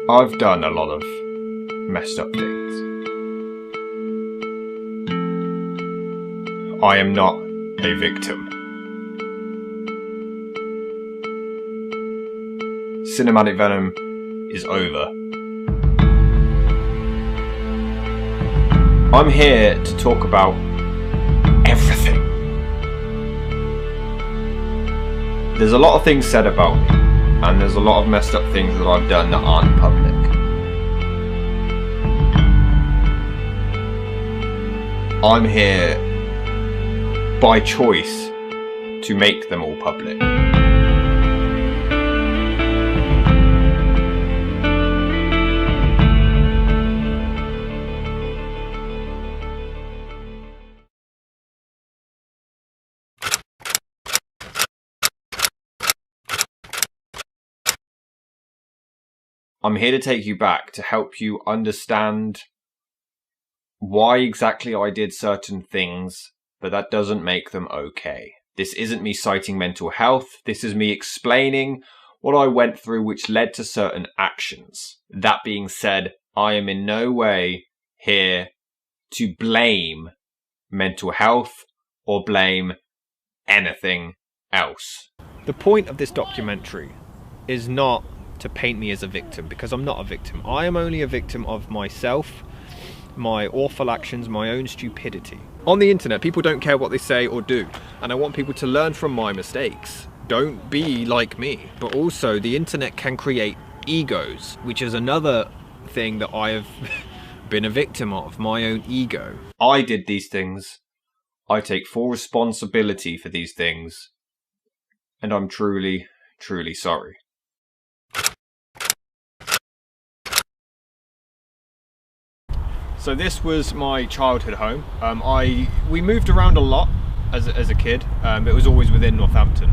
I've done a lot of messed up things. I am not a victim. Cinematic Venom is over. I'm here to talk about everything. There's a lot of things said about me, and there's a lot of messed up things that I've done that aren't public. I'm here by choice to make them all public. I'm here to take you back to help you understand why exactly I did certain things, but that doesn't make them okay. This isn't me citing mental health. This is me explaining what I went through which led to certain actions. That being said, I am in no way here to blame mental health or blame anything else. The point of this documentary is not to paint me as a victim, because I'm not a victim. I am only a victim of myself, my awful actions, my own stupidity. On the internet, people don't care what they say or do, and I want people to learn from my mistakes. Don't be like me. But also, the internet can create egos, which is another thing that I have been a victim of, my own ego. I did these things. I take full responsibility for these things, and I'm truly, truly sorry. So this was my childhood home. We moved around a lot as a kid. It was always within Northampton.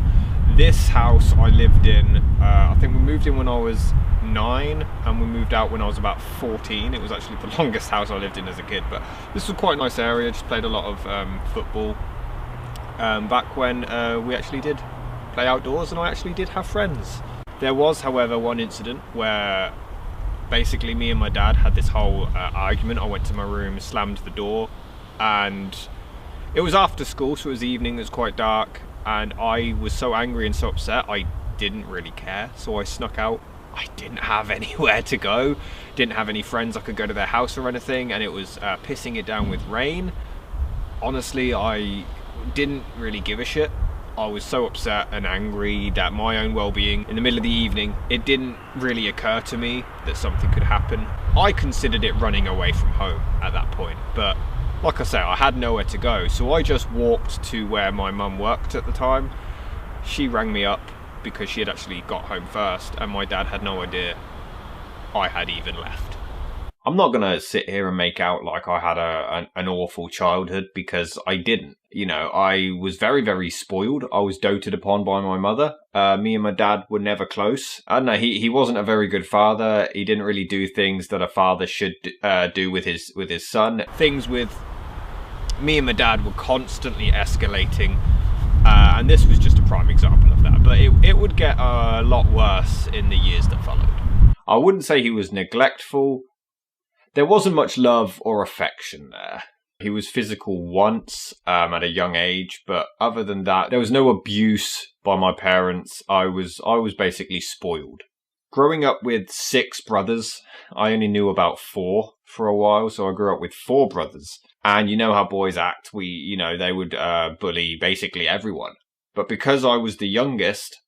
This house I lived in, I think we moved in when I was 9 and we moved out when I was about 14. It was actually the longest house I lived in as a kid, but this was quite a nice area. Just played a lot of football back when we actually did play outdoors and I actually did have friends. There was, however, one incident where basically me and my dad had this whole argument. I went to my room, slammed the door, and it was after school, so it was evening, it was quite dark, and I was so angry and so upset I didn't really care, so I snuck out. I didn't have anywhere to go, didn't have any friends I could go to their house or anything, and it was pissing it down with rain. Honestly, I didn't really give a shit. I was so upset and angry that my own well-being in the middle of the evening, it didn't really occur to me that something could happen. I considered it running away from home at that point, but like I say, I had nowhere to go, so I just walked to where my mum worked at the time. She rang me up because she had actually got home first, and my dad had no idea I had even left. I'm not going to sit here and make out like I had an awful childhood, because I didn't. You know, I was very, very spoiled. I was doted upon by my mother. Me and my dad were never close. I don't know, he wasn't a very good father. He didn't really do things that a father should do with his son. Things with me and my dad were constantly escalating. And this was just a prime example of that. But it would get a lot worse in the years that followed. I wouldn't say he was neglectful. There wasn't much love or affection there. He was physical once at a young age, but other than that, there was no abuse by my parents. I was basically spoiled. Growing up with 6 brothers, I only knew about 4 for a while, so I grew up with 4 brothers. And you know how boys act. They would bully basically everyone. But because I was the youngest,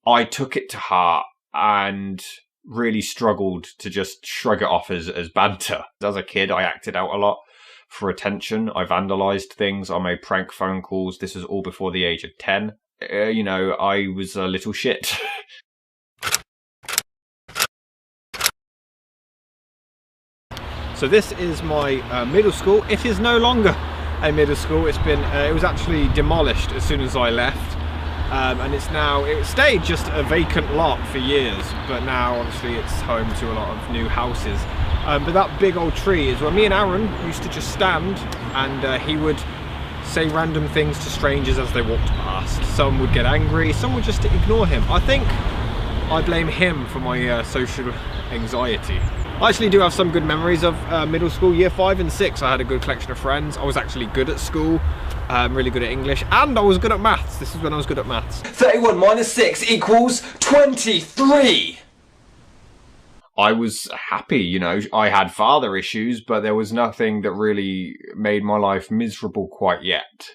I took it to heart and really struggled to just shrug it off as banter. As a kid, I acted out a lot for attention. I vandalized things. I made prank phone calls. This was all before the age of 10. I was a little shit. So this is my middle school. It is no longer a middle school. It was actually demolished as soon as I left. And it stayed just a vacant lot for years, but now obviously it's home to a lot of new houses. But that big old tree is where me and Aaron used to just stand, and he would say random things to strangers as they walked past. Some would get angry, some would just ignore him. I think I blame him for my social anxiety. I actually do have some good memories of middle school. Year 5 and 6, I had a good collection of friends. I was actually good at school, really good at English, and I was good at maths. This is when I was good at maths. 31 minus 6 equals 23! I was happy, you know. I had father issues, but there was nothing that really made my life miserable quite yet.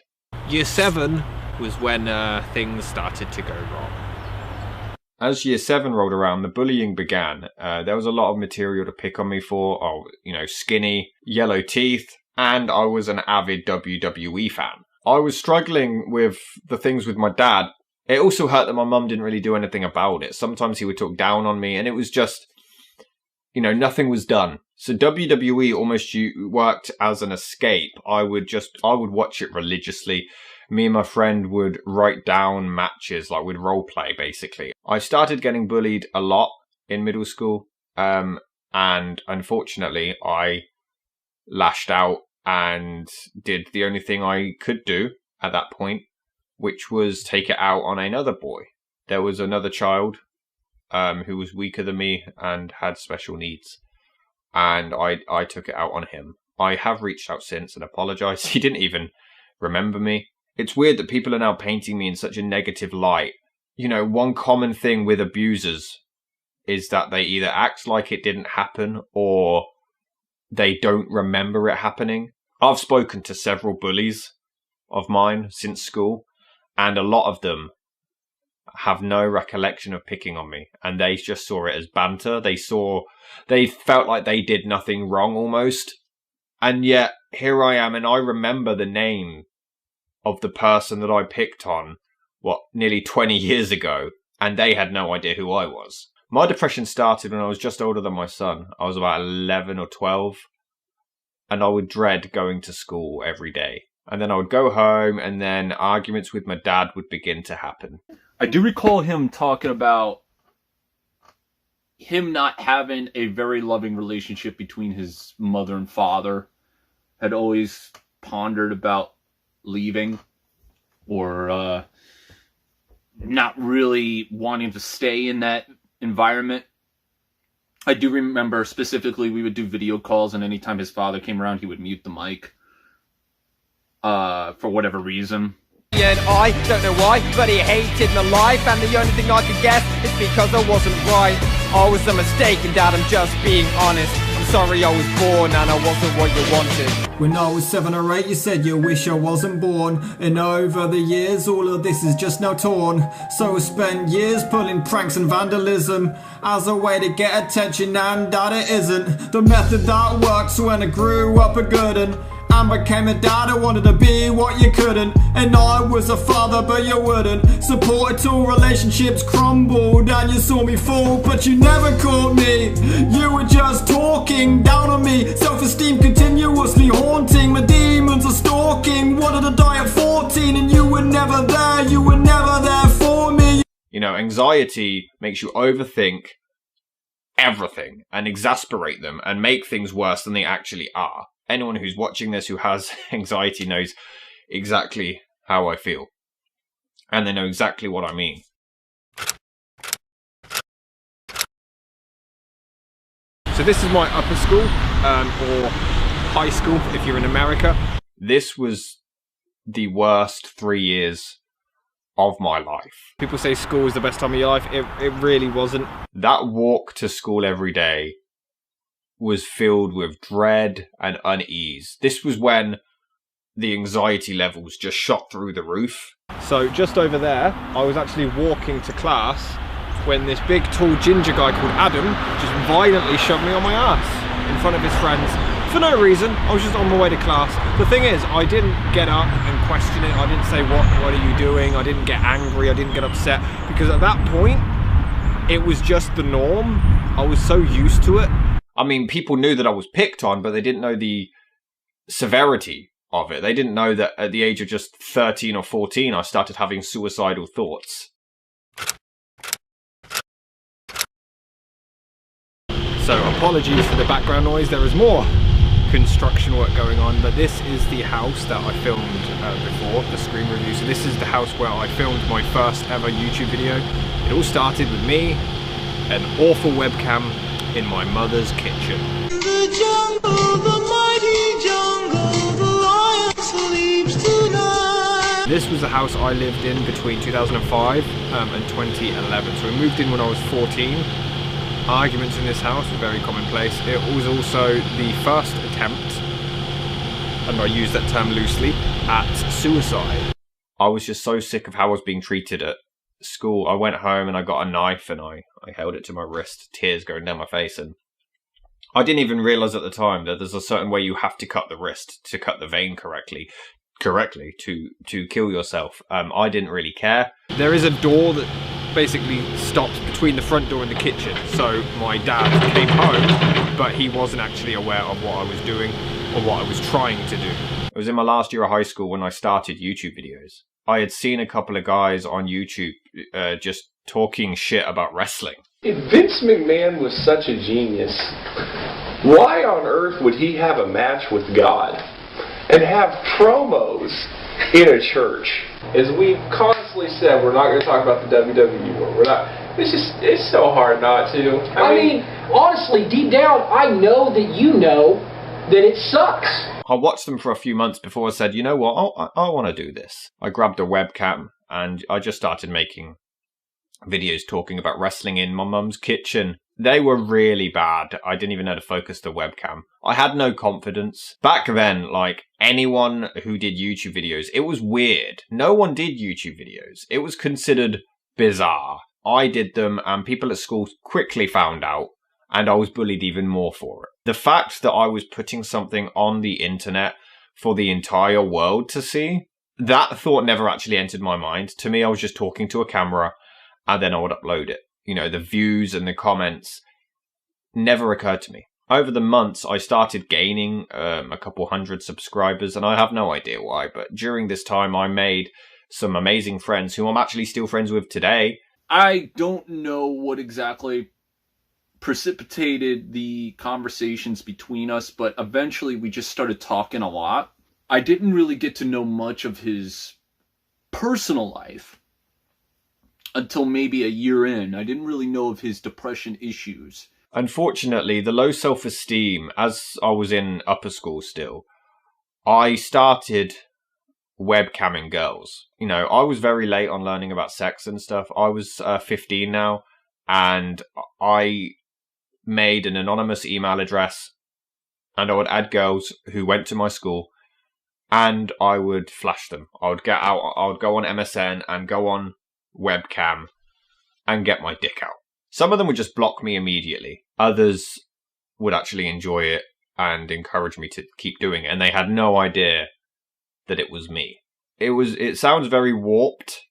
Year 7 was when things started to go wrong. As year 7 rolled around, the bullying began. There was a lot of material to pick on me for. Oh, you know, skinny, yellow teeth, and I was an avid WWE fan. I was struggling with the things with my dad. It also hurt that my mum didn't really do anything about it. Sometimes he would talk down on me, and it was just, you know, nothing was done. So WWE almost worked as an escape. I would watch it religiously. Me and my friend would write down matches, like we'd role play, basically. I started getting bullied a lot in middle school, and unfortunately, I lashed out and did the only thing I could do at that point, which was take it out on another boy. There was another child who was weaker than me and had special needs, and I took it out on him. I have reached out since and apologized. He didn't even remember me. It's weird that people are now painting me in such a negative light. You know, one common thing with abusers is that they either act like it didn't happen or they don't remember it happening. I've spoken to several bullies of mine since school, and a lot of them have no recollection of picking on me, and they just saw it as banter. They felt like they did nothing wrong almost. And yet here I am, and I remember the name of the person that I picked on, nearly 20 years ago, and they had no idea who I was. My depression started when I was just older than my son. I was about 11 or 12, and I would dread going to school every day. And then I would go home, and then arguments with my dad would begin to happen. I do recall him talking about him not having a very loving relationship between his mother and father. Had always pondered about leaving or not really wanting to stay in that environment. I do remember specifically we would do video calls, and anytime his father came around, he would mute the mic for whatever reason. And I don't know why, but he hated my life, and the only thing I could guess is because I wasn't right. I was a mistake, and Dad, I'm just being honest. I'm sorry I was born and I wasn't what you wanted. When I was 7 or 8, you said you wish I wasn't born. And over the years, all of this is just now torn. So I spent years pulling pranks and vandalism as a way to get attention, and that it isn't the method that works. When I grew up a good and became a dad, I wanted to be what you couldn't. And I was a father, but you wouldn't. Supported till relationships crumbled, and you saw me fall, but you never caught me. You were just talking down on me. Self-esteem continuously haunting. My demons are stalking. Wanted to die at 14, and you were never there. You were never there for me. You know, anxiety makes you overthink everything and exasperate them and make things worse than they actually are. Anyone who's watching this who has anxiety knows exactly how I feel. And they know exactly what I mean. So this is my upper school, or high school if you're in America. This was the worst 3 years of my life. People say school was the best time of your life. It really wasn't. That walk to school every day was filled with dread and unease. This was when the anxiety levels just shot through the roof. So just over there, I was actually walking to class when this big tall ginger guy called Adam just violently shoved me on my ass in front of his friends for no reason. I was just on my way to class. The thing is, I didn't get up and question it. I didn't say, what are you doing? I didn't get angry. I didn't get upset, because at that point it was just the norm. I was so used to it. I mean, people knew that I was picked on, but they didn't know the severity of it. They didn't know that at the age of just 13 or 14, I started having suicidal thoughts. So, apologies for the background noise. There is more construction work going on, but this is the house that I filmed before, the screen review. So this is the house where I filmed my first ever YouTube video. It all started with me, an awful webcam, in my mother's kitchen. The jungle, the mighty jungle, the lion sleeps tonight. This was the house I lived in between 2005 and 2011. So we moved in when I was 14. Arguments in this house were very commonplace. It was also the first attempt, and I use that term loosely, at suicide. I was just so sick of how I was being treated at school. I went home and I got a knife and I held it to my wrist, tears going down my face, and I didn't even realise at the time that there's a certain way you have to cut the wrist to cut the vein correctly to kill yourself. I didn't really care. There is a door that basically stops between the front door and the kitchen, so my dad came home, but he wasn't actually aware of what I was doing or what I was trying to do. It was in my last year of high school when I started YouTube videos. I had seen a couple of guys on YouTube just talking shit about wrestling. If Vince McMahon was such a genius, why on earth would he have a match with God and have promos in a church? As we've constantly said, we're not going to talk about the WWE war. We're not. It's so hard not to. I mean, honestly, deep down, I know that you know that it sucks. I watched them for a few months before I said, you know what, I want to do this. I grabbed a webcam and I just started making videos talking about wrestling in my mum's kitchen. They were really bad. I didn't even know to focus the webcam. I had no confidence. Back then, like, anyone who did YouTube videos, it was weird. No one did YouTube videos. It was considered bizarre. I did them and people at school quickly found out, and I was bullied even more for it. The fact that I was putting something on the internet for the entire world to see, that thought never actually entered my mind. To me, I was just talking to a camera and then I would upload it. You know, the views and the comments never occurred to me. Over the months, I started gaining a couple hundred subscribers, and I have no idea why, but during this time, I made some amazing friends who I'm actually still friends with today. I don't know what exactly precipitated the conversations between us, but eventually we just started talking a lot. I didn't really get to know much of his personal life until maybe a year in. I didn't really know of his depression issues. Unfortunately, the low self-esteem, as I was in upper school still, I started webcamming girls. You know, I was very late on learning about sex and stuff. I was 15 now, and I made an anonymous email address, and I would add girls who went to my school, and I would flash them. I would go on MSN and go on webcam and get my dick out. Some of them would just block me immediately. Others would actually enjoy it and encourage me to keep doing it, and they had no idea that it was me. It sounds very warped,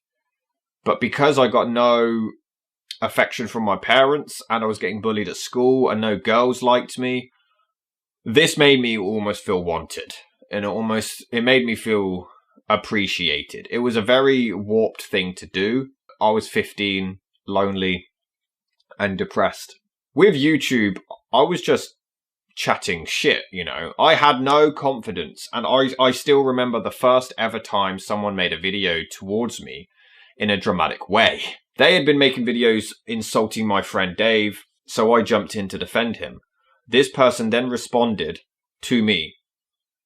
but because I got no affection from my parents and I was getting bullied at school and no girls liked me, this made me almost feel wanted, and it made me feel appreciated. It was a very warped thing to do. I was 15, lonely and depressed. With YouTube, I was just chatting shit, you know. I had no confidence, and I still remember the first ever time someone made a video towards me in a dramatic way. They had been making videos insulting my friend Dave, so I jumped in to defend him. This person then responded to me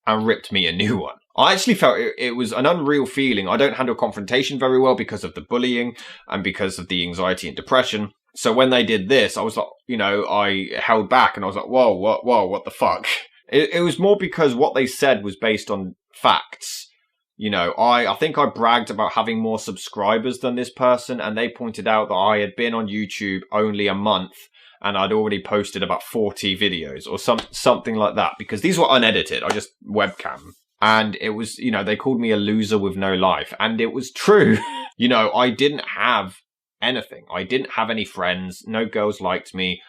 and ripped me a new one. I actually felt it was an unreal feeling. I don't handle confrontation very well because of the bullying and because of the anxiety and depression. So when they did this, I was like, you know, I held back and I was like, whoa, what the fuck? It was more because what they said was based on facts. You know, I think I bragged about having more subscribers than this person, and they pointed out that I had been on YouTube only a month and I'd already posted about 40 videos or something like that, because these were unedited. I just webcam. And it was, you know, they called me a loser with no life. And it was true. You know, I didn't have anything. I didn't have any friends. No girls liked me.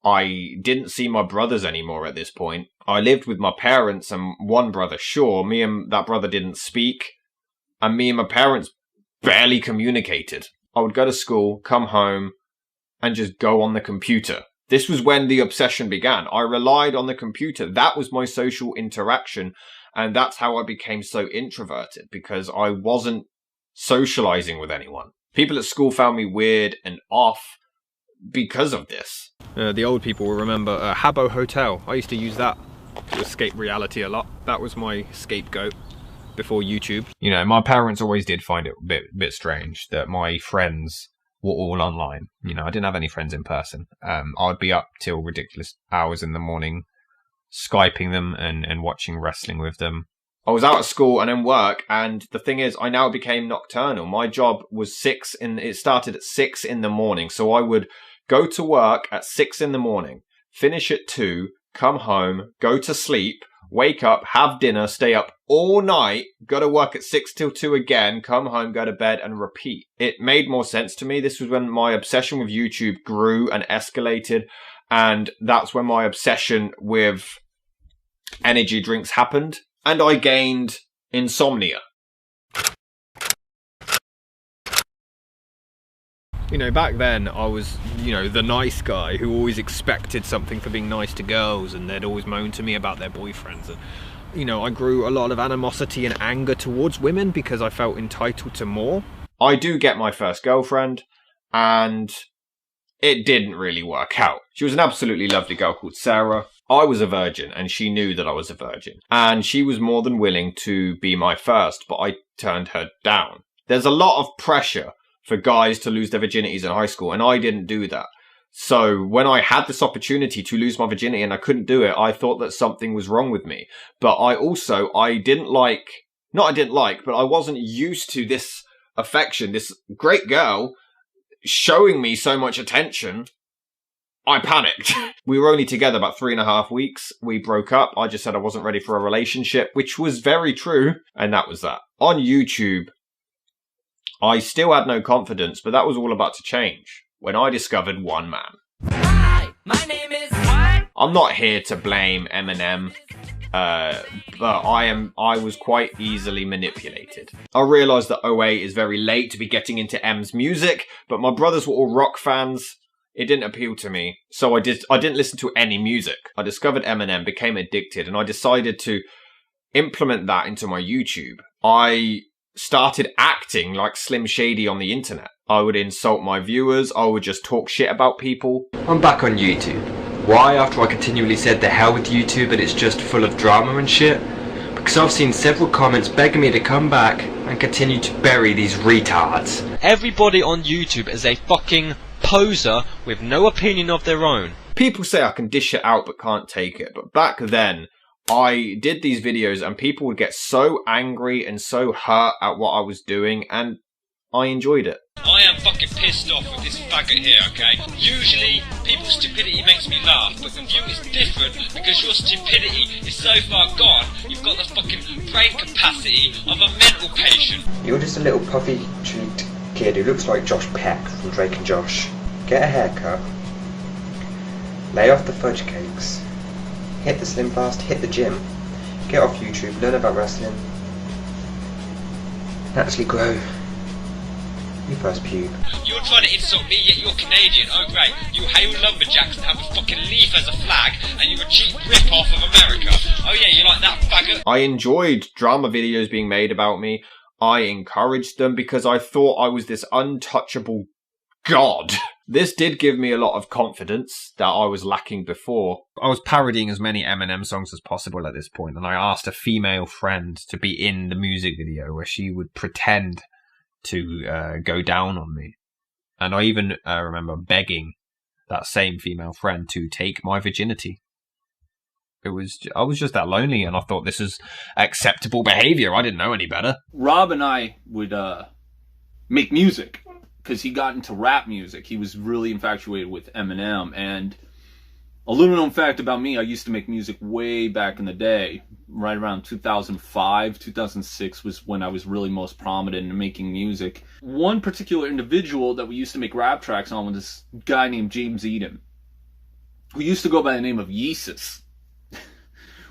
I didn't see my brothers anymore at this point. I lived with my parents and one brother, sure. Me and that brother didn't speak. And me and my parents barely communicated. I would go to school, come home, and just go on the computer. This was when the obsession began. I relied on the computer. That was my social interaction. And that's how I became so introverted, because I wasn't socializing with anyone. People at school found me weird and off. because of this. The old people will remember Habbo Hotel. I used to use that to escape reality a lot. That was my scapegoat before YouTube. You know, my parents always did find it a bit strange that my friends were all online. You know, I didn't have any friends in person. I'd be up till ridiculous hours in the morning, Skyping them and watching wrestling with them. I was out of school and in work, and the thing is, I now became nocturnal. My job was it started at 6 in the morning, so I would go to work at 6 in the morning, finish at 2, come home, go to sleep, wake up, have dinner, stay up all night, go to work at 6 till 2 again, come home, go to bed, and repeat. It made more sense to me. This was when my obsession with YouTube grew and escalated, and that's when my obsession with energy drinks happened, and I gained insomnia. You know, back then I was, you know, the nice guy who always expected something for being nice to girls, and they'd always moan to me about their boyfriends. And, you know, I grew a lot of animosity and anger towards women because I felt entitled to more. I do get my first girlfriend, and it didn't really work out. She was an absolutely lovely girl called Sarah. I was a virgin, and she knew that I was a virgin. And she was more than willing to be my first, but I turned her down. There's a lot of pressure for guys to lose their virginities in high school, and I didn't do that. So when I had this opportunity to lose my virginity and I couldn't do it, I thought that something was wrong with me. But I wasn't used to this affection, this great girl showing me so much attention. I panicked. We were only together about 3.5 weeks. We broke up. I just said I wasn't ready for a relationship, which was very true. And that was that. On YouTube, I still had no confidence, but that was all about to change when I discovered one man. Hi, my name is what? I'm not here to blame Eminem, but I was quite easily manipulated. I realised that 08 is very late to be getting into M's music, but my brothers were all rock fans. It didn't appeal to me, so I didn't listen to any music. I discovered Eminem, became addicted, and I decided to implement that into my YouTube. I started acting like Slim Shady on the internet. I would insult my viewers, I would just talk shit about people. I'm back on YouTube. Why, after I continually said the hell with YouTube and it's just full of drama and shit? Because I've seen several comments begging me to come back and continue to bury these retards. Everybody on YouTube is a fucking poser with no opinion of their own. People say I can dish it out but can't take it, but back then I did these videos and people would get so angry and so hurt at what I was doing, and I enjoyed it. I am fucking pissed off with this faggot here, okay? Usually, people's stupidity makes me laugh, but with you it's different because your stupidity is so far gone, you've got the fucking brain capacity of a mental patient. You're just a little puffy cheeked kid who looks like Josh Peck from Drake and Josh. Get a haircut, lay off the fudge cakes, hit the Slim Fast, hit the gym, get off YouTube, learn about wrestling, actually grow your first pube. You're trying to insult me, yet you're Canadian. Oh great, you hail lumberjacks and have a fucking leaf as a flag, and you're a cheap rip-off of America. Oh yeah, you like that, faggot? I enjoyed drama videos being made about me. I encouraged them because I thought I was this untouchable god. This did give me a lot of confidence that I was lacking before. I was parodying as many Eminem songs as possible at this point, and I asked a female friend to be in the music video where she would pretend to go down on me. And I even remember begging that same female friend to take my virginity. I was just that lonely, and I thought this is acceptable behavior. I didn't know any better. Rob and I would make music because he got into rap music. He was really infatuated with Eminem. And a little known fact about me, I used to make music way back in the day. Right around 2005, 2006 was when I was really most prominent in making music. One particular individual that we used to make rap tracks on was this guy named James Eden, who used to go by the name of Yeesus.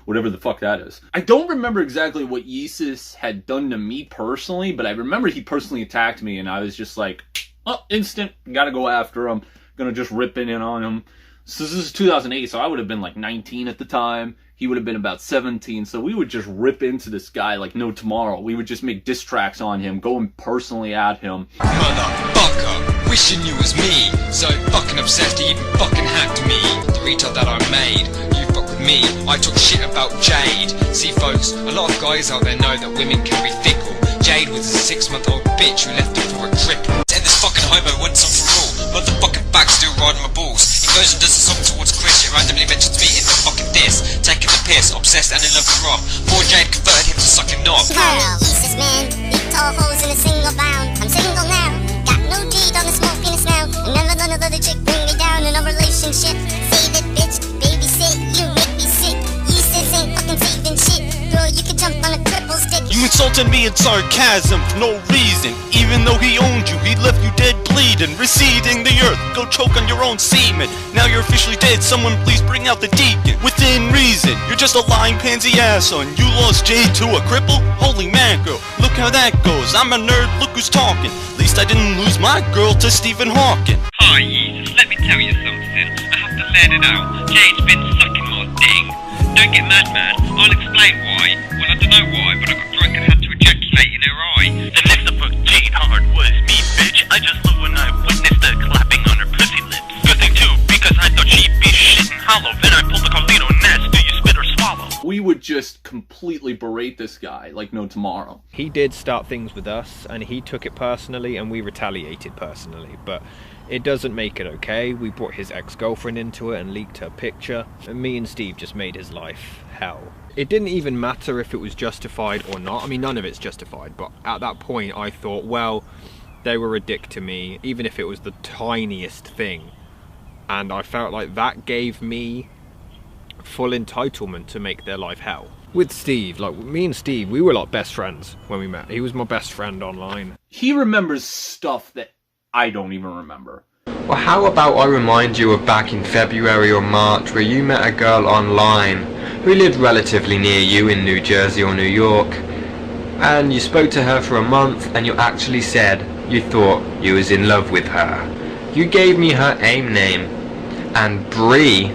Whatever the fuck that is. I don't remember exactly what Yeesus had done to me personally, but I remember he personally attacked me, and I was just like, oh, instant, gotta go after him, gonna just rip in on him. So this is 2008, so I would have been like 19 at the time, He would have been about 17, so we would just rip into this guy like no tomorrow. We would just make diss tracks on him, going personally at him. Motherfucker, wishing you was me. So fucking obsessed, you even fucking hacked me. The retard that I made, you fuck with me. I talk shit about Jade. See folks, a lot of guys out there know that women can be fickle. Jade was a 6-month-old bitch who left her for a cripple. And this fucking homo wants something cool. Motherfucking back still riding my balls. He goes and does a song towards Chris. It randomly mentions me in the fucking diss. Taking the piss, obsessed and in love with Rob. Poor Jade converted him to sucking knob. Jesus man, big tall holes in a single bound. I'm single now, got no deed on a small penis now. And never let another chick bring me down in a relationship. Save it, bitch, babysit, you make me sick. You says ain't fucking saving shit. Girl, you can jump on a cripple stick. You insulted me in sarcasm for no reason. Even though he owned you, he left you dead bleeding, receding the earth. Go choke on your own semen. Now you're officially dead, someone please bring out the deacon. Within reason, you're just a lying pansy asshole. You lost Jade to a cripple? Holy mackerel, look how that goes. I'm a nerd, look who's talking. At least I didn't lose my girl to Stephen Hawking. Hi, Jesus, let me tell you something. I have to let it out. Jade's been sucking my ding. Don't get mad, man. I'll explain why. Well, I don't know why, but I got drunk and had to ejaculate in her eye. The next to fuck Jade hard was me, bitch. I just love when I witnessed the clapping on her pussy lips. Good thing too, because I thought she'd be shitting hollow. Then I pulled the Carlito Nest. Do you spit or swallow? We would just completely berate this guy like no tomorrow. He did start things with us, and he took it personally, and we retaliated personally, but it doesn't make it okay. We brought his ex-girlfriend into it and leaked her picture, and me and Steve just made his life hell. It didn't even matter if it was justified or not. I mean, none of it's justified, but at that point I thought, well, they were a dick to me, even if it was the tiniest thing, and I felt like that gave me full entitlement to make their life hell. With Steve, like me and Steve, we were like best friends when we met. He was my best friend online. He remembers stuff that I don't even remember. Well, how about I remind you of back in February or March where you met a girl online who lived relatively near you in New Jersey or New York, and you spoke to her for a month and you actually said you thought you was in love with her. You gave me her AIM name, and Bree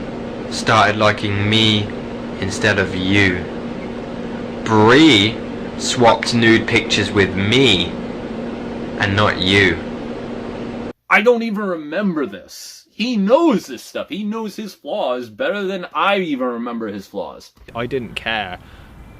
started liking me instead of you. Bree swapped nude pictures with me and not you. I don't even remember this. He knows this stuff. He knows his flaws better than I even remember his flaws. I didn't care.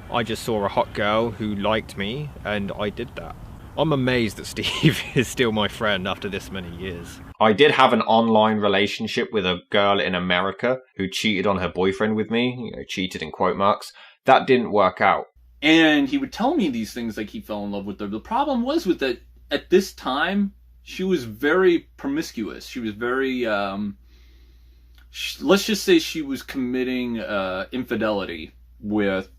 I just saw a hot girl who liked me, and I did that. I'm amazed that Steve is still my friend after this many years. I did have an online relationship with a girl in America who cheated on her boyfriend with me, cheated in quote marks. That didn't work out. And he would tell me these things like he fell in love with her. The problem was with that, at this time, she was very promiscuous. She was very, let's just say she was committing infidelity with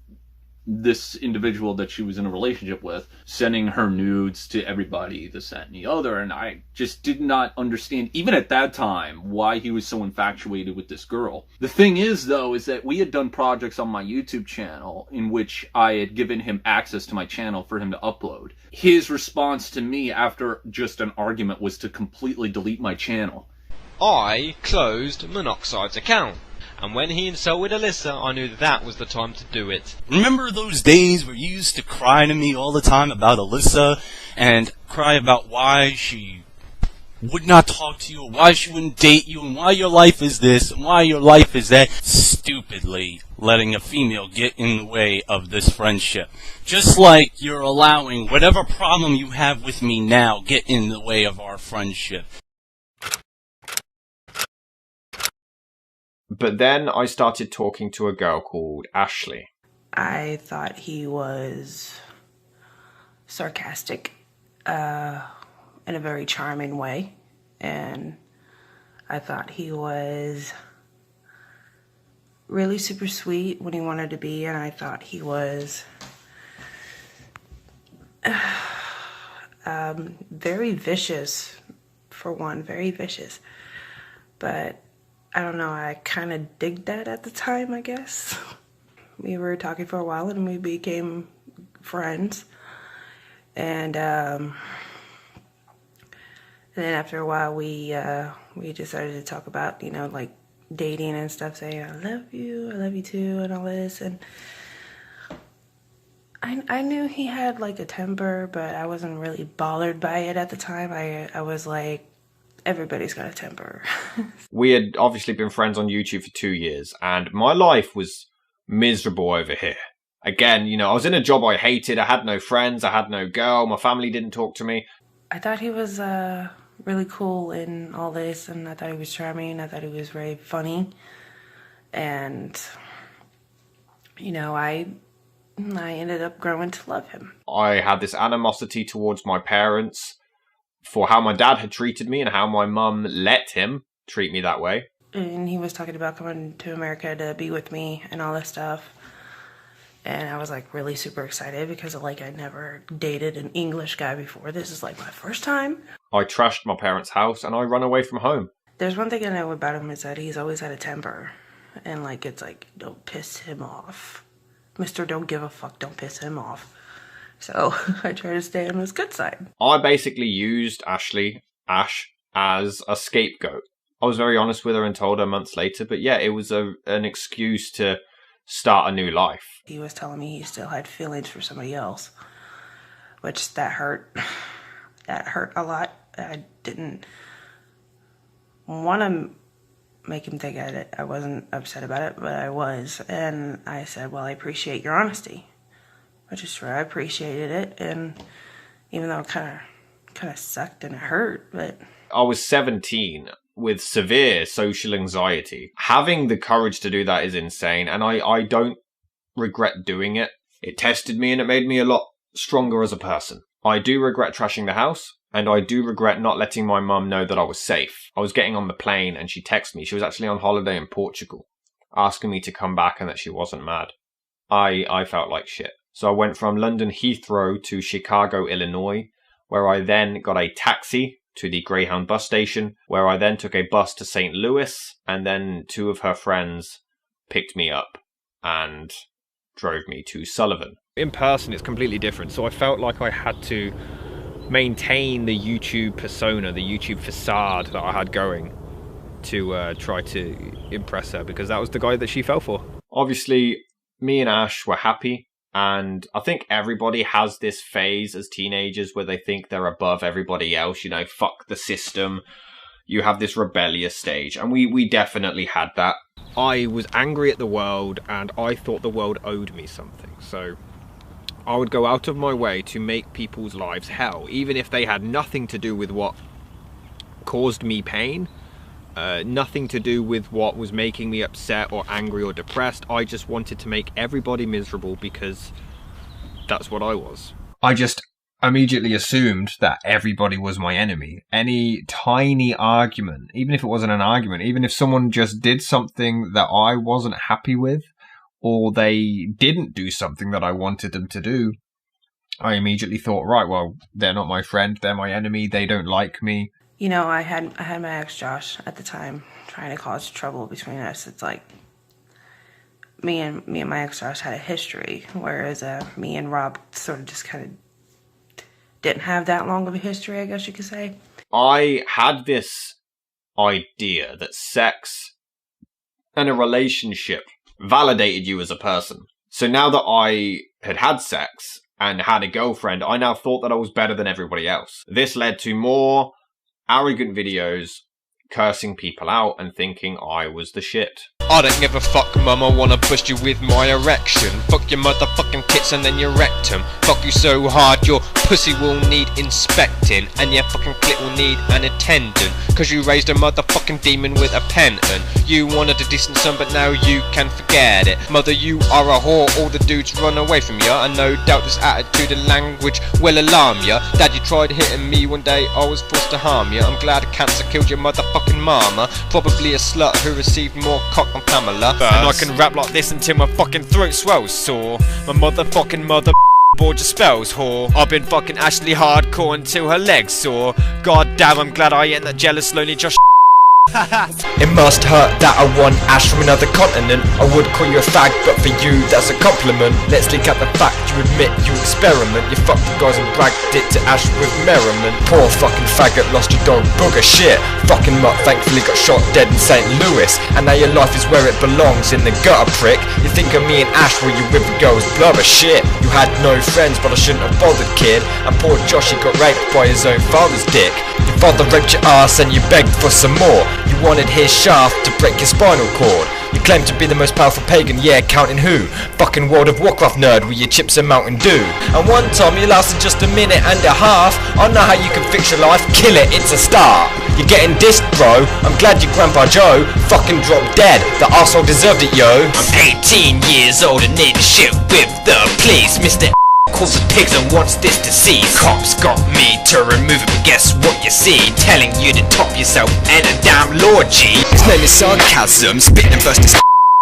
this individual that she was in a relationship with, sending her nudes to everybody, this, that, and the other, and I just did not understand, even at that time, why he was so infatuated with this girl. The thing is, though, is that we had done projects on my YouTube channel in which I had given him access to my channel for him to upload. His response to me after just an argument was to completely delete my channel. I closed Monoxide's account. And when he insulted Alyssa, I knew that was the time to do it. Remember those days where you used to cry to me all the time about Alyssa, and cry about why she would not talk to you, or why she wouldn't date you, and why your life is this, and why your life is that, stupidly letting a female get in the way of this friendship. Just like you're allowing whatever problem you have with me now get in the way of our friendship. But then I started talking to a girl called Ashley. I thought he was sarcastic in a very charming way. And I thought he was really super sweet when he wanted to be. And I thought he was very vicious, for one, very vicious. But I don't know, I kind of digged that at the time, I guess. We were talking for a while and we became friends. And then after a while we decided to talk about, you know, like dating and stuff, saying I love you too, and all this. And I knew he had like a temper, but I wasn't really bothered by it at the time. I was like, everybody's got a temper. We had obviously been friends on YouTube for 2 years, and my life was miserable over here. Again, you know, I was in a job I hated. I had no friends. I had no girl. My family didn't talk to me. I thought he was really cool in all this, and I thought he was charming. I thought he was very funny. And, you know, I ended up growing to love him. I had this animosity towards my parents for how my dad had treated me and how my mum let him treat me that way. And he was talking about coming to America to be with me and all this stuff. And I was like really super excited because like I never dated an English guy before. This is like my first time. I trashed my parents' house and I run away from home. There's one thing I know about him is that he's always had a temper. And like it's like, don't piss him off. Mr. Don't give a fuck, don't piss him off. So I try to stay on his good side. I basically used Ash, as a scapegoat. I was very honest with her and told her months later, but yeah, it was an excuse to start a new life. He was telling me he still had feelings for somebody else, which that hurt. That hurt a lot. I didn't want to make him think I wasn't upset about it, but I was. And I said, well, I appreciate your honesty, which is true. I appreciated it, and even though it kind of sucked and it hurt, but I was 17 with severe social anxiety. Having the courage to do that is insane, and I don't regret doing it. It tested me and it made me a lot stronger as a person. I do regret trashing the house, and I do regret not letting my mum know that I was safe. I was getting on the plane and she texted me. She was actually on holiday in Portugal, asking me to come back and that she wasn't mad. I felt like shit. So I went from London Heathrow to Chicago, Illinois, where I then got a taxi to the Greyhound bus station, where I then took a bus to St. Louis, and then 2 of her friends picked me up and drove me to Sullivan. In person, it's completely different, so I felt like I had to maintain the YouTube persona, the YouTube facade that I had going to try to impress her, because that was the guy that she fell for. Obviously, me and Ash were happy. And I think everybody has this phase as teenagers where they think they're above everybody else, you know, fuck the system. You have this rebellious stage, and we definitely had that. I was angry at the world, and I thought the world owed me something. So I would go out of my way to make people's lives hell, even if they had nothing to do with what caused me pain. Nothing to do with what was making me upset or angry or depressed. I just wanted to make everybody miserable because that's what I was. I just immediately assumed that everybody was my enemy. Any tiny argument, even if it wasn't an argument, even if someone just did something that I wasn't happy with, or they didn't do something that I wanted them to do, I immediately thought, right, well, they're not my friend, they're my enemy, they don't like me. You know, I had my ex Josh at the time trying to cause trouble between us. It's like me and my ex Josh had a history, whereas me and Rob sort of just kind of didn't have that long of a history, I guess you could say. I had this idea that sex and a relationship validated you as a person. So now that I had had sex and had a girlfriend, I now thought that I was better than everybody else. This led to more arrogant videos cursing people out and thinking I was the shit. I don't give a fuck, mum, I wanna bust you with my erection. Fuck your motherfucking tits and then your rectum. Fuck you so hard your pussy will need inspecting, and your fucking clit will need an attendant, cause you raised a motherfucking demon with a penitent. You wanted a decent son but now you can forget it. Mother, you are a whore, all the dudes run away from ya, and no doubt this attitude and language will alarm ya. Dad, you tried hitting me one day, I was forced to harm ya. I'm glad cancer killed your motherfucking mama. Probably a slut who received more cock than Pamela. And I can rap like this until my fucking throat swells sore. My motherfucking mother board your spells, whore. I've been fucking Ashley hardcore until her legs sore. God damn, I'm glad I ain't that jealous, lonely Josh. It must hurt that I want Ash from another continent. I would call you a fag, but for you that's a compliment. Let's leak out the fact you admit you experiment. You fucked the guys and bragged it to Ash with merriment. Poor fucking faggot, lost your dog, booger shit. Fucking mutt thankfully got shot dead in St. Louis. And now your life is where it belongs, in the gutter prick. You think of me and Ash were you with the girls, blubber shit. You had no friends but I shouldn't have bothered, kid. And poor Josh, he got raped by his own father's dick. Your father raped your ass and you begged for some more. You wanted his shaft to break your spinal cord. You claim to be the most powerful pagan, yeah, counting who? Fucking World of Warcraft nerd with your chips and Mountain Dew. And one time you lasted just a minute and a half. I know how you can fix your life, kill it, it's a start. You're getting dissed, bro. I'm glad your Grandpa Joe fucking dropped dead. The arsehole deserved it, yo. I'm 18 years old and need shit with the police. Mr. calls the pigs and wants this to cease. Cops got me to remove it, but guess what you see? Telling you to top yourself and a damn Lord G. His name is Sarcasm, spitting and burst his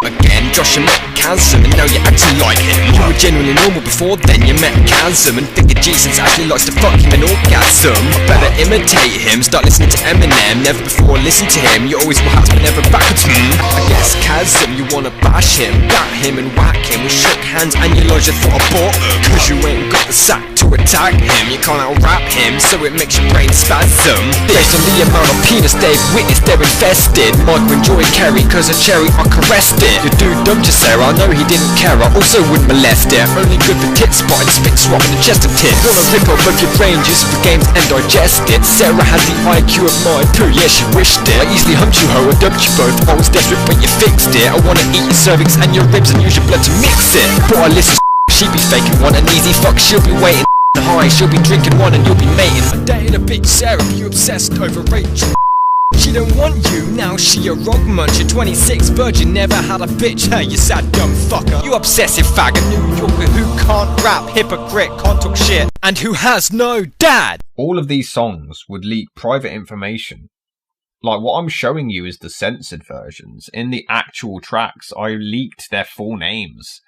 again. Josh, you met Chasm and now you're acting like him. You were genuinely normal before then, you met Chasm and figured Jesus actually likes to fuck him an orgasm. Better imitate him, start listening to Eminem. Never before listen to him, you always perhaps but never backwards. I guess Chasm, you wanna bash him, bat him and whack him. We shook hands and you lodged your thought I bought, cause you ain't got the sack to attack him. You can't out-rap him, so it makes your brain spasm. Based on the amount of penis they've witnessed, they're infested. Michael and Joy Kerry, cause a cherry I caressed it. Your dude dumped your Sarah, I know he didn't care, I also wouldn't molest it. Only good for tit spotting, spit swap in the chest of tits. Wanna rip up both your brain juice for games and digest it. Sarah has the IQ of my poo, yeah she wished it. I easily humped you ho, I dumped you both, I was desperate but you fixed it. I wanna eat your cervix and your ribs and use your blood to mix it. But I listen, she be faking one, an easy fuck, she'll be waiting high, she'll be drinking one and you'll be mating. I dated a bitch Sarah, but you obsessed over Rachel. She don't want you, now she a rock muncher. 26 virgin, never had a bitch. Hey, you sad dumb fucker. You obsessive faggot New Yorker who can't rap, hypocrite, can't talk shit, and who has no dad. All of these songs would leak private information. Like, what I'm showing you is the censored versions. In the actual tracks, I leaked their full names.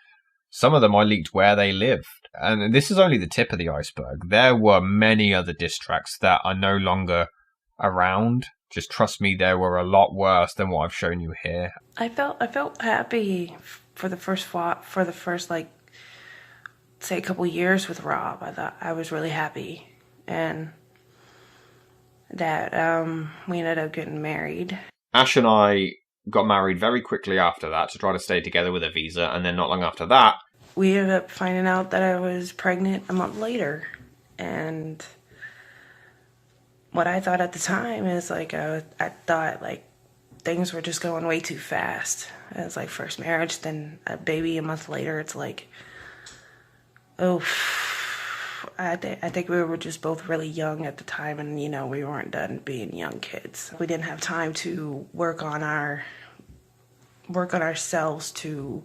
Some of them I leaked where they lived. And this is only the tip of the iceberg. There were many other diss tracks that are no longer around. Just trust me, there were a lot worse than what I've shown you here. I felt happy for the first like, say, a couple years with Rob. I thought I was really happy, and that we ended up getting married. Ash and I got married very quickly after that to try to stay together with a visa, and then not long after that, we ended up finding out that I was pregnant a month later, and what I thought at the time is like I thought like things were just going way too fast. It was like first marriage, then a baby a month later. It's like, oh, I think we were just both really young at the time, and you know we weren't done being young kids. We didn't have time to work on ourselves to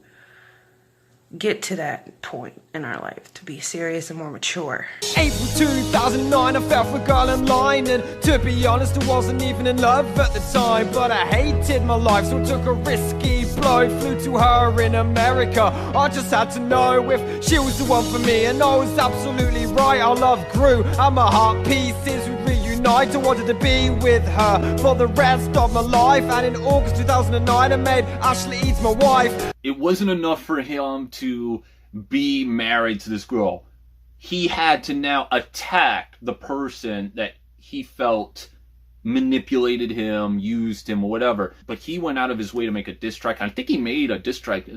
get to that point in our life, to be serious and more mature. April 2009, I fell for a girl online, and to be honest, I wasn't even in love at the time, but I hated my life, so I took a risky blow, flew to her in America. I just had to know if she was the one for me, and I was absolutely right. Our love grew, and my heart pieces would reunite. I wanted to be with her for the rest of my life, and in August 2009, I made Ashley Eads my wife. It wasn't enough for him to be married to this girl. He had to now attack the person that he felt manipulated him, used him, or whatever. But he went out of his way to make a diss track. I think he made a diss track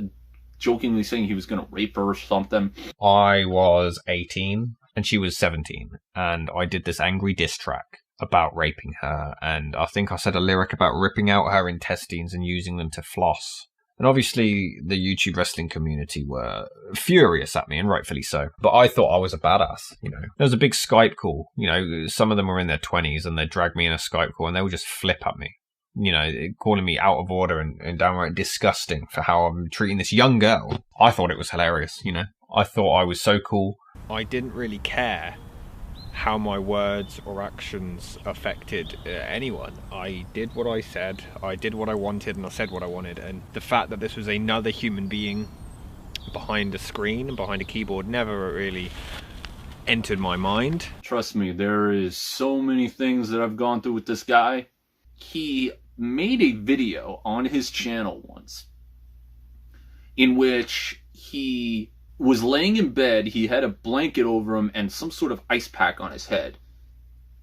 jokingly saying he was going to rape her or something. I was 18 and she was 17, and I did this angry diss track about raping her, and I think I said a lyric about ripping out her intestines and using them to floss. And obviously the YouTube wrestling community were furious at me, and rightfully so. But I thought I was a badass, you know. There was a big Skype call, you know, some of them were in their 20s and they dragged me in a Skype call and they would just flip at me, you know, calling me out of order and downright disgusting for how I'm treating this young girl. I thought it was hilarious, you know. I thought I was so cool. I didn't really care how my words or actions affected anyone. I did what I said, I did what I wanted, and I said what I wanted. And the fact that this was another human being behind a screen and behind a keyboard never really entered my mind. Trust me, there is so many things that I've gone through with this guy. He made a video on his channel once in which he was laying in bed, he had a blanket over him and some sort of ice pack on his head.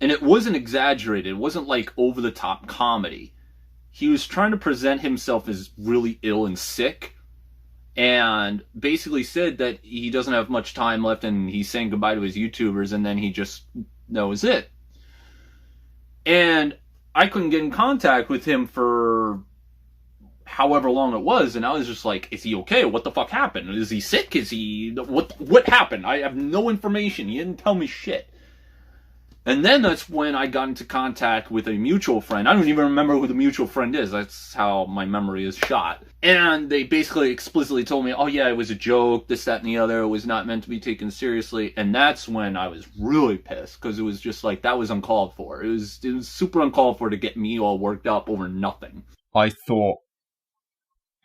And it wasn't exaggerated, it wasn't like over-the-top comedy. He was trying to present himself as really ill and sick, and basically said that he doesn't have much time left and he's saying goodbye to his YouTubers, and then that was it. And I couldn't get in contact with him for however long it was, and I was just like, is he okay? What the fuck happened? Is he sick? What happened? I have no information. He didn't tell me shit. And then that's when I got into contact with a mutual friend. I don't even remember who the mutual friend is. That's how my memory is shot. And they basically explicitly told me, oh yeah, it was a joke, this, that, and the other. It was not meant to be taken seriously. And that's when I was really pissed, because it was just like, that was uncalled for. It was super uncalled for to get me all worked up over nothing. I thought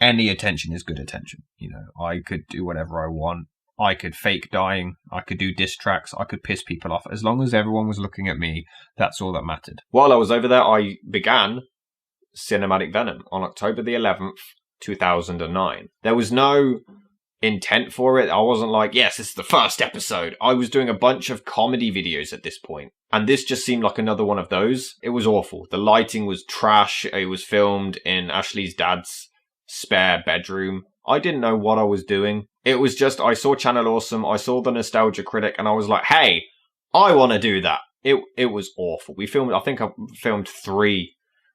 any attention is good attention. You know, I could do whatever I want. I could fake dying, I could do diss tracks, I could piss people off. As long as everyone was looking at me, that's all that mattered. While I was over there, I began CinematicVenom on October the 11th, 2009. There was no intent for it. I wasn't like, yes, this is the first episode. I was doing a bunch of comedy videos at this point, and this just seemed like another one of those. It was awful. The lighting was trash. It was filmed in Ashley's dad's spare bedroom. I didn't know what I was doing. It was just, I saw Channel Awesome, I saw the Nostalgia Critic, and I was like, hey, I want to do that. It was awful. I think I filmed 3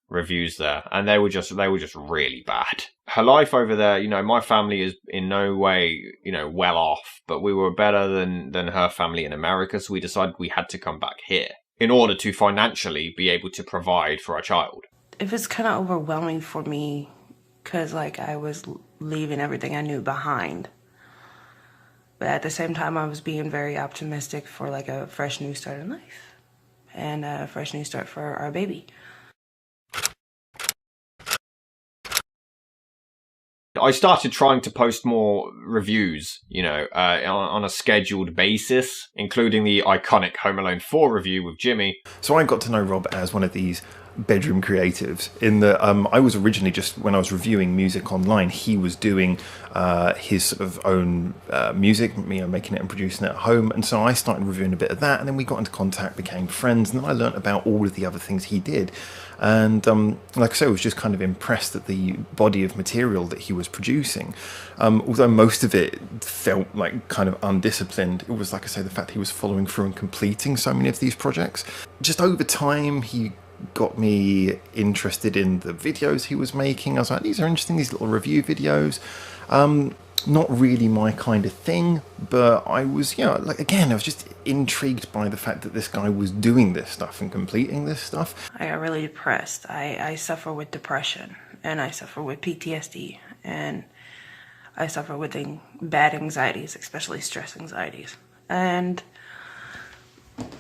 reviews there, and they were just really bad. Her life over there, you know, my family is in no way, you know, well off, but we were better than her family in America, so we decided we had to come back here in order to financially be able to provide for our child. It was kind of overwhelming for me, because, like, I was leaving everything I knew behind. But at the same time, I was being very optimistic for, like, a fresh new start in life. And a fresh new start for our baby. I started trying to post more reviews, you know, on a scheduled basis, including the iconic Home Alone 4 review with Jimmy. So I got to know Rob as one of these bedroom creatives in that I was originally just, when I was reviewing music online, he was doing his sort of own music, you know, making it and producing it at home, and so I started reviewing a bit of that, and then we got into contact, became friends, and then I learnt about all of the other things he did. And like I say, I was just kind of impressed at the body of material that he was producing. Although most of it felt like kind of undisciplined, it was, like I say, the fact he was following through and completing so many of these projects. Just over time, he got me interested in the videos he was making. I was like, these are interesting, these little review videos. Not really my kind of thing, but I was, you know, like, again, I was just intrigued by the fact that this guy was doing this stuff and completing this stuff. I got really depressed. I suffer with depression, and I suffer with PTSD, and I suffer with bad anxieties, especially stress anxieties. And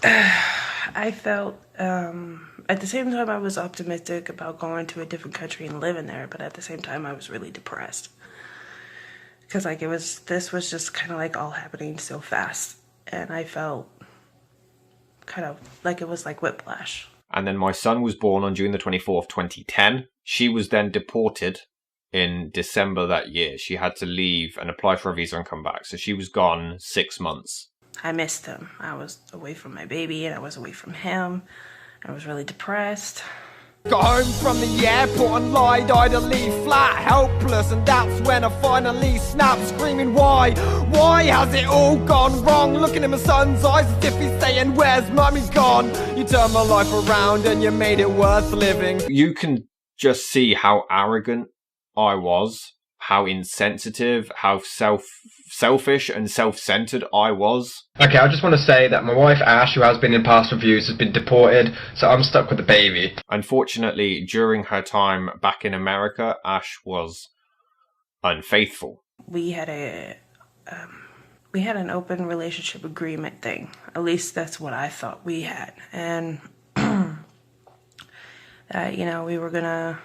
I felt, at the same time, I was optimistic about going to a different country and living there, but at the same time, I was really depressed. Because, like, this was just kind of like all happening so fast. And I felt kind of like it was like whiplash. And then my son was born on June the 24th, 2010. She was then deported in December that year. She had to leave and apply for a visa and come back. So she was gone 6 months. I missed him. I was away from my baby, and I was away from him. I was really depressed. Got home from the airport and lied-eyed to leave flat, helpless, and that's when I finally snapped, screaming, why? Why has it all gone wrong? Looking in my son's eyes as if he's saying, where's mummy gone? You turned my life around and you made it worth living. You can just see how arrogant I was, how insensitive, how selfish and self-centered I was. Okay, I just want to say that my wife Ash, who has been in past reviews, has been deported, so I'm stuck with the baby. Unfortunately, during her time back in America, Ash was unfaithful. We had an open relationship agreement thing. At least that's what I thought we had. And you know, we were gonna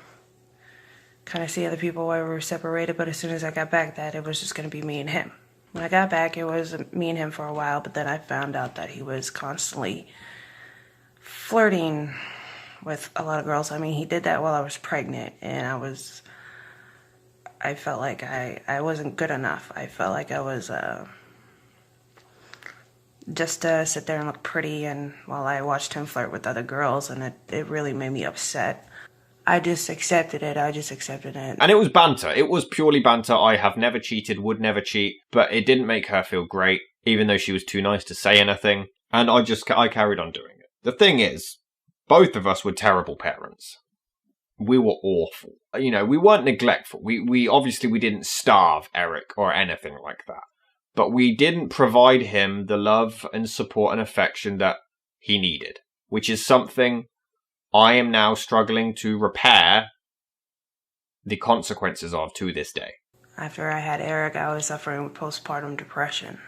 kind of see other people while we were separated, but as soon as I got back, that it was just gonna be me and him. When I got back, it was me and him for a while, but then I found out that he was constantly flirting with a lot of girls. I mean, he did that while I was pregnant, and I felt like I wasn't good enough. I felt like I was just to sit there and look pretty, and while I watched him flirt with other girls, and it really made me upset. I just accepted it. And it was banter. It was purely banter. I have never cheated, would never cheat, but it didn't make her feel great, even though she was too nice to say anything. And I carried on doing it. The thing is, both of us were terrible parents. We were awful. You know, we weren't neglectful. We obviously we didn't starve Eric or anything like that. But we didn't provide him the love and support and affection that he needed, which is something I am now struggling to repair the consequences of to this day. After I had Eric, I was suffering with postpartum depression.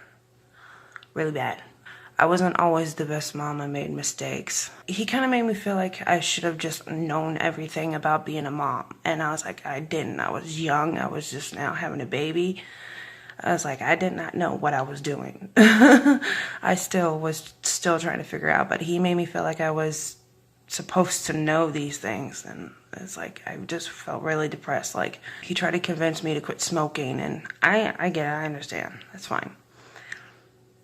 Really bad. I wasn't always the best mom. I made mistakes. He kind of made me feel like I should have just known everything about being a mom. And I was like, I didn't. I was young. I was just now having a baby. I was like, I did not know what I was doing. I was still trying to figure out. But he made me feel like I was supposed to know these things, and it's like I just felt really depressed. Like, he tried to convince me to quit smoking, and I get it, I understand, that's fine,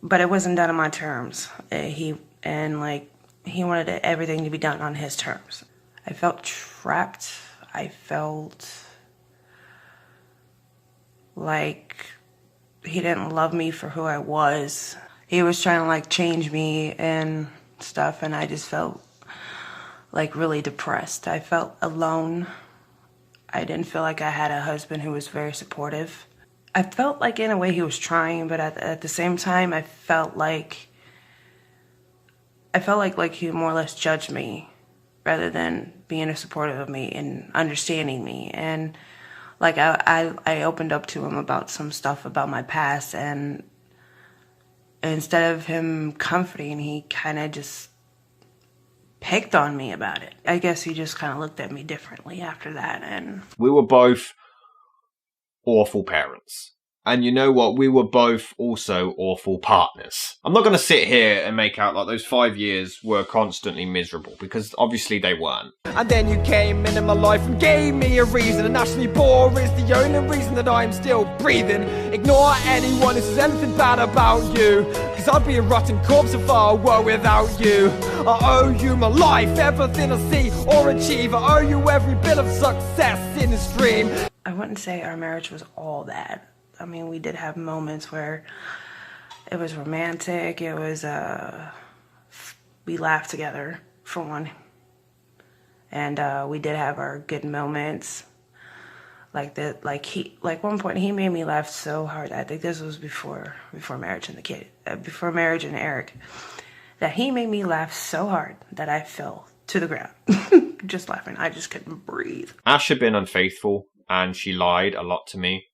but it wasn't done on my terms. He wanted everything to be done on his terms. I felt trapped. I felt like he didn't love me for who I was. He was trying to like change me and stuff, and I just felt like really depressed. I felt alone. I didn't feel like I had a husband who was very supportive. I felt like in a way he was trying, but at the same time I felt like he more or less judged me rather than being supportive of me and understanding me. And like I opened up to him about some stuff about my past, and instead of him comforting, he kind of just picked on me about it. I guess he just kind of looked at me differently after that. And we were both awful parents. And you know what? We were both also awful partners. I'm not going to sit here and make out like those 5 years were constantly miserable, because obviously they weren't. And then you came into my life and gave me a reason, and actually bore is the only reason that I'm still breathing. Ignore anyone who says anything bad about you, cause I'd be a rotten corpse if I were without you. I owe you my life, everything I see or achieve. I owe you every bit of success in this dream. I wouldn't say our marriage was all bad. I mean, we did have moments where it was romantic. It was, we laughed together, for one. And we did have our good moments. Like one point he made me laugh so hard. I think this was before marriage and the kid, before marriage and Eric, that he made me laugh so hard that I fell to the ground, just laughing. I just couldn't breathe. Ash had been unfaithful, and she lied a lot to me.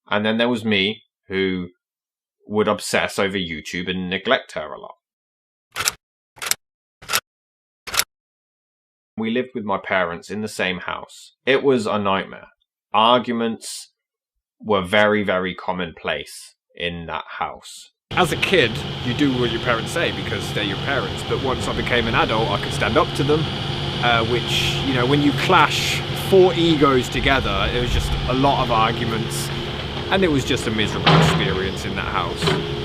And then there was me, who would obsess over YouTube and neglect her a lot. We lived with my parents in the same house. It was a nightmare. Arguments were very, very commonplace in that house. As a kid, you do what your parents say because they're your parents. But once I became an adult, I could stand up to them, which, you know, when you clash 4 egos together, it was just a lot of arguments. And it was just a miserable experience in that house.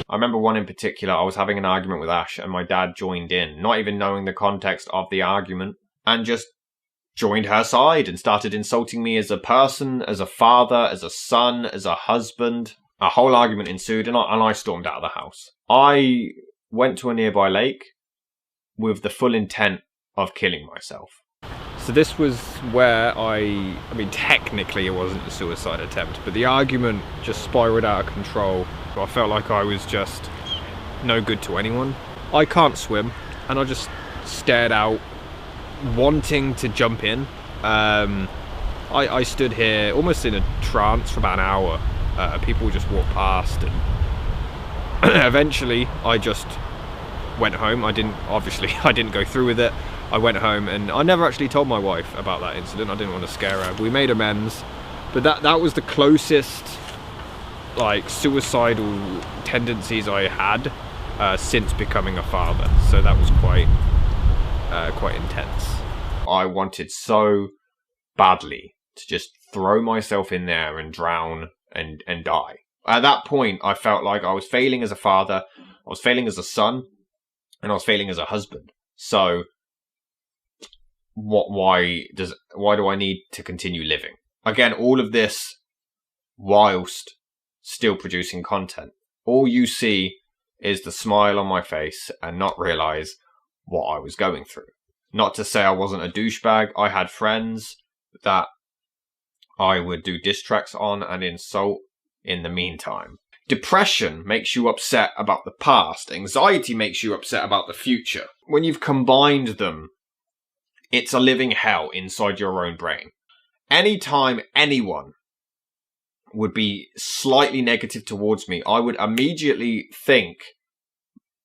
I remember one in particular. I was having an argument with Ash, and my dad joined in, not even knowing the context of the argument, and just joined her side and started insulting me as a person, as a father, as a son, as a husband. A whole argument ensued, and I stormed out of the house. I went to a nearby lake with the full intent of killing myself. So this was where I mean, technically it wasn't a suicide attempt, but the argument just spiraled out of control. I felt like I was just no good to anyone. I can't swim, and I just stared out, wanting to jump in. I stood here almost in a trance for about an hour. People would just walk past, and eventually I just went home. I didn't go through with it. I went home, and I never actually told my wife about that incident. I didn't want to scare her. We made amends, but that was the closest like suicidal tendencies I had since becoming a father. So that was quite intense. I wanted so badly to just throw myself in there and drown and die. At that point, I felt like I was failing as a father, I was failing as a son, and I was failing as a husband. So, why do I need to continue living? Again, all of this whilst still producing content. All you see is the smile on my face and not realise what I was going through. Not to say I wasn't a douchebag. I had friends that I would do diss tracks on and insult in the meantime. Depression makes you upset about the past. Anxiety makes you upset about the future. When you've combined them, it's a living hell inside your own brain. Anytime anyone would be slightly negative towards me, I would immediately think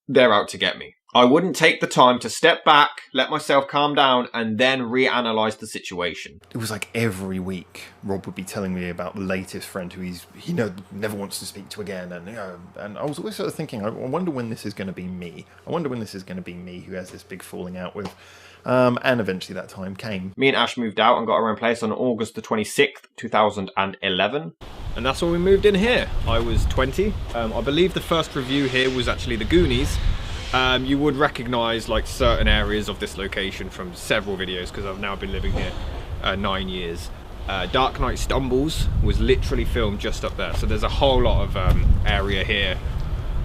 they're out to get me. I wouldn't take the time to step back, let myself calm down, and then reanalyze the situation. It was like every week Rob would be telling me about the latest friend who he never wants to speak to again, and I was always sort of thinking, I wonder when this is going to be me. I wonder when this is going to be me who has this big falling out with. And eventually that time came. Me and Ash moved out and got our own place on August the 26th, 2011. And that's when we moved in here. I was 20. I believe the first review here was actually the Goonies. You would recognise like certain areas of this location from several videos because I've now been living here 9 years. Dark Knight Stumbles was literally filmed just up there. So there's a whole lot of area here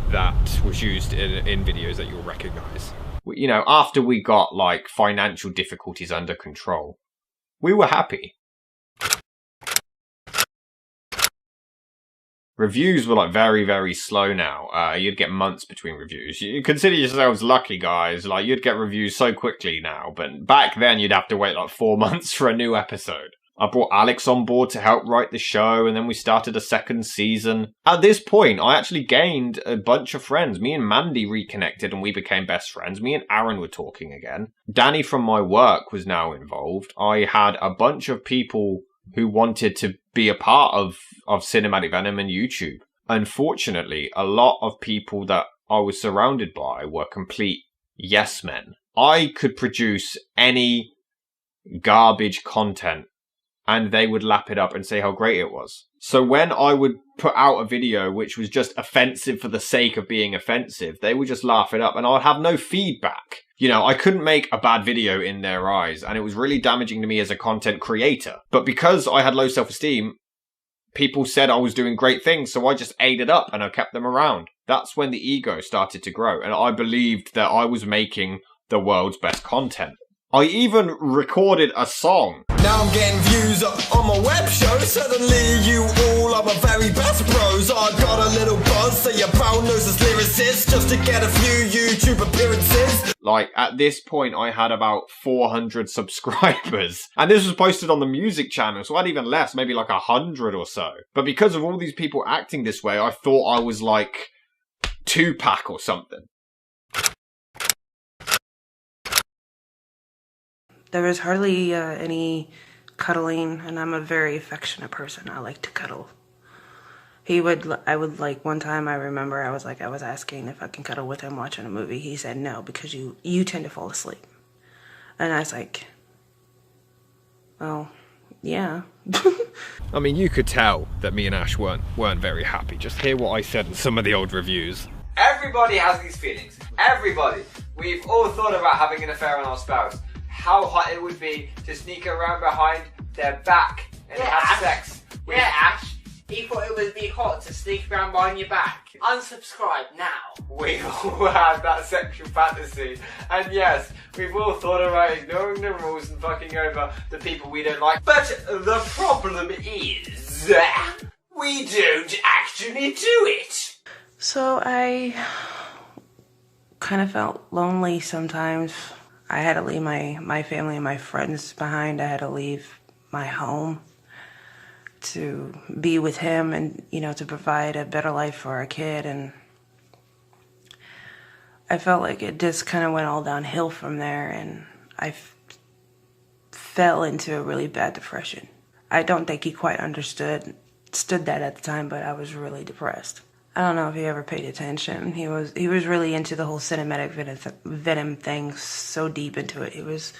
that was used in videos that you'll recognise. You know, after we got like financial difficulties under control, we were happy. Reviews were like very, very slow now. You'd get months between reviews. You consider yourselves lucky, guys. Like, you'd get reviews so quickly now. But back then, you'd have to wait like 4 months for a new episode. I brought Alex on board to help write the show, and then we started a second season. At this point, I actually gained a bunch of friends. Me and Mandy reconnected, and we became best friends. Me and Aaron were talking again. Danny from my work was now involved. I had a bunch of people who wanted to be a part of Cinematic Venom and YouTube. Unfortunately, a lot of people that I was surrounded by were complete yes men. I could produce any garbage content and they would lap it up and say how great it was. So when I would put out a video which was just offensive for the sake of being offensive, they would just laugh it up and I'd have no feedback. You know, I couldn't make a bad video in their eyes, and it was really damaging to me as a content creator. But because I had low self-esteem, people said I was doing great things, so I just ate it up and I kept them around. That's when the ego started to grow, and I believed that I was making the world's best content. I even recorded a song. Now I'm getting views on my web show. Suddenly you all are my very best bros. I got a little buzz, so your brown nose is lyricist just to get a few YouTube appearances. Like, at this point, I had about 400 subscribers. And this was posted on the music channel, so I had even less, maybe like 100 or so. But because of all these people acting this way, I thought I was like Tupac or something. There was hardly any cuddling, and I'm a very affectionate person. I like to cuddle. I would like, one time I remember I was asking if I can cuddle with him watching a movie. He said no, because you tend to fall asleep. And I was like, well, yeah. I mean, you could tell that me and Ash weren't very happy. Just hear what I said in some of the old reviews. Everybody has these feelings. Everybody. We've all thought about having an affair on our spouse. How hot it would be to sneak around behind their back and have sex with... Yeah, Ash. He thought it would be hot to sneak around behind your back. Unsubscribe now. We've all had that sexual fantasy. And yes, we've all thought about ignoring the rules and fucking over the people we don't like. But the problem is, we don't actually do it. So I kind of felt lonely sometimes. I had to leave my family and my friends behind. I had to leave my home to be with him and, you know, to provide a better life for our kid. And I felt like it just kind of went all downhill from there, and I fell into a really bad depression. I don't think he quite understood that at the time, but I was really depressed. I don't know if he ever paid attention. He was really into the whole cinematic Venom thing, so deep into it. He was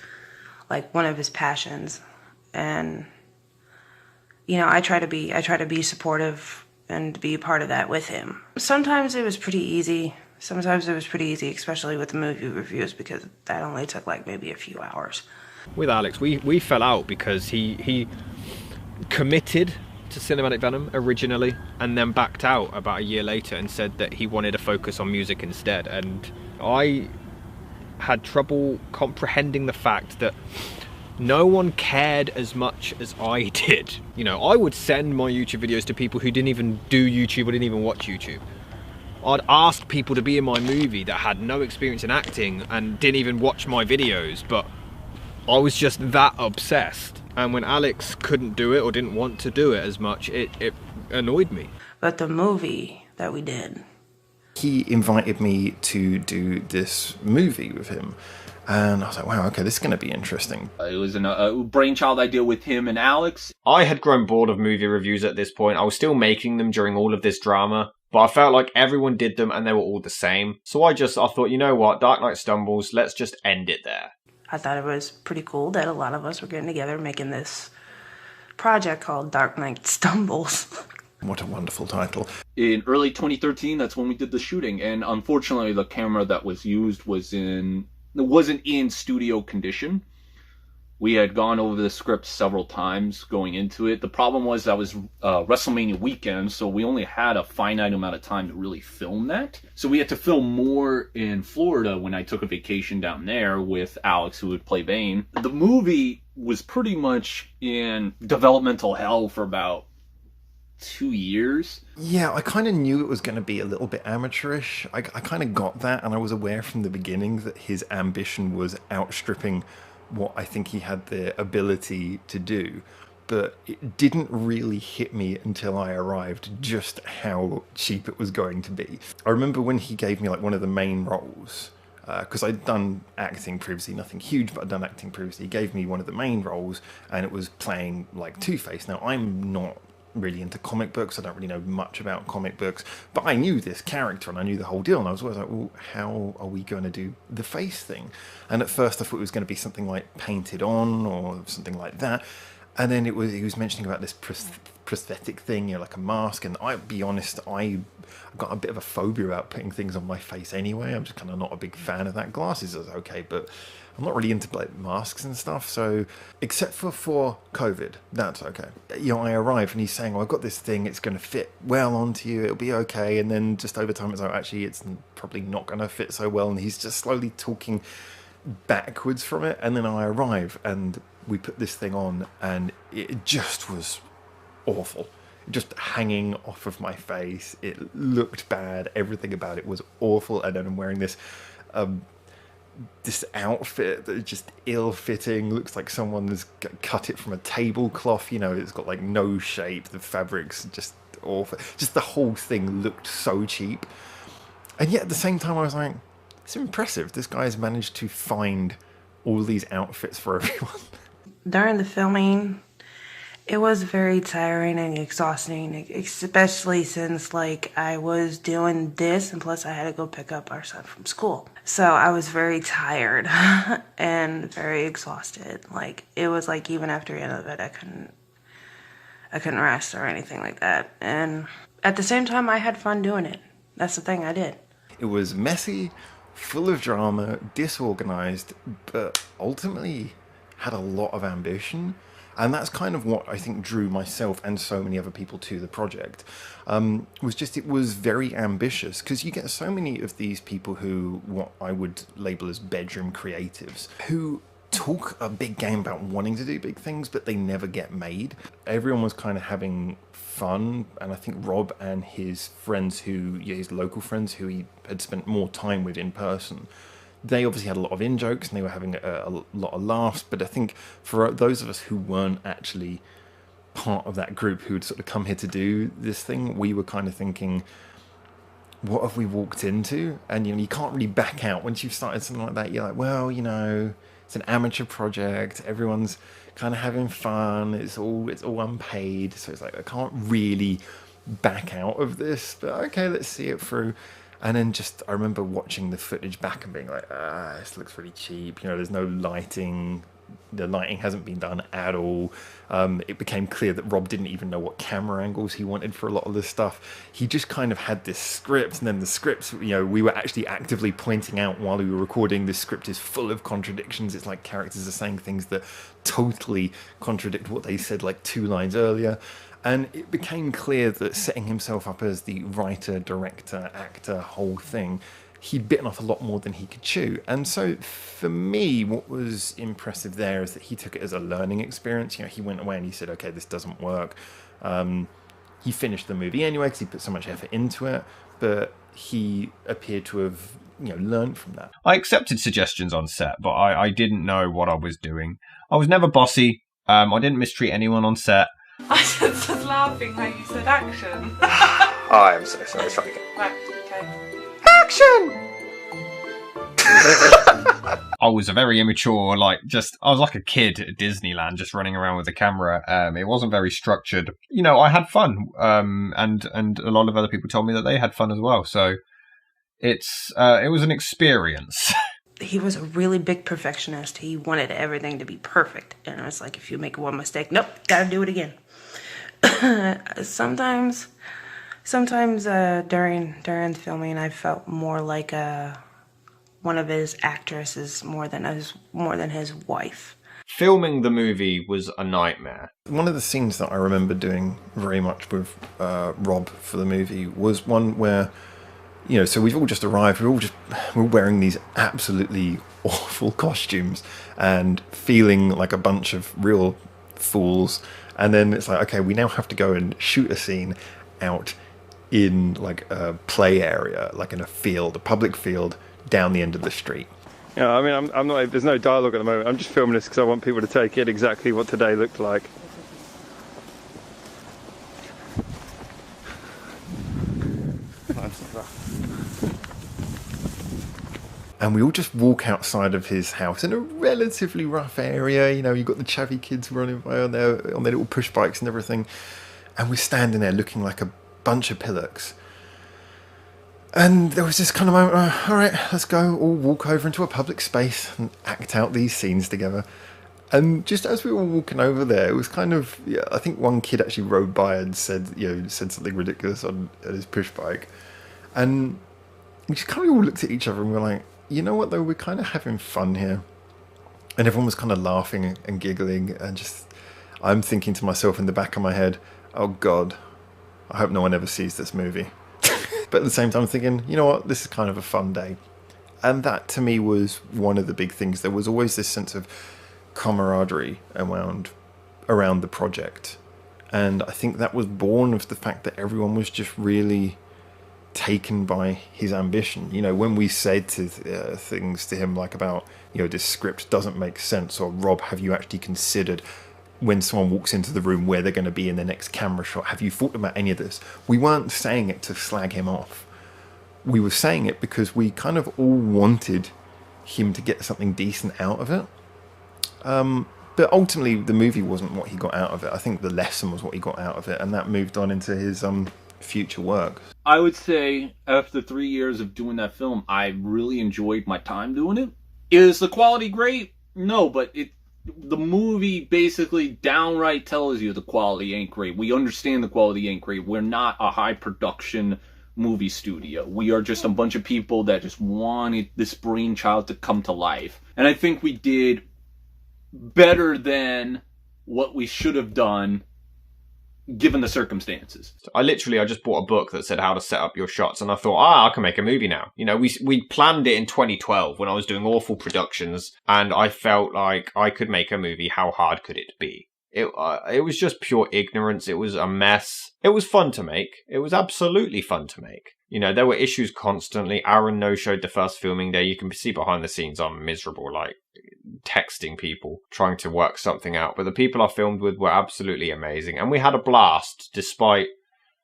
like one of his passions. And you know, I try to be supportive and be a part of that with him. Sometimes it was pretty easy. Sometimes it was pretty easy, especially with the movie reviews, because that only took like maybe a few hours. With Alex, we fell out because he committed to Cinematic Venom originally and then backed out about a year later and said that he wanted to focus on music instead. And I had trouble comprehending the fact that no one cared as much as I did. You know, I would send my YouTube videos to people who didn't even do YouTube or didn't even watch YouTube. I'd ask people to be in my movie that had no experience in acting and didn't even watch my videos, but I was just that obsessed. And when Alex couldn't do it or didn't want to do it as much, it annoyed me. But the movie that we did, he invited me to do this movie with him. And I was like, wow, okay, this is going to be interesting. It was a brainchild idea with him and Alex. I had grown bored of movie reviews at this point. I was still making them during all of this drama, but I felt like everyone did them and they were all the same. So I thought, you know what, Dark Knight Stumbles, let's just end it there. I thought it was pretty cool that a lot of us were getting together making this project called Dark Knight Stumbles. What a wonderful title. In early 2013, that's when we did the shooting. And unfortunately, the camera that was used wasn't in studio condition. We had gone over the script several times going into it. The problem was that was WrestleMania weekend, so we only had a finite amount of time to really film that. So we had to film more in Florida when I took a vacation down there with Alex, who would play Bane. The movie was pretty much in developmental hell for about 2 years. Yeah, I kind of knew it was going to be a little bit amateurish. I kind of got that, and I was aware from the beginning that his ambition was outstripping what I think he had the ability to do. But it didn't really hit me until I arrived just how cheap it was going to be. I remember when he gave me like one of the main roles, because I'd done acting previously, nothing huge, but I'd done acting previously. He gave me one of the main roles, and it was playing like Two-Face. Now, I'm not really into comic books. I don't really know much about comic books, but I knew this character and I knew the whole deal, and I was always like, well, how are we going to do the face thing? And at first I thought it was going to be something like painted on or something like that, and then he was mentioning about this prosthetic thing, you know, like a mask. And I'll be honest, I've got a bit of a phobia about putting things on my face anyway. I'm just kind of not a big fan of that. Glasses is okay, but I'm not really into like masks and stuff. So except for COVID, that's okay. You know, I arrive and he's saying, oh, I've got this thing, it's going to fit well onto you, it'll be okay. And then just over time it's like, actually it's probably not going to fit so well. And he's just slowly talking backwards from it. And then I arrive and we put this thing on and it just was awful. Just hanging off of my face. It looked bad. Everything about it was awful. And then I'm wearing this this outfit that is just ill-fitting. Looks like someone has cut it from a tablecloth. You know, it's got like no shape. The fabric's just awful. Just the whole thing looked so cheap. And yet at the same time I was like, it's impressive. This guy has managed to find all these outfits for everyone. During the filming, it was very tiring and exhausting, especially since like I was doing this and plus I had to go pick up our son from school. So I was very tired and very exhausted. Like it was like even after the end of it, I couldn't rest or anything like that. And at the same time, I had fun doing it. That's the thing I did. It was messy, full of drama, disorganized, but ultimately had a lot of ambition. And that's kind of what I think drew myself and so many other people to the project. It was very ambitious, because you get so many of these people who, what I would label as bedroom creatives, who talk a big game about wanting to do big things, but they never get made. Everyone was kind of having fun, and I think Rob and his friends his local friends who he had spent more time with in person, they obviously had a lot of in-jokes and they were having a lot of laughs. But I think for those of us who weren't actually part of that group who had sort of come here to do this thing, we were kind of thinking, what have we walked into? And you know, you can't really back out. Once you've started something like that, you're like, well, you know, it's an amateur project, everyone's kind of having fun, it's all unpaid, so it's like I can't really back out of this, but okay, let's see it through. And then just, I remember watching the footage back and being like, this looks really cheap. You know, there's no lighting. the lighting hasn't been done at all. It became clear that Rob didn't even know what camera angles he wanted for a lot of this stuff. He just kind of had this script, and then the scripts, you know, we were actually actively pointing out while we were recording, this script is full of contradictions. It's like characters are saying things that totally contradict what they said like 2 lines earlier. And it became clear that setting himself up as the writer, director, actor, whole thing, he'd bitten off a lot more than he could chew. And so for me, what was impressive there is that he took it as a learning experience. You know, he went away and he said, okay, this doesn't work. He finished the movie anyway because he put so much effort into it, but he appeared to have, you know, learned from that. I accepted suggestions on set, but I didn't know what I was doing. I was never bossy. I didn't mistreat anyone on set. I was just laughing when you said action. Oh, I'm so sorry. Try again. Right, okay. Action! I was a very immature, I was like a kid at Disneyland, just running around with a camera. It wasn't very structured. You know, I had fun, and a lot of other people told me that they had fun as well. So it was an experience. He was a really big perfectionist. He wanted everything to be perfect, and it was like, if you make one mistake, nope, gotta do it again. Sometimes during filming, I felt more like one of his actresses more than his wife. Filming the movie was a nightmare. One of the scenes that I remember doing very much with Rob for the movie was one where, you know, so we've all just arrived, we're wearing these absolutely awful costumes and feeling like a bunch of real fools. And then it's like, okay, we now have to go and shoot a scene out in like a play area, like in a field, a public field, down the end of the street. Yeah, I mean, I'm not. There's no dialogue at the moment. I'm just filming this because I want people to take in exactly what today looked like. And we all just walk outside of his house in a relatively rough area. You know, you've got the chavvy kids running by on their little push bikes and everything. And we're standing there looking like a bunch of pillocks. And there was this kind of moment, all right, let's go all walk over into a public space and act out these scenes together. And just as we were walking over there, it was kind of, yeah, I think one kid actually rode by and said something ridiculous on his push bike. And we just kind of all looked at each other and we were like, you know what though, we're kind of having fun here. And everyone was kind of laughing and giggling, and just, I'm thinking to myself in the back of my head, oh God, I hope no one ever sees this movie. But at the same time thinking, you know what, this is kind of a fun day. And that to me was one of the big things. There was always this sense of camaraderie around the project. And I think that was born of the fact that everyone was just really taken by his ambition. You know, when we said things to him like about, you know, this script doesn't make sense, or Rob, have you actually considered when someone walks into the room where they're going to be in the next camera shot? Have you thought about any of this? We weren't saying it to slag him off. We were saying it because we kind of all wanted him to get something decent out of it. But ultimately, the movie wasn't what he got out of it. I think the lesson was what he got out of it, and that moved on into his future work. I would say after 3 years of doing that film, I really enjoyed my time doing it. Is the quality great? No, but the movie basically downright tells you the quality ain't great. We understand the quality ain't great. We're not a high production movie studio. We are just a bunch of people that just wanted this brainchild to come to life. And I think we did better than what we should have done given the circumstances. I just bought a book that said how to set up your shots, and I thought, I can make a movie now. You know, we planned it in 2012 when I was doing awful productions, and I felt like I could make a movie. How hard could it be? It was just pure ignorance. It was a mess. It was fun to make. It was absolutely fun to make. You know, there were issues constantly. Aaron no-showed the first filming day. You can see behind the scenes I'm miserable, like texting people, trying to work something out. But the people I filmed with were absolutely amazing. And we had a blast, despite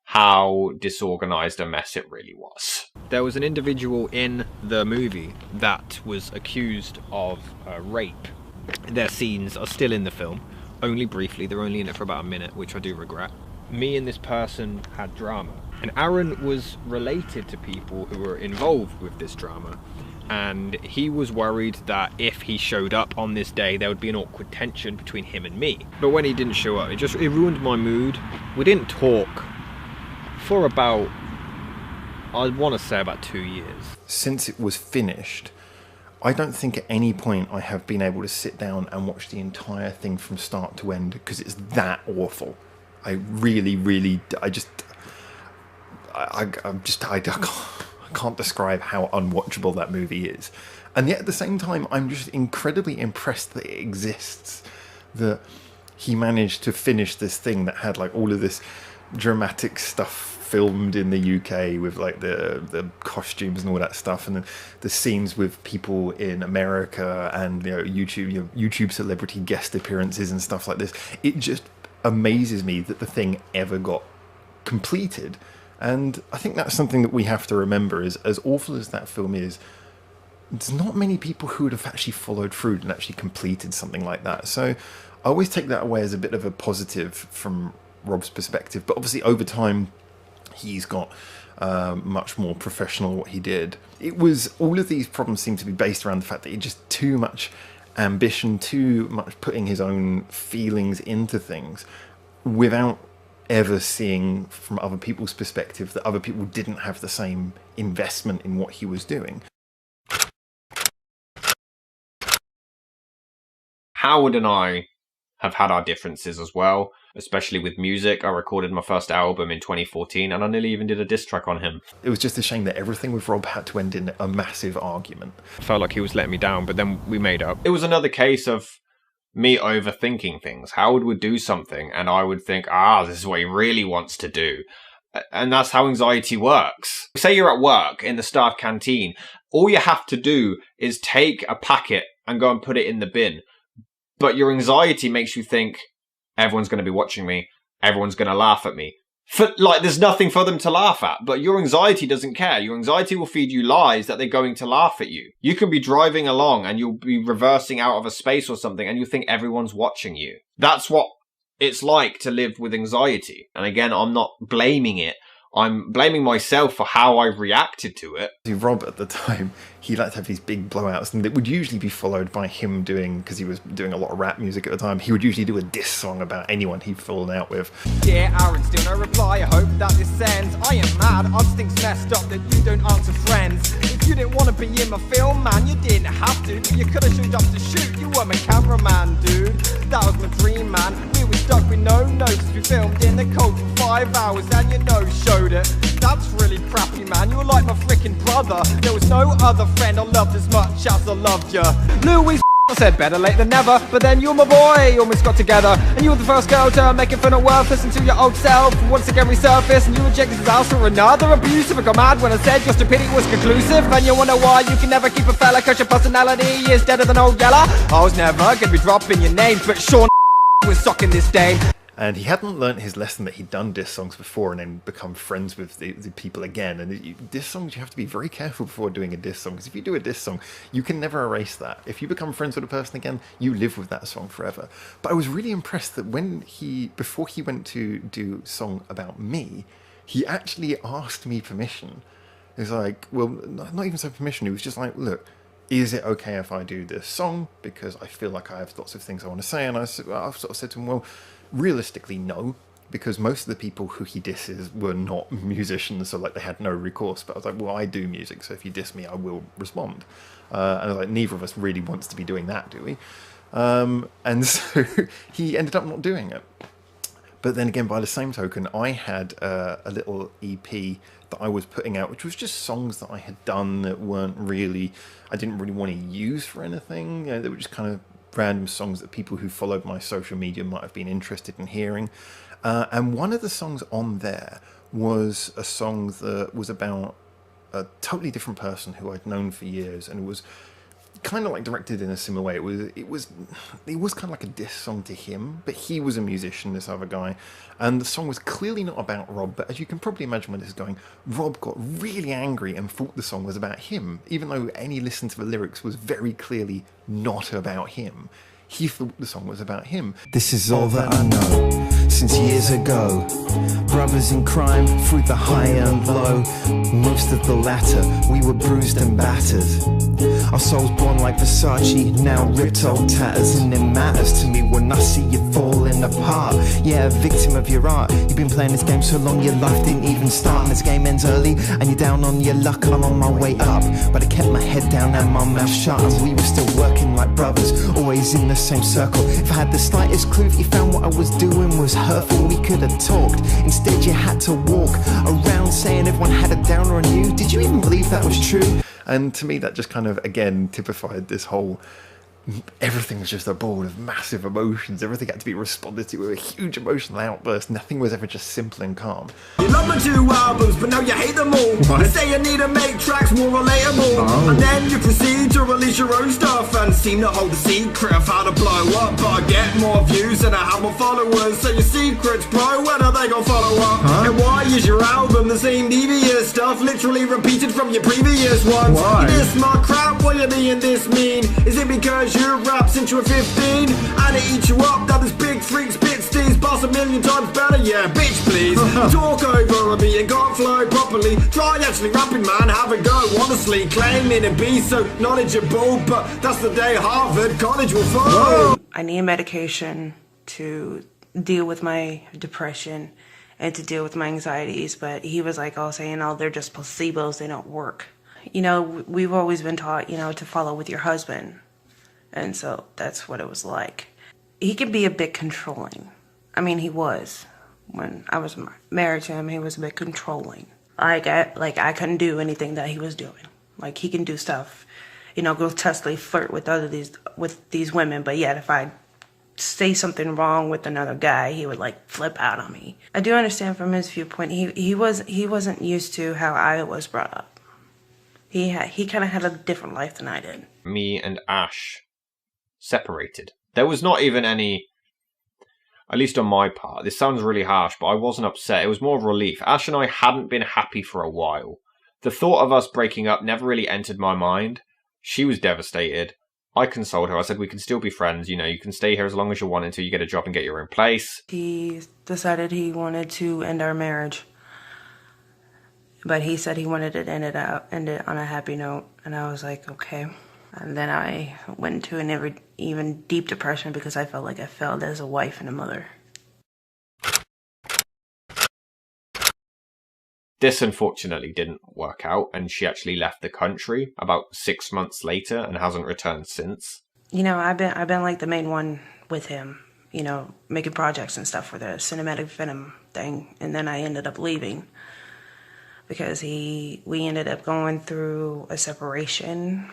how disorganized a mess it really was. There was an individual in the movie that was accused of rape. Their scenes are still in the film, only briefly. They're only in it for about a minute, which I do regret. Me and this person had drama. And Aaron was related to people who were involved with this drama. and he was worried that if he showed up on this day there would be an awkward tension between him and me. But when he didn't show up, it ruined my mood. We didn't talk for about, I want to say about 2 years. Since it was finished, I don't think at any point I have been able to sit down and watch the entire thing from start to end, because it's that awful. I really, I can't describe how unwatchable that movie is. And yet at the same time, I'm just incredibly impressed that it exists, that he managed to finish this thing that had like all of this dramatic stuff filmed in the UK with like the costumes and all that stuff, and the scenes with people in America, and YouTube celebrity guest appearances and stuff like this. It just amazes me that the thing ever got completed. And I think that's something that we have to remember, is as awful as that film is, there's not many people who would have actually followed through and actually completed something like that. So I always take that away as a bit of a positive from Rob's perspective. But obviously over time, he's got much more professional what he did. It was, all of these problems seem to be based around the fact that he just too much ambition, too much putting his own feelings into things without ever seeing from other people's perspective that other people didn't have the same investment in what he was doing. Howard and I have had our differences as well, especially with music. I recorded my first album in 2014 and I nearly even did a diss track on him. It was just a shame that everything with Rob had to end in a massive argument. I felt like he was letting me down, but then we made up. It was another case of me overthinking things. Howard would do something and I would think, this is what he really wants to do. And that's how anxiety works. Say you're at work in the staff canteen. All you have to do is take a packet and go and put it in the bin. But your anxiety makes you think, everyone's going to be watching me. Everyone's going to laugh at me. There's nothing for them to laugh at, but your anxiety doesn't care. Your anxiety will feed you lies that they're going to laugh at you. You can be driving along and you'll be reversing out of a space or something and you think everyone's watching you. That's what it's like to live with anxiety. And again, I'm not blaming it. I'm blaming myself for how I've reacted to it. Rob at the time, he liked to have these big blowouts, and it would usually be followed by him doing, because he was doing a lot of rap music at the time, he would usually do a diss song about anyone he'd fallen out with. Dear Aaron, still no reply, I hope that this ends. I am mad, I just think's messed up that you don't answer friends. If you didn't want to be in my film, man, you didn't have to. You could have showed up to shoot, you were my cameraman, dude. That was my dream, man. We were stuck with no notes. We filmed in the cold for 5 hours and your nose showed it. That's really crappy, man. You're like my freaking brother. There was no other friend I loved as much as I loved you. Louis said better late than never, but then you and my boy almost got together, and you were the first girl to make it feel not worthless until your old self once again resurfaced, and you rejected his house for another abusive. I got mad when I said your stupidity was conclusive, and you wonder why you can never keep a fella, cause your personality is deader than old Yeller. I was never gonna be dropping your name, but Sean was socking this dame. And he hadn't learnt his lesson that he'd done diss songs before and then become friends with the people again. And diss songs, you have to be very careful before doing a diss song, because if you do a diss song, you can never erase that. If you become friends with a person again, you live with that song forever. But I was really impressed that before he went to do a song about me, he actually asked me permission. He was like, well, not even so permission, he was just like, look, is it okay if I do this song? Because I feel like I have lots of things I want to say. And I've sort of said to him, well, realistically, no, because most of the people who he disses were not musicians, so like they had no recourse. But I was like, well, I do music, so if you diss me, I will respond. And I was like, neither of us really wants to be doing that, do we? And so he ended up not doing it. But then again, by the same token, I had a little EP that I was putting out, which was just songs that I had done that weren't really, I didn't really want to use for anything. They were just kind of random songs that people who followed my social media might have been interested in hearing. And one of the songs on there was a song that was about a totally different person who I'd known for years, and it was kind of like directed in a similar way. It was kind of like a diss song to him, but he was a musician, this other guy, and the song was clearly not about Rob. But as you can probably imagine where this is going, Rob got really angry and thought the song was about him, even though any listen to the lyrics was very clearly not about him. He thought the song was about him. This is all that I know. since years ago. Brothers in crime, through the high and low, most of the latter, we were bruised and battered. Our souls born like Versace, now ripped old tatters. And it matters to me when I see you falling apart. Yeah, a victim of your art. You've been playing this game so long your life didn't even start. And this game ends early and you're down on your luck. I'm on my way up, but I kept my head down and my mouth shut. And we were still working like brothers, always in the same circle. If I had the slightest clue that you found what I was doing was hurtful, we could have talked. Instead you had to walk around saying everyone had a downer on you. Did you even believe that was true? And to me that just kind of again typified this whole, everything was just a ball of massive emotions. Everything had to be responded to with a huge emotional outburst. Nothing was ever just simple and calm. You love my 2 albums, but now you hate them all. What? You say you need to make tracks more relatable, and then you proceed to release your own stuff and seem to hold the secret of how to blow up. But I get more views and I have more followers, so your secrets, bro, when are they gonna follow up? And why is your album the same devious stuff, literally repeated from your previous ones? Why? You diss my crap, why you being this mean? Is it because you rap since you were 15 and it eats you up that this big freak spits these bars a million times better? Yeah, bitch please. Talk over me and can't flow properly. Try actually rapping, man, have a go. Honestly, claiming to be so knowledgeable, but that's the day Harvard College will fall. I need medication to deal with my depression and to deal with my anxieties, but he was like all saying, oh, they're just placebos, they don't work. You know, we've always been taught, you know, to follow with your husband. And so that's what it was like. He could be a bit controlling. I mean, he was. When I was married to him, he was a bit controlling. I couldn't do anything that he was doing. Like, he can do stuff, you know, grotesquely flirt with these women, but yet if I say something wrong with another guy, he would like flip out on me. I do understand from his viewpoint, he wasn't used to how I was brought up. He kind of had a different life than I did. Me and Ash separated. There was not even any, at least on my part, this sounds really harsh, but I wasn't upset. It was more relief. Ash and I hadn't been happy for a while. The thought of us breaking up never really entered my mind. She was devastated. I consoled her. I said, we can still be friends. You know, you can stay here as long as you want until you get a job and get your own place. He decided he wanted to end our marriage. But he said he wanted it end it on a happy note. And I was like, okay. And then I went into an even deep depression because I felt like I failed as a wife and a mother. This unfortunately didn't work out, and she actually left the country about 6 months later and hasn't returned since. You know, I've been like the main one with him, you know, making projects and stuff for the CinematicVenom thing, and then I ended up leaving because we ended up going through a separation,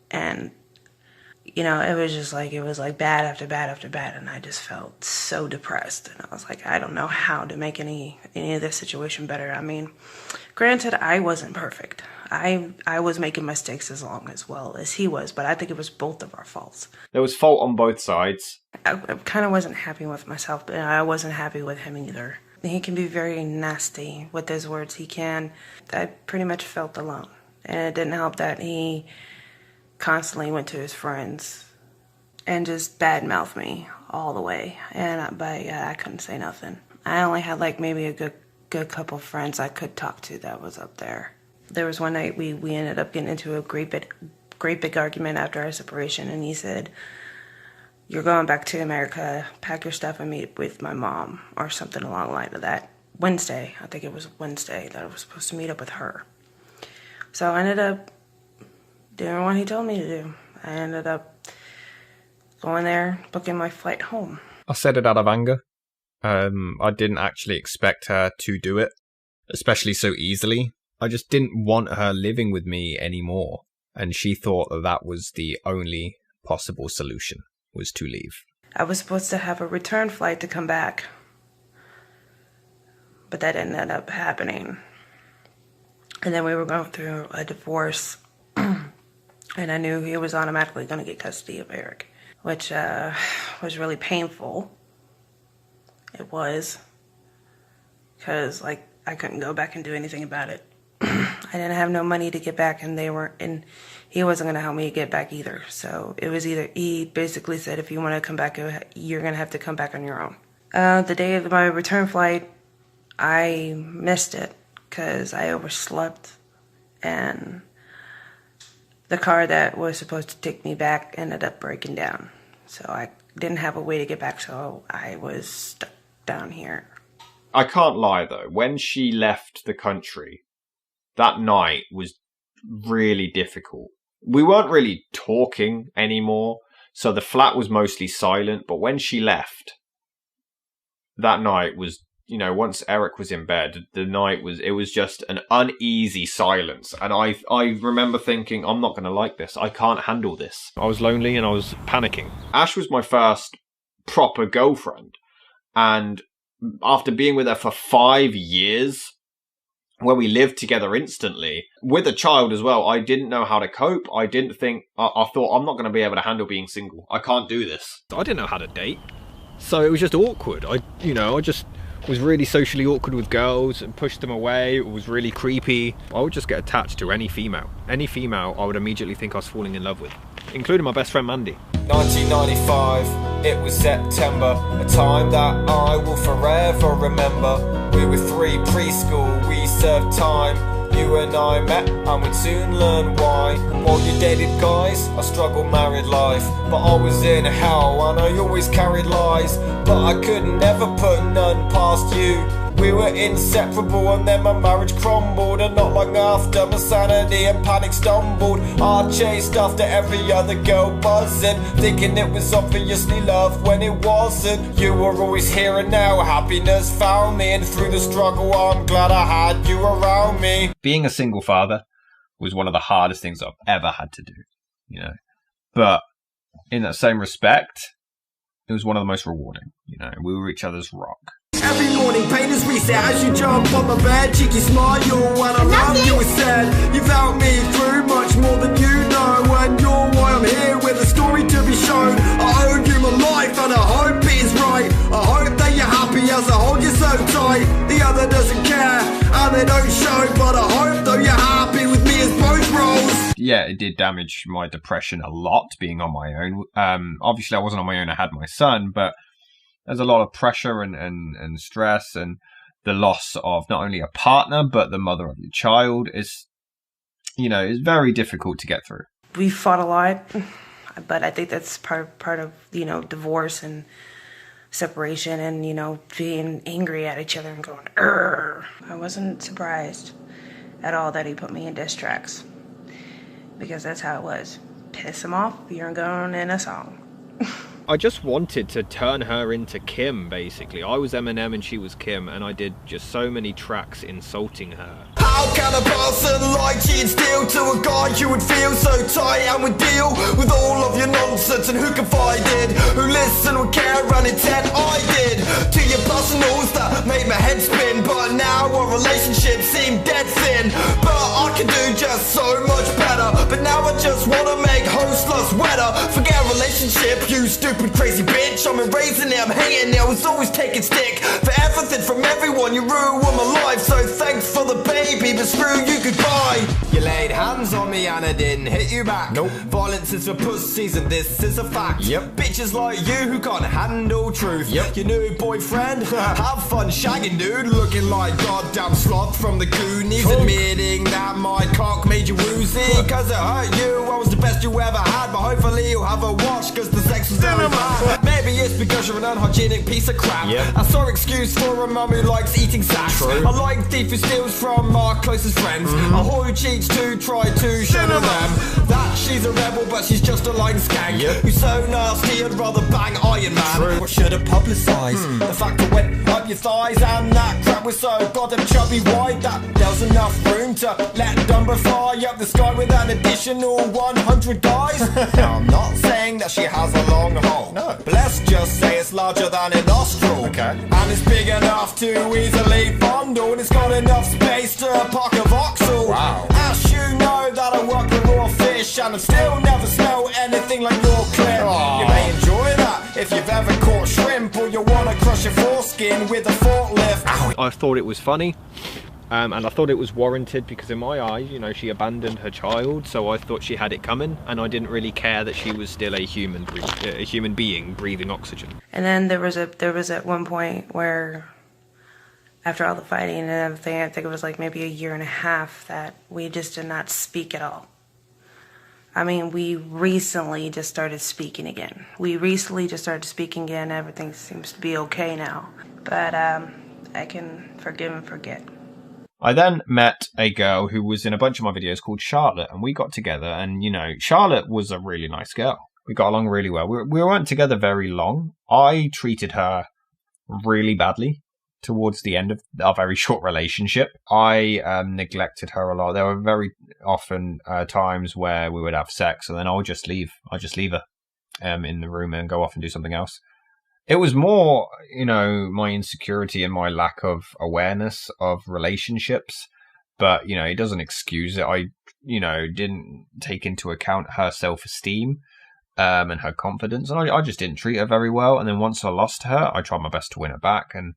and you know, it was like bad after bad after bad, and I just felt so depressed, and I was like, I don't know how to make any of this situation better. I mean, granted, I wasn't perfect. I was making mistakes as well as he was, but I think it was both of our faults. There was fault on both sides. I kind of wasn't happy with myself, but I wasn't happy with him either. He can be very nasty with his words. I pretty much felt alone, and it didn't help that he constantly went to his friends and just badmouthed me all the way, and I couldn't say nothing. I only had like maybe a good couple friends I could talk to that was up there. There was one night we ended up getting into a great big argument after our separation, and he said, "You're going back to America, pack your stuff and meet with my mom," or something along the line of that. Wednesday, I think it was Wednesday that I was supposed to meet up with her. So I ended up doing what he told me to do. I ended up going there, booking my flight home. I said it out of anger. I didn't actually expect her to do it, especially so easily. I just didn't want her living with me anymore, and she thought that was the only possible solution, was to leave. I was supposed to have a return flight to come back, but that ended up happening. And then we were going through a divorce, and I knew he was automatically going to get custody of Eric, which was really painful. It was, because like I couldn't go back and do anything about it. I didn't have no money to get back, and he wasn't going to help me get back either. So it was either, he basically said, if you want to come back, you're going to have to come back on your own. The day of my return flight, I missed it because I overslept, and the car that was supposed to take me back ended up breaking down. So I didn't have a way to get back, so I was stuck down here. I can't lie though, when she left the country, that night was really difficult. We weren't really talking anymore, so the flat was mostly silent, but when she left, that night was, you know, once Eric was in bed, it was just an uneasy silence. And I remember thinking, I'm not going to like this. I can't handle this. I was lonely and I was panicking. Ash was my first proper girlfriend. And after being with her for 5 years, where we lived together instantly, with a child as well, I didn't know how to cope. I thought, I'm not going to be able to handle being single. I can't do this. I didn't know how to date. So it was just awkward. I just was really socially awkward with girls and pushed them away. It was really creepy. I would just get attached to any female. Any female I would immediately think I was falling in love with, including my best friend Mandy. 1995, it was September, a time that I will forever remember. We were 3 preschool, we served time. You and I met and we'd soon learn why. While you dated guys, I struggled married life. But I was in hell and I always carried lies. But I could never put none past you. We were inseparable and then my marriage crumbled. And not long after, my sanity and panic stumbled. I chased after every other girl buzzing, thinking it was obviously love when it wasn't. You were always here and now, happiness found me. And through the struggle, I'm glad I had you around me. Being a single father was one of the hardest things I've ever had to do, you know. But in that same respect, it was one of the most rewarding, you know. We were each other's rock. Every morning, pain is reset as you jump on my bed. Cheeky smile, when I love you, it's said. You've helped me through much more than you know, and you're why I'm here with a story to be shown. I owe you my life and I hope it is right. I hope that you're happy as I hold you so tight. The other doesn't care and they don't show, but I hope though you're happy with me as both roles. Yeah, it did damage my depression a lot being on my own. Obviously I wasn't on my own, I had my son, but there's a lot of pressure and stress, and the loss of not only a partner, but the mother of your child is, you know, is very difficult to get through. We fought a lot, but I think that's part of, you know, divorce and separation and, you know, being angry at each other and going, "Urgh." I wasn't surprised at all that he put me in diss tracks, because that's how it was. Piss him off, you're going in a song. I just wanted to turn her into Kim, basically. I was Eminem and she was Kim, and I did just so many tracks insulting her. How can a person like cheat steal to a guy you would feel so tight and would deal with all of your nonsense? And who confided, who listened, would care and intent I did to your personals that made my head spin. But now our relationship seemed dead thin, but I could do just so much better. But now I just wanna make host lust wetter. Forget relationship, you stupid crazy bitch. I'm erasing it, I'm hanging it, I was always taking stick for everything from everyone. You ruined my life, so thanks for the baby, but screw you goodbye. You laid hands on me and I didn't hit you back. Nope. Violence is for pussies and this is a fact. Yep. Bitches like you who can't handle truth. Yep. Your new boyfriend, have fun shagging dude, looking like goddamn sloth from the Goonies. Admitting that my cock made you woozy, cause it hurt you, I was the best you ever had. But hopefully you'll have a watch, cause the sex was very bad. Maybe it's because you're an unhygienic piece of crap. Yep. I saw excuse for a mum who likes eating sacks. True. I like thief who steals from our closest friends. A whore who cheats to try to show them that she's a rebel, but she's just a lying skank. Who's so nasty I'd rather bang Iron Man. True. Or should have publicised the fact I went up your thighs, and that crap was so goddamn chubby wide that there was enough room to let Dumbo fly up the sky with an additional 100 guys. Now I'm not saying that she has a long hole, no, but let's just say it's larger than a nostril. Okay. And it's big enough to easily fondle, and it's got enough space to park a Vauxhall. Wow. As you know that I work with raw fish, and I've still never smelled anything like your clip. Aww. You may enjoy that if you've ever caught shrimp, or you wanna crush your foreskin with a forklift. I thought it was funny. And I thought it was warranted because in my eyes, you know, she abandoned her child, so I thought she had it coming, and I didn't really care that she was still a human being breathing oxygen. And then there was at one point where, after all the fighting and everything, I think it was like maybe a year and a half that we just did not speak at all. I mean, we recently just started speaking again. Everything seems to be okay now. But I can forgive and forget. I then met a girl who was in a bunch of my videos called Charlotte, and we got together, and, you know, Charlotte was a really nice girl. We got along really well. We weren't together very long. I treated her really badly towards the end of our very short relationship. I neglected her a lot. There were very often times where we would have sex, and then I'll just leave her in the room and go off and do something else. It was more, you know, my insecurity and my lack of awareness of relationships. But, you know, it doesn't excuse it. I, you know, didn't take into account her self-esteem and her confidence. And I just didn't treat her very well. And then once I lost her, I tried my best to win her back. And,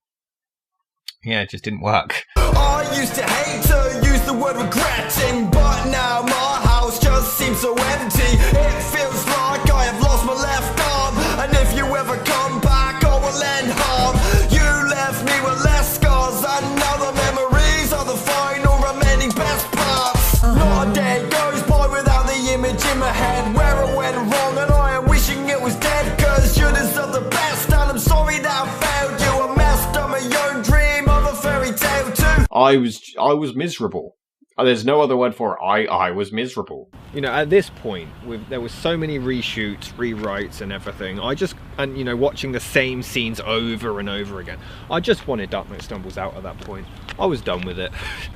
yeah, it just didn't work. I used to hate to use the word regretting, but now my house just seems so empty. It feels like I have lost my left arm, and if you ever come back, I will end harm. You left me with less scars, and now the memories are the final remaining best parts. Not a day goes by without the image in my head where I went wrong, and I am wishing it was dead, cause you deserve the best, and I'm sorry that I failed you. I messed up my own dream of a fairy tale too. I was miserable. There's no other word for it. I was miserable. You know, at this point, there was so many reshoots, rewrites and everything. And you know, watching the same scenes over and over again. I just wanted Dark Knight Stumbles out at that point. I was done with it.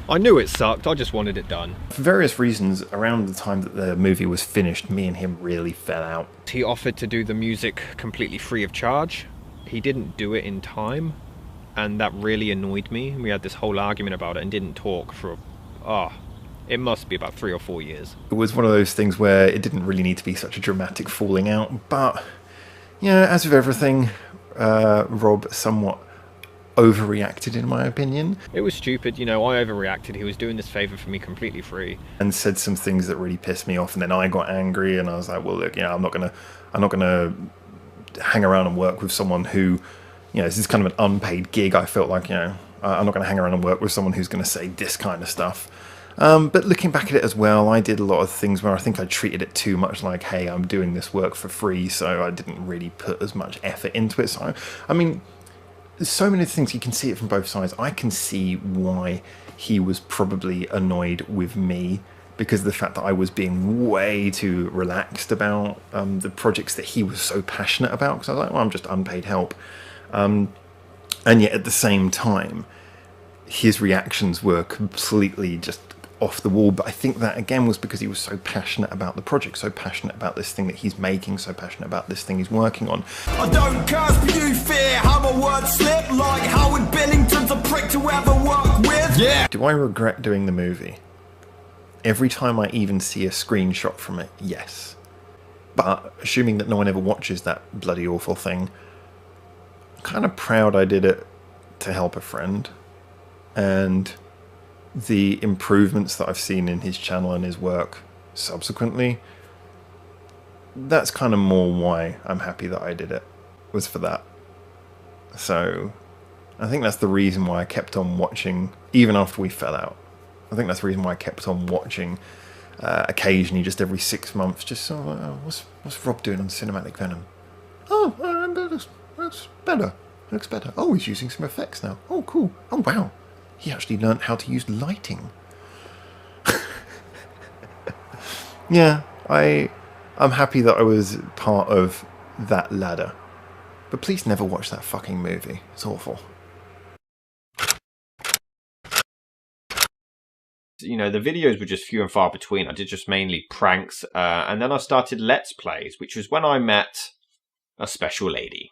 I knew it sucked, I just wanted it done. For various reasons, around the time that the movie was finished, me and him really fell out. He offered to do the music completely free of charge. He didn't do it in time, and that really annoyed me. We had this whole argument about it and didn't talk for it must be about 3 or 4 years. It was one of those things where it didn't really need to be such a dramatic falling out, but, you know, as with everything, Rob somewhat overreacted, in my opinion. It was stupid, you know, I overreacted. He was doing this favour for me completely free. And said some things that really pissed me off, and then I got angry, and I was like, well, look, you know, I'm not gonna hang around and work with someone who, you know, this is kind of an unpaid gig. I felt like, you know, I'm not going to hang around and work with someone who's going to say this kind of stuff. But looking back at it as well, I did a lot of things where I think I treated it too much like, hey, I'm doing this work for free, so I didn't really put as much effort into it. So, I mean, there's so many things, you can see it from both sides. I can see why he was probably annoyed with me, because of the fact that I was being way too relaxed about the projects that he was so passionate about, because I was like, well, I'm just unpaid help. And yet at the same time, his reactions were completely just off the wall. But I think that, again, was because he was so passionate about the project, so passionate about this thing that he's making, so passionate about this thing he's working on. I don't curse, but you fear how my words slip, like Howard Billington's a prick to ever work with. Yeah. Do I regret doing the movie? Every time I even see a screenshot from it, yes. But assuming that no one ever watches that bloody awful thing, I'm kind of proud I did it to help a friend. And the improvements that I've seen in his channel and his work subsequently, that's kind of more why I'm happy that I did it, was for that. So I think that's the reason why I kept on watching, even after we fell out. I think that's the reason why I kept on watching occasionally, just every 6 months, just so, what's Rob doing on Cinematic Venom? Oh, that's better. It looks better. Oh, he's using some effects now. Oh, cool. Oh, wow. He actually learned how to use lighting. Yeah, I'm happy that I was part of that ladder. But please never watch that fucking movie. It's awful. You know, the videos were just few and far between. I did just mainly pranks, and then I started Let's Plays, which was when I met a special lady.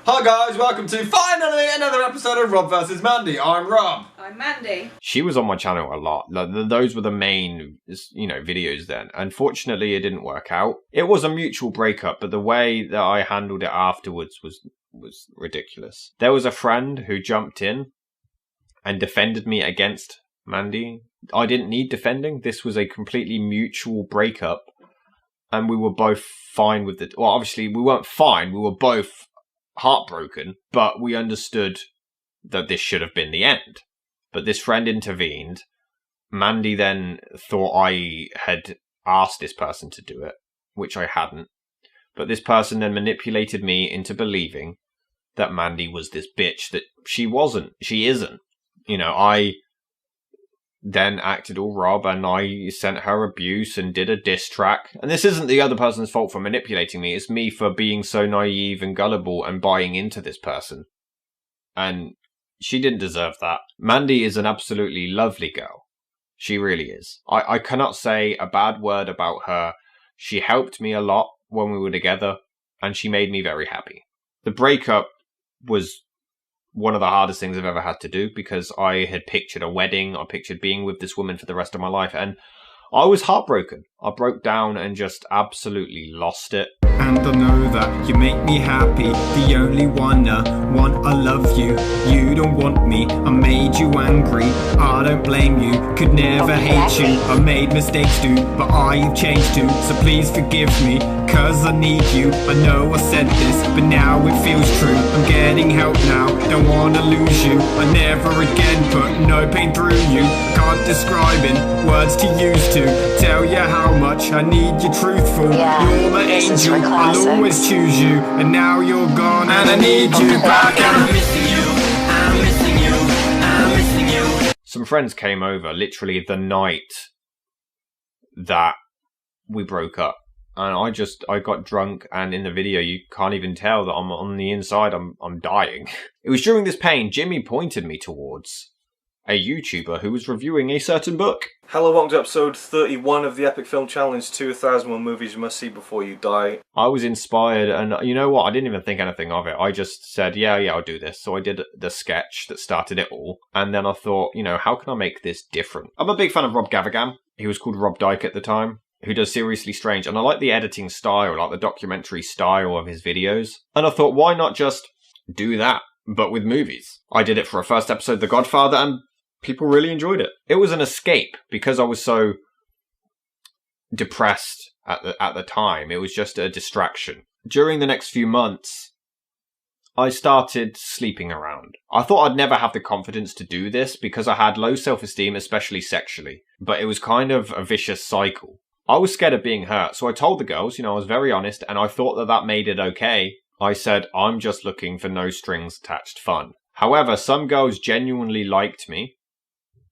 Hi guys, welcome to finally another episode of Rob vs Mandy. I'm Rob. I'm Mandy. She was on my channel a lot. Those were the main, you know, videos then. Unfortunately, it didn't work out. It was a mutual breakup, but the way that I handled it afterwards was ridiculous. There was a friend who jumped in and defended me against Mandy. I didn't need defending. This was a completely mutual breakup, and we were both fine with it. Well, obviously, we weren't fine. We were both heartbroken, but we understood that this should have been the end. But this friend intervened. Mandy then thought I had asked this person to do it, which I hadn't. But this person then manipulated me into believing that Mandy was this bitch that she wasn't. She isn't. You know, I then acted all Rob, and I sent her abuse and did a diss track. And this isn't the other person's fault for manipulating me. It's me for being so naive and gullible and buying into this person. And she didn't deserve that. Mandy is an absolutely lovely girl. She really is. I cannot say a bad word about her. She helped me a lot when we were together, and she made me very happy. The breakup was one of the hardest things I've ever had to do, because I had pictured a wedding. I pictured being with this woman for the rest of my life, and I was heartbroken. I broke down and just absolutely lost it. And I know that you make me happy, the only one I love you. You don't want me, I made you angry. I don't blame you, could never hate you. I made mistakes too, but I have changed too. So please forgive me, cause I need you. I know I said this, but now it feels true. I'm getting help now, don't wanna lose you. I never again put no pain through you. Can't describe in words to use to tell you how much I need you truthful. You're my angel, I'll always choose you. And now you're gone and I need you back. And I'm missing you, I'm missing you, I'm missing you. Some friends came over literally the night that we broke up. And I got drunk, and in the video you can't even tell that I'm on the inside, I'm dying. It was during this pain Jimmy pointed me towards a YouTuber who was reviewing a certain book. Hello, welcome to episode 31 of the Epic Film Challenge, 2001 movies you must see before you die. I was inspired, and you know what? I didn't even think anything of it. I just said, yeah, I'll do this. So I did the sketch that started it all, and then I thought, you know, how can I make this different? I'm a big fan of Rob Gavagam. He was called Rob Dyke at the time, who does Seriously Strange, and I like the editing style, like the documentary style of his videos. And I thought, why not just do that, but with movies? I did it for a first episode, The Godfather, and people really enjoyed it. It was an escape because I was so depressed at the time. It was just a distraction. During the next few months, I started sleeping around. I thought I'd never have the confidence to do this because I had low self-esteem, especially sexually. But it was kind of a vicious cycle. I was scared of being hurt, so I told the girls, you know, I was very honest, and I thought that made it okay. I said, I'm just looking for no strings attached fun. However, some girls genuinely liked me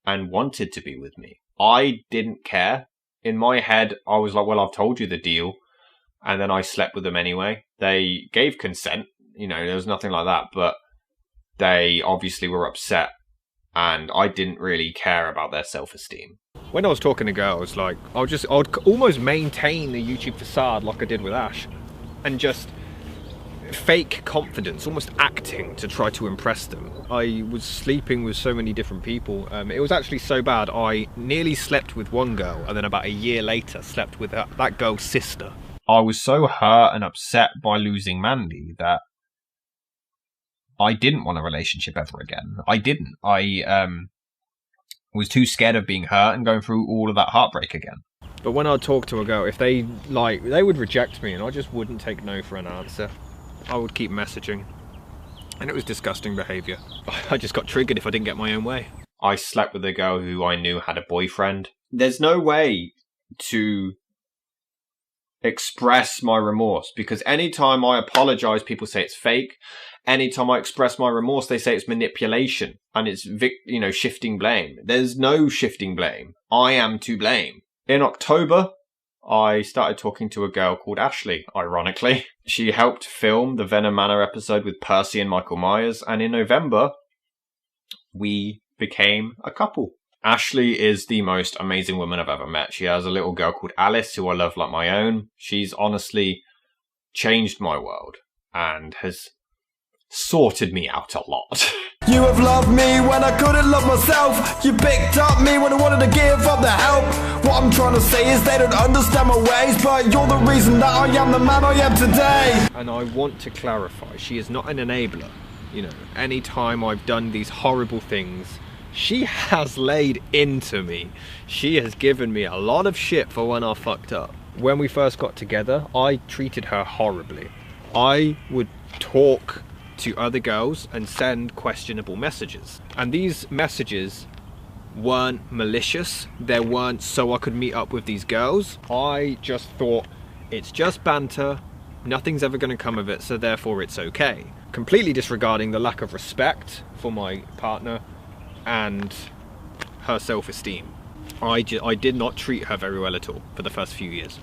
and wanted to be with me. I didn't care. In my head, I was like, well, I've told you the deal. And then I slept with them anyway. They gave consent. You know, there was nothing like that. But they obviously were upset. And I didn't really care about their self-esteem. When I was talking to girls, like, I'd almost maintain the YouTube facade like I did with Ash. And just fake confidence, almost acting to try to impress them. I was sleeping with so many different people. It was actually so bad, I nearly slept with one girl, and then about a year later slept with that girl's sister. I was so hurt and upset by losing Mandy that I didn't want a relationship ever again. I didn't. I was too scared of being hurt and going through all of that heartbreak again. But when I'd talk to a girl, if they would reject me, and I just wouldn't take no for an answer. I would keep messaging, and it was disgusting behaviour. I just got triggered if I didn't get my own way. I slept with a girl who I knew had a boyfriend. There's no way to express my remorse, because anytime I apologise, people say it's fake. Anytime I express my remorse, they say it's manipulation, and it's shifting blame. There's no shifting blame. I am to blame. In October, I started talking to a girl called Ashley, ironically. She helped film the Venom Manor episode with Percy and Michael Myers, and in November, we became a couple. Ashley is the most amazing woman I've ever met. She has a little girl called Alice, who I love like my own. She's honestly changed my world, and has sorted me out a lot. You have loved me when I couldn't love myself. You picked up me when I wanted to give up the help. What I'm trying to say is they don't understand my ways, but you're the reason that I am the man I am today. And I want to clarify, she is not an enabler. You know, anytime I've done these horrible things, She has laid into me. She has given me a lot of shit for when I fucked up. When we first got together, I treated her horribly. I would talk to other girls and send questionable messages. And these messages weren't malicious. They weren't so I could meet up with these girls. I just thought, it's just banter, nothing's ever going to come of it, so therefore it's okay. Completely disregarding the lack of respect for my partner and her self-esteem. I did not treat her very well at all for the first few years.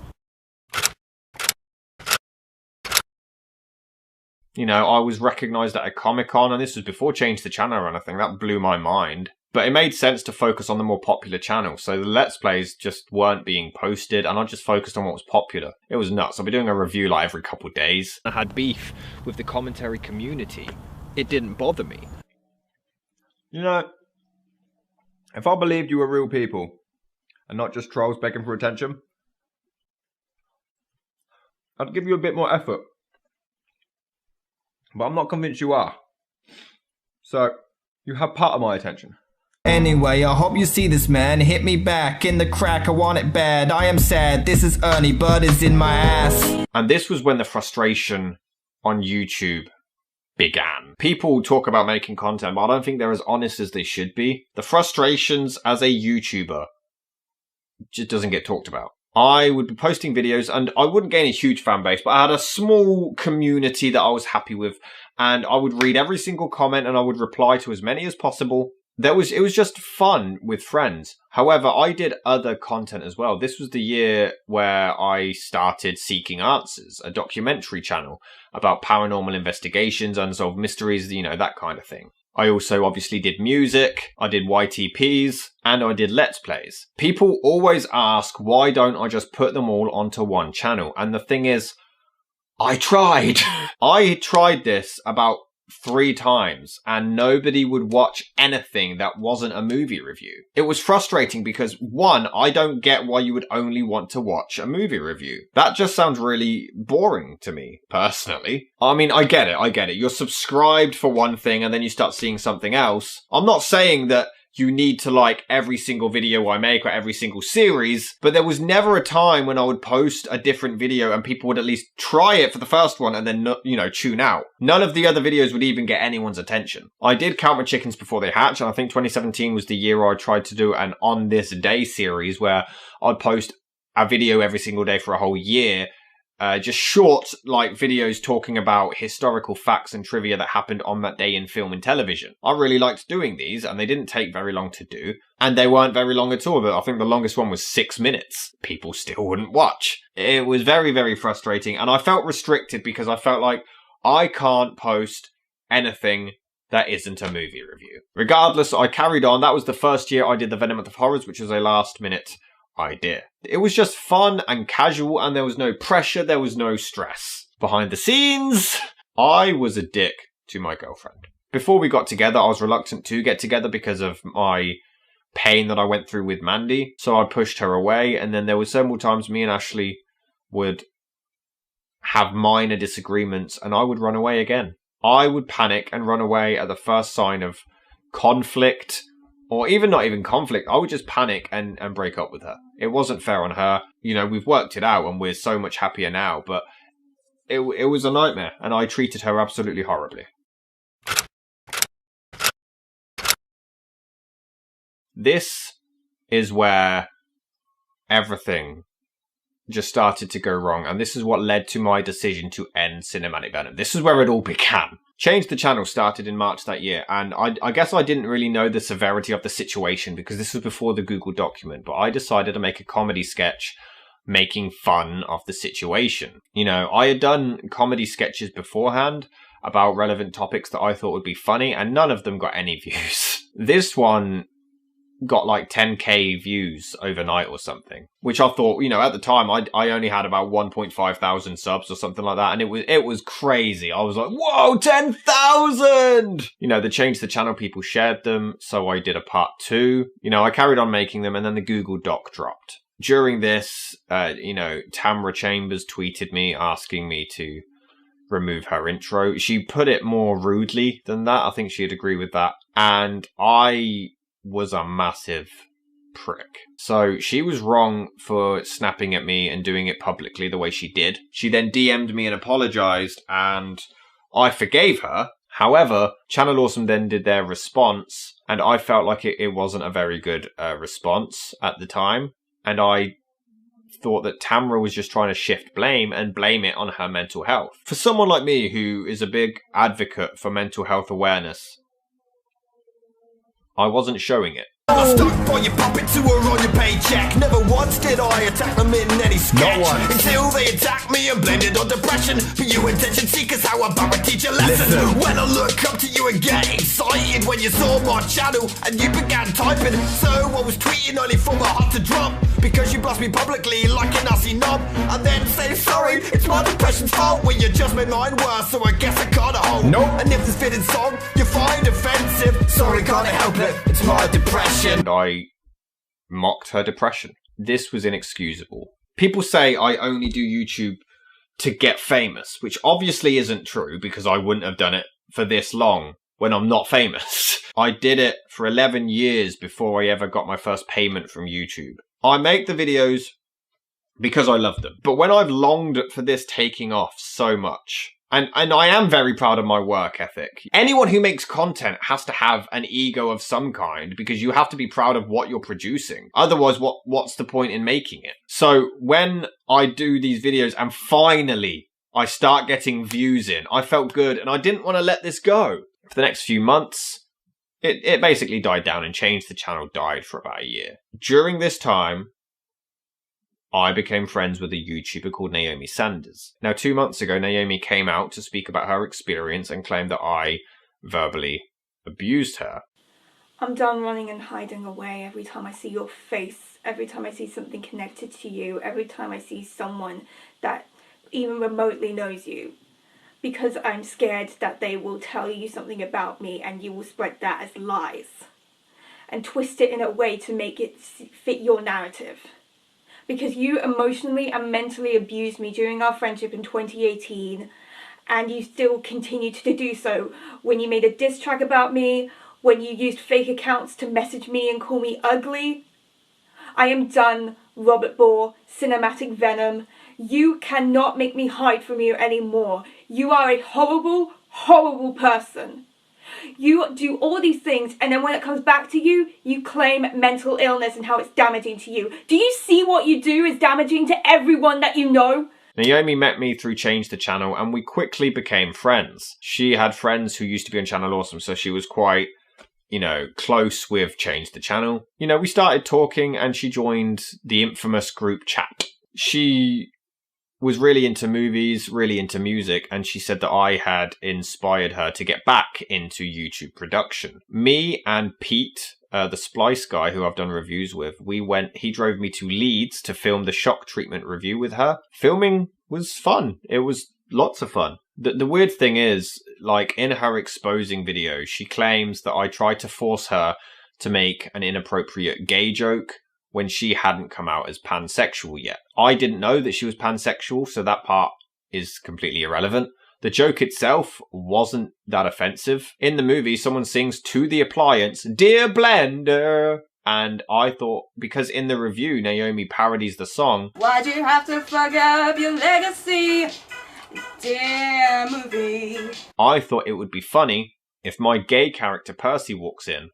You know, I was recognised at a Comic-Con, and this was before Change the Channel or anything. That blew my mind. But it made sense to focus on the more popular channels, so the Let's Plays just weren't being posted, and I just focused on what was popular. It was nuts. I'll be doing a review like every couple of days. I had beef with the commentary community. It didn't bother me. You know, if I believed you were real people, and not just trolls begging for attention, I'd give you a bit more effort. But I'm not convinced you are. So, you have part of my attention. Anyway, I hope you see this, man. Hit me back in the crack, I want it bad. I am sad, this is Ernie, Bud is in my ass. And this was when the frustration on YouTube began. People talk about making content, but I don't think they're as honest as they should be. The frustrations as a YouTuber just doesn't get talked about. I would be posting videos and I wouldn't gain a huge fan base, but I had a small community that I was happy with, and I would read every single comment and I would reply to as many as possible. It was just fun with friends. However, I did other content as well. This was the year where I started Seeking Answers, a documentary channel about paranormal investigations, unsolved mysteries, you know, that kind of thing. I also obviously did music, I did YTPs, and I did Let's Plays. People always ask, why don't I just put them all onto one channel? And the thing is, I tried. I tried this about 3 times and nobody would watch anything that wasn't a movie review. It was frustrating because, one, I don't get why you would only want to watch a movie review. That just sounds really boring to me, personally. I mean, I get it. You're subscribed for one thing and then you start seeing something else. I'm not saying that you need to like every single video I make or every single series, but there was never a time when I would post a different video and people would at least try it for the first one and then, you know, tune out. None of the other videos would even get anyone's attention. I did count my chickens before they hatch, and I think 2017 was the year I tried to do an On This Day series where I'd post a video every single day for a whole year. Just short, like, videos talking about historical facts and trivia that happened on that day in film and television. I really liked doing these, and they didn't take very long to do. And they weren't very long at all, but I think the longest one was 6 minutes. People still wouldn't watch. It was very, very frustrating, and I felt restricted because I felt like I can't post anything that isn't a movie review. Regardless, I carried on. That was the first year I did the Venom of Horrors, which was a last-minute idea. It was just fun and casual, and there was no pressure, there was no stress. Behind the scenes, I was a dick to my girlfriend. Before we got together, I was reluctant to get together because of my pain that I went through with Mandy, so I pushed her away, and then there were several times me and Ashley would have minor disagreements, and I would run away again. I would panic and run away at the first sign of conflict, or even not even conflict. I would just panic and break up with her. It wasn't fair on her. You know, we've worked it out and we're so much happier now, but it was a nightmare, and I treated her absolutely horribly. This is where everything just started to go wrong, and this is what led to my decision to end Cinematic Venom. This is where it all began. Change the Channel started in March that year, and I guess I didn't really know the severity of the situation because this was before the Google document, but I decided to make a comedy sketch making fun of the situation. You know, I had done comedy sketches beforehand about relevant topics that I thought would be funny, and none of them got any views. This one got like 10k views overnight or something, which I thought, you know, at the time I only had about 1.5 thousand subs or something like that, and it was crazy. I was like, whoa, 10,000! You know, the Change the Channel people shared them, so I did a part 2. You know, I carried on making them, and then the Google Doc dropped. During this, you know, Tamra Chambers tweeted me asking me to remove her intro. She put it more rudely than that. I think she'd agree with that. And I was a massive prick. So she was wrong for snapping at me and doing it publicly the way she did. She then DM'd me and apologized, and I forgave her. However, Channel Awesome then did their response, and I felt like it wasn't a very good response at the time. And I thought that Tamra was just trying to shift blame and blame it on her mental health. For someone like me who is a big advocate for mental health awareness, I wasn't showing it. I stuck for your puppet to her on your paycheck. Never once did I attack them in any sketch. Until they attacked me and blamed it on depression. But you attention seekers, how about I teach a lesson? When I look up to you and get excited when you saw my channel and you began typing. So I was tweeting only for my heart to drop, because you blast me publicly like a nasty knob. And then say sorry, it's my depression's fault. Well, you just made mine worse, so I guess I can't hold. Nope. And if this fitting song you find offensive, sorry, can't help it, it's my depression. And I mocked her depression. This was inexcusable. People say I only do YouTube to get famous, which obviously isn't true, because I wouldn't have done it for this long when I'm not famous. I did it for 11 years before I ever got my first payment from YouTube. I make the videos because I love them. But when I've longed for this taking off so much, and I am very proud of my work ethic. Anyone who makes content has to have an ego of some kind, because you have to be proud of what you're producing. Otherwise, what's the point in making it? So when I do these videos and finally I start getting views in, I felt good and I didn't want to let this go. For the next few months, it basically died down, and Change the Channel died for about a year. During this time, I became friends with a YouTuber called Naomi Sanders. Now, 2 months ago, Naomi came out to speak about her experience and claimed that I verbally abused her. I'm done running and hiding away every time I see your face, every time I see something connected to you, every time I see someone that even remotely knows you. Because I'm scared that they will tell you something about me and you will spread that as lies. And twist it in a way to make it fit your narrative. Because you emotionally and mentally abused me during our friendship in 2018, and you still continue to do so when you made a diss track about me, when you used fake accounts to message me and call me ugly. I am done, Robert Bohr, CinematicVenom. You cannot make me hide from you anymore. You are a horrible, horrible person. You do all these things, and then when it comes back to you, you claim mental illness and how it's damaging to you. Do you see what you do is damaging to everyone that you know? Naomi met me through Change the Channel, and we quickly became friends. She had friends who used to be on Channel Awesome, so she was quite, close with Change the Channel. We started talking, and she joined the infamous group chat. She was really into movies, really into music, and she said that I had inspired her to get back into YouTube production. Me and Pete, the Splice guy who I've done reviews with, he drove me to Leeds to film the shock treatment review with her. Filming was fun. It was lots of fun. The weird thing is, in her exposing video, she claims that I tried to force her to make an inappropriate gay joke when she hadn't come out as pansexual yet. I didn't know that she was pansexual, so that part is completely irrelevant. The joke itself wasn't that offensive. In the movie, someone sings to the appliance, "Dear Blender," and I thought, because in the review, Naomi parodies the song, Why'd you have to fuck up your legacy? Damn movie. I thought it would be funny if my gay character Percy walks in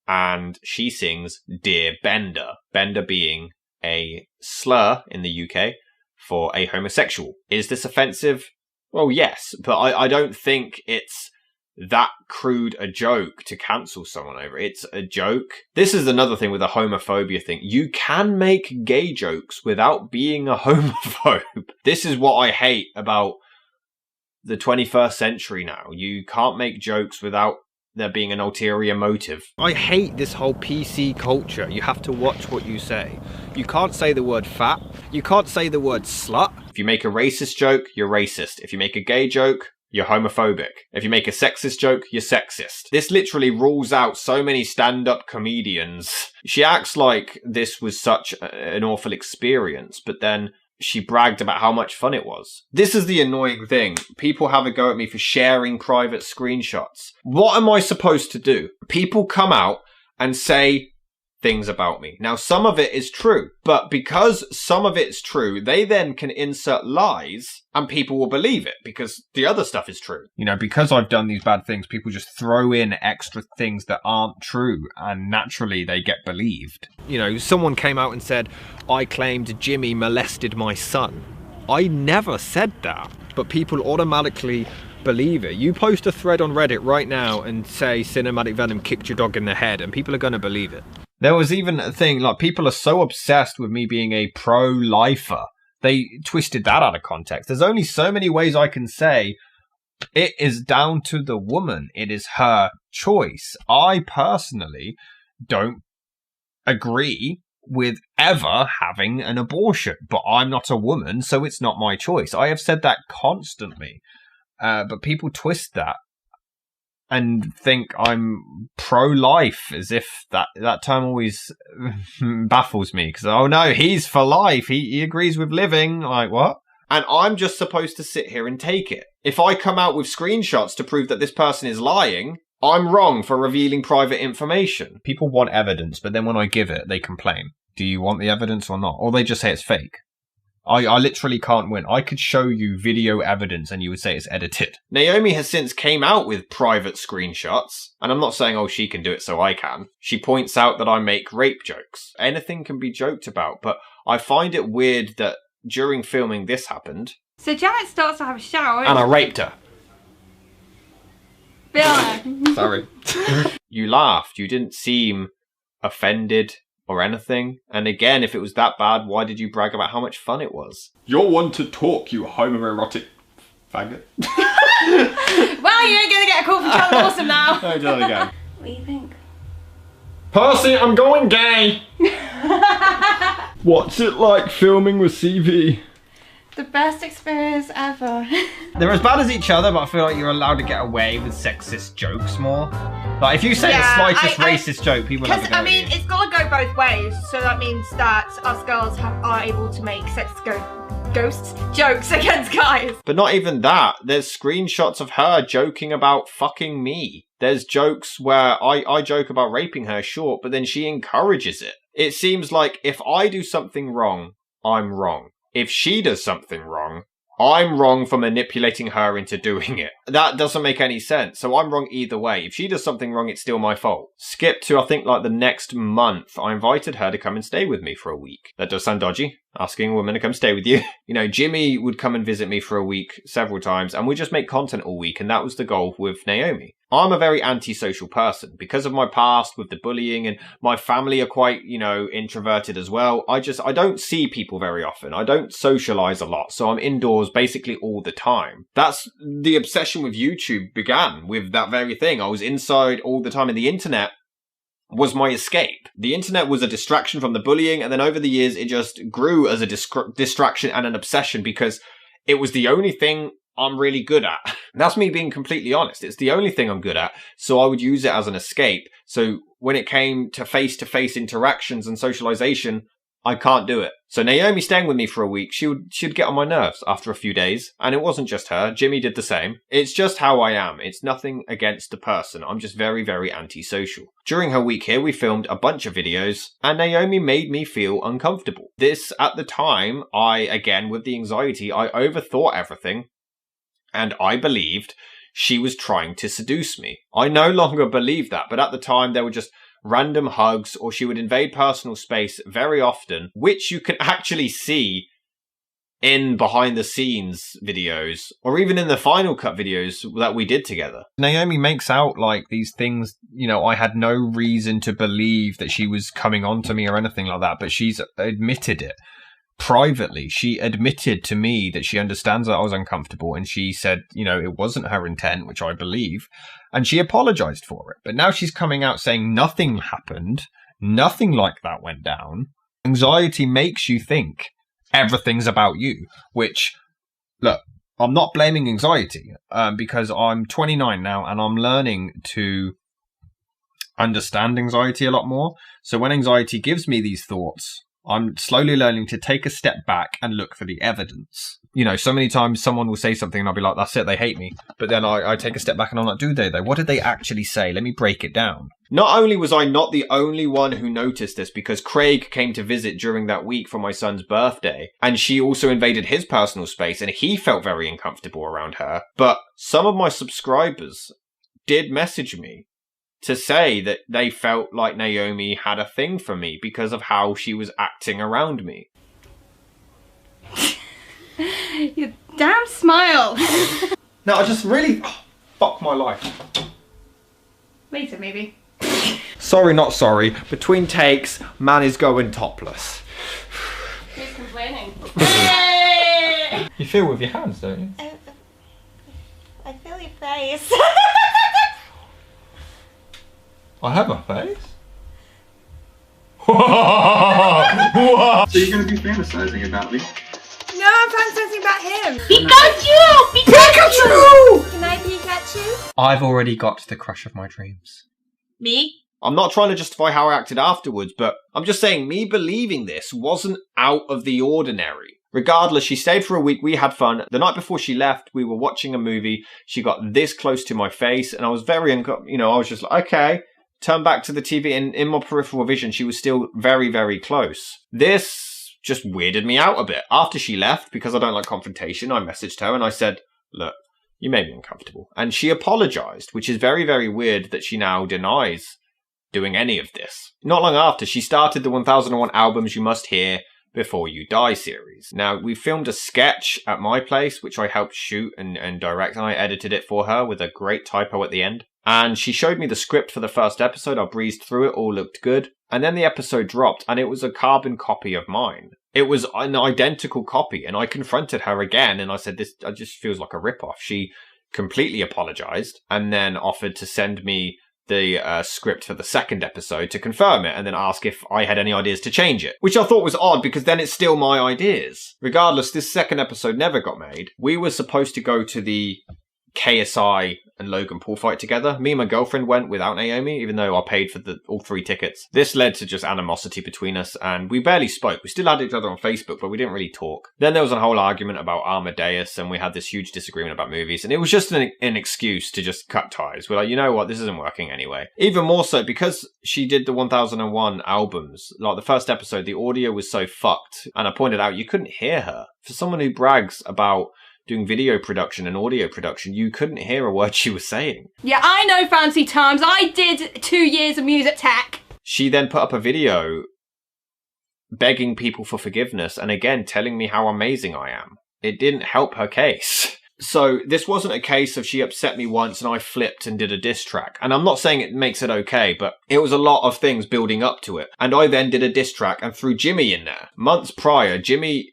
and she sings Dear Bender. Bender being a slur in the UK for a homosexual. Is this offensive? Well, yes, but I don't think it's that crude a joke to cancel someone over. It's a joke. This is another thing with the homophobia thing. You can make gay jokes without being a homophobe. This is what I hate about the 21st century now. You can't make jokes without there being an ulterior motive. I hate this whole PC culture. You have to watch what you say. You can't say the word fat. You can't say the word slut. If you make a racist joke, you're racist. If you make a gay joke, you're homophobic. If you make a sexist joke, you're sexist. This literally rules out so many stand-up comedians. She acts like this was such an awful experience, but then she bragged about how much fun it was. This is the annoying thing. People have a go at me for sharing private screenshots. What am I supposed to do? People come out and say things about me. Now, some of it is true, but because some of it's true, they then can insert lies and people will believe it because the other stuff is true. You know, because I've done these bad things, people just throw in extra things that aren't true and naturally they get believed. You know, someone came out and said, I claimed Jimmy molested my son. I never said that, but people automatically believe it. You post a thread on Reddit right now and say CinematicVenom kicked your dog in the head and people are going to believe it. There was even a thing, like, people are so obsessed with me being a pro-lifer. They twisted that out of context. There's only so many ways I can say it is down to the woman. It is her choice. I personally don't agree with ever having an abortion, but I'm not a woman, so it's not my choice. I have said that constantly, but people twist that and think I'm pro-life, as if that term always baffles me. Because, oh no, he's for life. He agrees with living. Like, what? And I'm just supposed to sit here and take it. If I come out with screenshots to prove that this person is lying, I'm wrong for revealing private information. People want evidence, but then when I give it, they complain. Do you want the evidence or not? Or they just say it's fake. I literally can't win. I could show you video evidence and you would say it's edited. Naomi has since came out with private screenshots, and I'm not saying, oh, she can do it so I can. She points out that I make rape jokes. Anything can be joked about, but I find it weird that during filming this happened. So Janet starts to have a shower. And I raped her. Bill. Sorry. You laughed. You didn't seem offended or anything. And again, if it was that bad, why did you brag about how much fun it was? You're one to talk, you homoerotic faggot. Well, you ain't gonna get a call from Channel Awesome now. No, do that again. What do you think? Percy, I'm going gay! What's it like filming with CV? The best experience ever. They're as bad as each other, but I feel like you're allowed to get away with sexist jokes more. Like, if you say the slightest racist joke, people have to go. I mean, it's got to go both ways. So that means that us girls are able to make ghost jokes against guys. But not even that. There's screenshots of her joking about fucking me. There's jokes where I joke about raping her, sure, but then she encourages it. It seems like if I do something wrong, I'm wrong. If she does something wrong, I'm wrong for manipulating her into doing it. That doesn't make any sense. So I'm wrong either way. If she does something wrong, it's still my fault. Skip to, I think, like the next month, I invited her to come and stay with me for a week. That does sound dodgy, asking a woman to come stay with you. You know, Jimmy would come and visit me for a week several times, and we'd just make content all week, and that was the goal with Naomi. I'm a very antisocial person because of my past with the bullying, and my family are quite, you know, introverted as well. I don't see people very often. I don't socialize a lot, so I'm indoors basically all the time. That's the obsession with YouTube began with that very thing. I was inside all the time, and the internet was my escape. The internet was a distraction from the bullying, and then over the years it just grew as a distraction and an obsession because it was the only thing I'm really good at. That's me being completely honest. It's the only thing I'm good at, so I would use it as an escape. So when it came to face-to-face interactions and socialization, I can't do it. So Naomi staying with me for a week, she'd get on my nerves after a few days. And it wasn't just her. Jimmy did the same. It's just how I am. It's nothing against the person. I'm just very, very antisocial. During her week here, we filmed a bunch of videos, and Naomi made me feel uncomfortable. This, at the time, again, with the anxiety, I overthought everything. And I believed she was trying to seduce me. I no longer believe that, but at the time there were just random hugs, or she would invade personal space very often, which you can actually see in behind the scenes videos, or even in the Final Cut videos that we did together. Naomi makes out like these things, you know, I had no reason to believe that she was coming on to me or anything like that, but she's admitted it. Privately, she admitted to me that she understands that I was uncomfortable, and she said, you know, it wasn't her intent, which I believe, and she apologized for it. But now she's coming out saying nothing happened, nothing like that went down. Anxiety makes you think everything's about you, which, look, I'm not blaming anxiety, because I'm 29 now and I'm learning to understand anxiety a lot more. So when anxiety gives me these thoughts, I'm slowly learning to take a step back and look for the evidence. you know, so many times someone will say something and I'll be like, that's it, they hate me. But then I take a step back and I'm like, do they though? What did they actually say? Let me break it down. Not only was I not the only one who noticed this, because Craig came to visit during that week for my son's birthday, and she also invaded his personal space, and he felt very uncomfortable around her. But some of my subscribers did message me to say that they felt like Naomi had a thing for me because of how she was acting around me. Your damn smile. No, I just really... fuck my life. Later, maybe. Sorry, not sorry. Between takes, man is going topless. Who's complaining? You feel with your hands, don't you? I feel your face. I have a face. So you're going to be fantasizing about me? No, I'm fantasizing about him. Pikachu! Pikachu! Can I Pikachu? I've already got the crush of my dreams. Me? I'm not trying to justify how I acted afterwards, but I'm just saying me believing this wasn't out of the ordinary. Regardless, she stayed for a week, we had fun. The night before she left, we were watching a movie. She got this close to my face, and I was very, I was just like, okay. Turn back to the TV, and in my peripheral vision, she was still very, very close. This just weirded me out a bit. After she left, because I don't like confrontation, I messaged her and I said, look, you made me uncomfortable. And she apologized, which is very, very weird that she now denies doing any of this. Not long after, she started the 1001 Albums You Must Hear Before You Die series. Now, we filmed a sketch at my place, which I helped shoot and direct, and I edited it for her with a great typo at the end. And she showed me the script for the first episode. I breezed through it, all looked good. And then the episode dropped, and it was a carbon copy of mine. It was an identical copy, and I confronted her again, and I said, this just feels like a ripoff. She completely apologized, and then offered to send me the script for the second episode to confirm it, and then ask if I had any ideas to change it. Which I thought was odd, because then it's still my ideas. Regardless, this second episode never got made. We were supposed to go to the KSI and Logan Paul fight together. Me and my girlfriend went without Naomi, even though I paid for all 3 tickets. This led to just animosity between us, and we barely spoke. We still had each other on Facebook, but we didn't really talk. Then there was a whole argument about Amadeus, and we had this huge disagreement about movies, and it was just an excuse to just cut ties. We're like, you know what, this isn't working anyway. Even more so, because she did the 1001 albums, like the first episode, the audio was so fucked, and I pointed out you couldn't hear her. For someone who brags about doing video production and audio production, you couldn't hear a word she was saying. Yeah, I know fancy terms. I did 2 years of music tech. She then put up a video begging people for forgiveness and again telling me how amazing I am. It didn't help her case. So this wasn't a case of she upset me once and I flipped and did a diss track. And I'm not saying it makes it okay, but it was a lot of things building up to it. And I then did a diss track and threw Jimmy in there. Months prior, Jimmy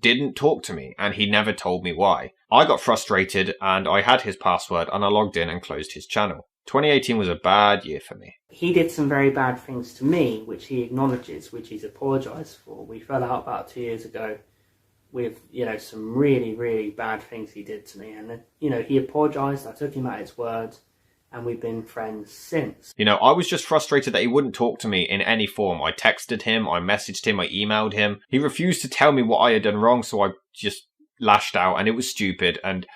didn't talk to me, and he never told me why. I got frustrated, and I had his password, and I logged in and closed his channel. 2018 was a bad year for me. He did some very bad things to me, which he acknowledges, which he's apologised for. We fell out about 2 years ago with, some really, really bad things he did to me. And, he apologised, I took him at his word, and we've been friends since. I was just frustrated that he wouldn't talk to me in any form. I texted him, I messaged him, I emailed him. He refused to tell me what I had done wrong, so I just lashed out, and it was stupid. And,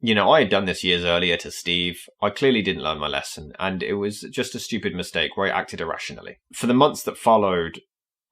I had done this years earlier to Steve. I clearly didn't learn my lesson, and it was just a stupid mistake where I acted irrationally. For the months that followed,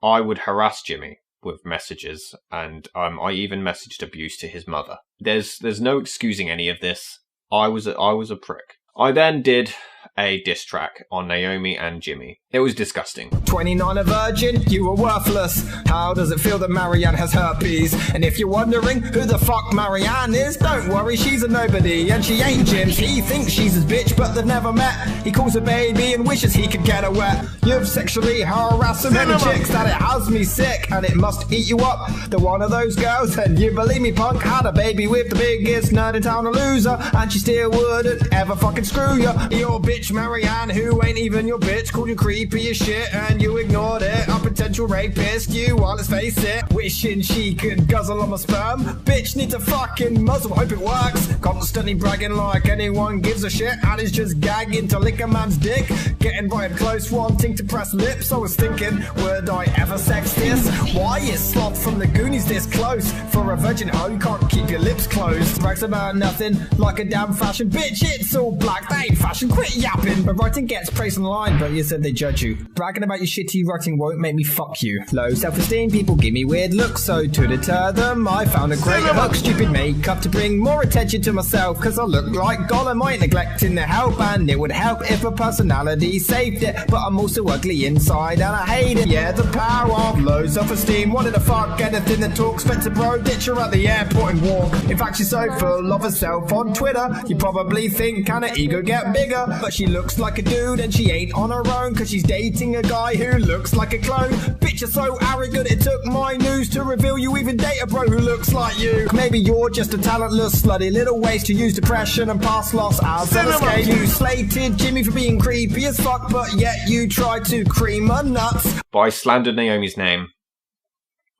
I would harass Jimmy with messages, and I even messaged abuse to his mother. There's no excusing any of this. I was a prick. I then did a diss track on Naomi and Jimmy. It was disgusting. 29 a virgin, you were worthless. How does it feel that Marianne has herpes? And if you're wondering who the fuck Marianne is, don't worry, she's a nobody, and she ain't Jim's. He thinks she's his bitch, but they've never met. He calls her baby and wishes he could get her wet. You've sexually harassed so many chicks that it has me sick, and it must eat you up. They're one of those girls, and you believe me, punk, had a baby with the biggest nerd in town, a loser, and she still wouldn't ever fucking screw you. Your bitch Marianne, who ain't even your bitch, called you creepy as shit, and you ignored it up potential rapist. You are, let's face it, wishing she could guzzle on my sperm. Bitch needs a fucking muzzle, hope it works. Constantly bragging like anyone gives a shit, and is just gagging to lick a man's dick. Getting right close, wanting to press lips. I was thinking, would I ever sex this? Why is Sloth from the Goonies this close? For a virgin hoe, you can't keep your lips closed. Brags about nothing, like a damn fashion. Bitch, it's all black, that ain't fashion, quit yapping. But writing gets praised online, but you said they judge you. Bragging about your shitty writing won't make me fuck you. Low self-esteem, people give me weird looks, so to deter them, I found a great hook. Stupid makeup to bring more attention to myself, cause I look like Gollum, I ain't neglecting the help, and it would help if a personality saved it. But I'm also ugly inside, and I hate it. Yeah, the power of low self-esteem. Wanted to fuck anything that talks. Spencer bro, ditch her at the airport and walk. In fact, she's so full of herself on Twitter, you probably think can her ego get bigger. But she looks like a dude and she ain't on her own, cause she's dating a guy who looks like a clone. Bitch, you're so arrogant, it took my news to reveal you even date a bro who looks like you. Maybe you're just a talentless, slutty little waste to use depression and past loss as an escape. You slated Jimmy for being creepy as fuck, but yet you tried to cream her nuts. But I slandered Naomi's name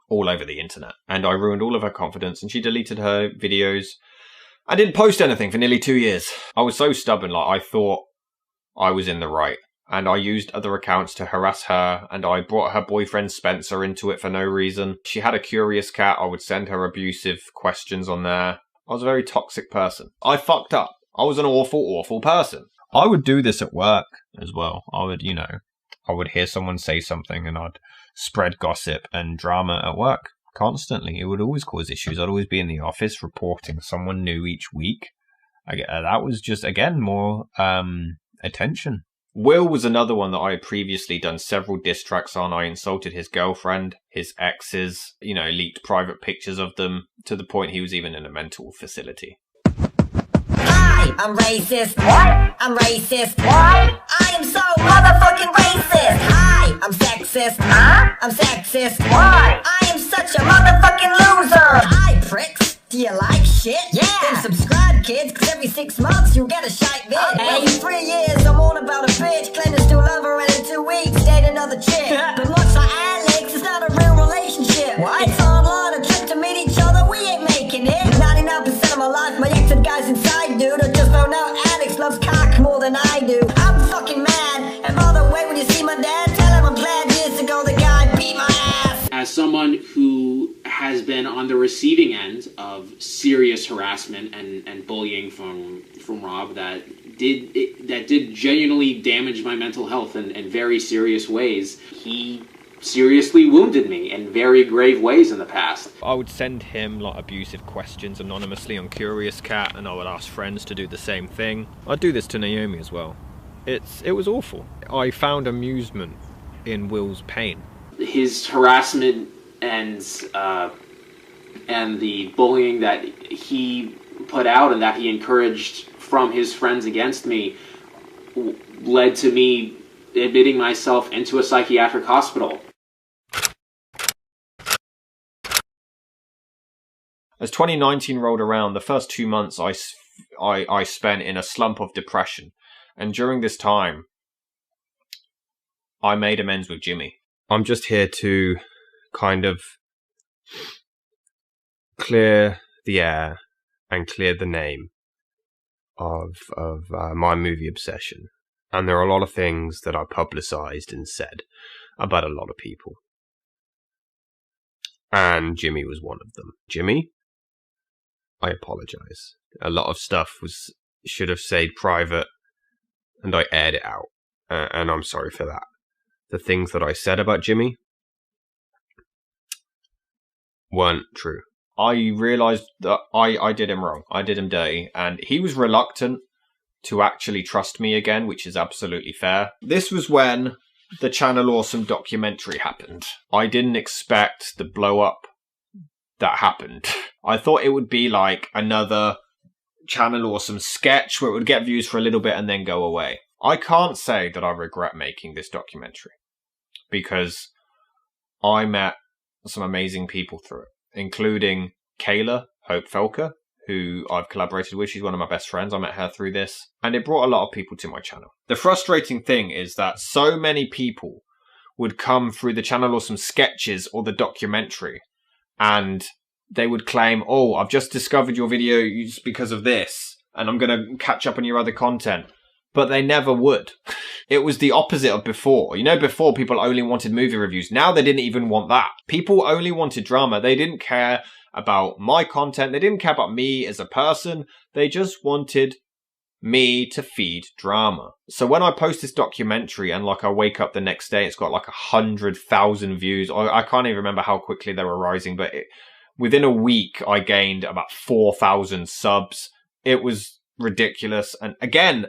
all over the internet, and I ruined all of her confidence, and she deleted her videos. I didn't post anything for nearly 2 years. I was so stubborn, like I thought I was in the right, and I used other accounts to harass her, and I brought her boyfriend Spencer into it for no reason. She had a curious cat, I would send her abusive questions on there. I was a very toxic person. I fucked up. I was an awful, awful person. I would do this at work as well. I would, you know, I would hear someone say something and I'd spread gossip and drama at work constantly. It would always cause issues. I'd always be in the office reporting someone new each week. That was just, again, more attention. Will was another one that I had previously done several diss tracks on. I insulted his girlfriend, his exes, you know, leaked private pictures of them to the point he was even in a mental facility. I'm racist. What? I'm racist. What? I am so motherfucking racist. Hi, I'm sexist. Huh? I'm sexist. Why? I am such a motherfucking loser. Hi, pricks. Do you like shit? Yeah. Then subscribe, kids, cause every 6 months you'll get a shite vid. Every 3 years I'm on about a bitch, claim to still love her, and in 2 weeks date another chick. But much like Alex, it's not a real relationship. What? It's online, a trip to meet each other, we ain't making it. 99% of my life, my ex and guys inside, dude. I just found out Alex loves cock more than I do. I'm fucking mad. And by the way, when you see my dad, tell him I'm glad years ago the guy beat my ass. As someone who has been on the receiving end of serious harassment and bullying from Rob that did genuinely damage my mental health in very serious ways. He seriously wounded me in very grave ways in the past. I would send him like abusive questions anonymously on Curious Cat, and I would ask friends to do the same thing. I'd do this to Naomi as well. It was awful. I found amusement in Will's pain. His harassment and the bullying that he put out and that he encouraged from his friends against me led to me admitting myself into a psychiatric hospital. As 2019 rolled around, the first 2 months I spent in a slump of depression. And during this time, I made amends with Jimmy. I'm just here to kind of clear the air and clear the name of my movie obsession. And there are a lot of things that I publicized and said about a lot of people. And Jimmy was one of them. Jimmy, I apologize. A lot of stuff should have stayed private, and I aired it out. And I'm sorry for that. The things that I said about Jimmy weren't true. I realized that I did him wrong. I did him dirty. And he was reluctant to actually trust me again, which is absolutely fair. This was when the Channel Awesome documentary happened. I didn't expect the blow up that happened. I thought it would be like another Channel Awesome sketch where it would get views for a little bit and then go away. I can't say that I regret making this documentary because I met some amazing people through it, including Kayla Hope Felker, who I've collaborated with. She's one of my best friends. I met her through this, and it brought a lot of people to my channel. The frustrating thing is that so many people would come through the Channel Awesome sketches or the documentary, and they would claim, oh, I've just discovered your video just because of this, and I'm going to catch up on your other content. But they never would. It was the opposite of before. You know, before people only wanted movie reviews. Now they didn't even want that. People only wanted drama. They didn't care about my content. They didn't care about me as a person. They just wanted me to feed drama. So when I post this documentary and like I wake up the next day, it's got like 100,000 views. I can't even remember how quickly they were rising, but within a week I gained about 4,000 subs. It was ridiculous. And again,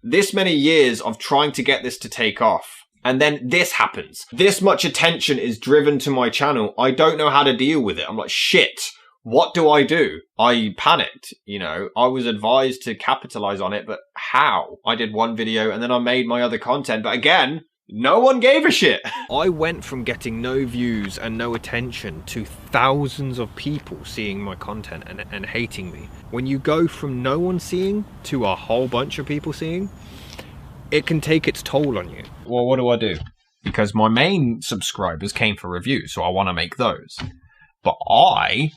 this many years of trying to get this to take off, and then this happens. This much attention is driven to my channel. I don't know how to deal with it. I'm like, shit, what do? I panicked, you know. I was advised to capitalize on it, but how? I did one video and then I made my other content, but again, no one gave a shit. I went from getting no views and no attention to thousands of people seeing my content and hating me. When you go from no one seeing to a whole bunch of people seeing, it can take its toll on you. Well, what do I do? Because my main subscribers came for reviews, so I want to make those. But I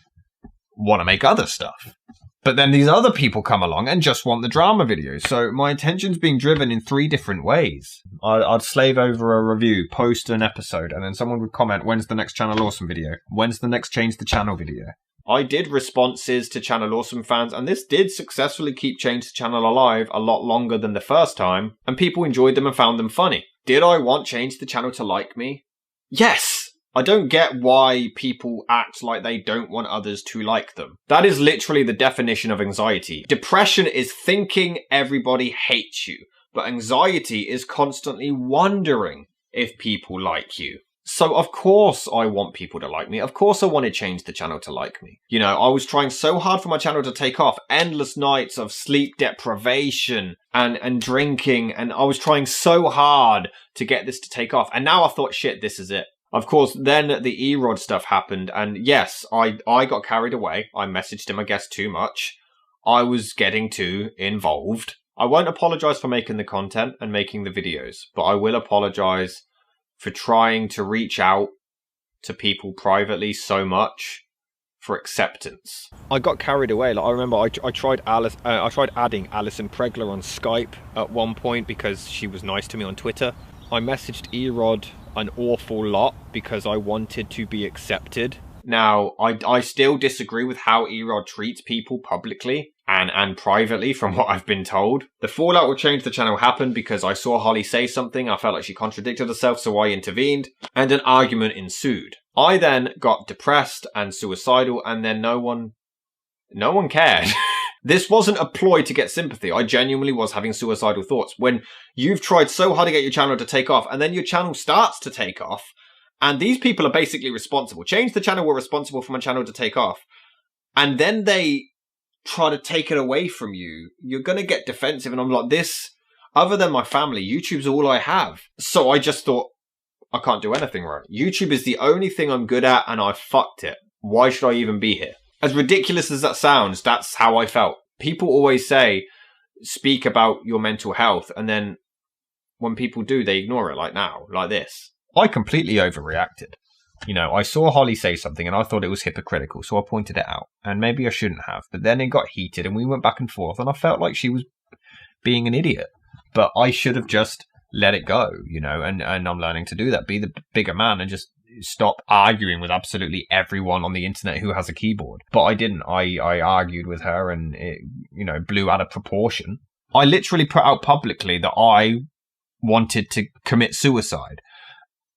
want to make other stuff. But then these other people come along and just want the drama videos. So my attention's being driven in 3 different ways. I'd slave over a review, post an episode, and then someone would comment, when's the next Channel Awesome video? When's the next Change the Channel video? I did responses to Channel Awesome fans, and this did successfully keep Change the Channel alive a lot longer than the first time, and people enjoyed them and found them funny. Did I want Change the Channel to like me? Yes! I don't get why people act like they don't want others to like them. That is literally the definition of anxiety. Depression is thinking everybody hates you, but anxiety is constantly wondering if people like you. So of course I want people to like me. Of course I want to Change the Channel to like me. You know, I was trying so hard for my channel to take off. Endless nights of sleep deprivation and drinking. And I was trying so hard to get this to take off. And now I thought, shit, this is it. Of course, then the Erod stuff happened, and yes, I got carried away. I messaged him, I guess, too much. I was getting too involved. I won't apologise for making the content and making the videos, but I will apologise for trying to reach out to people privately so much for acceptance. I got carried away. Like, I remember I tried adding Alison Pregler on Skype at one point because she was nice to me on Twitter. I messaged Erod an awful lot because I wanted to be accepted. Now, I still disagree with how Erod treats people publicly and privately from what I've been told. The fallout with Change the Channel happened because I saw Holly say something, I felt like she contradicted herself, so I intervened, and an argument ensued. I then got depressed and suicidal, and then no one cared. This wasn't a ploy to get sympathy. I genuinely was having suicidal thoughts. When you've tried so hard to get your channel to take off, and then your channel starts to take off, and these people are basically responsible. Change the Channel were responsible for my channel to take off, and then they try to take it away from you. You're going to get defensive, and I'm like, this, other than my family, YouTube's all I have. So I just thought, I can't do anything right. YouTube is the only thing I'm good at, and I fucked it. Why should I even be here? As ridiculous as that sounds, that's how I felt. People always say, speak about your mental health, and then when people do, they ignore it, like now, like this. I completely overreacted. You know, I saw Holly say something and I thought it was hypocritical, so I pointed it out. And maybe I shouldn't have, but then it got heated and we went back and forth, and I felt like she was being an idiot. But I should have just let it go, you know, and I'm learning to do that. Be the bigger man and just stop arguing with absolutely everyone on the internet who has a keyboard. But I didn't. I argued with her, and it, you know, blew out of proportion. I literally put out publicly that I wanted to commit suicide,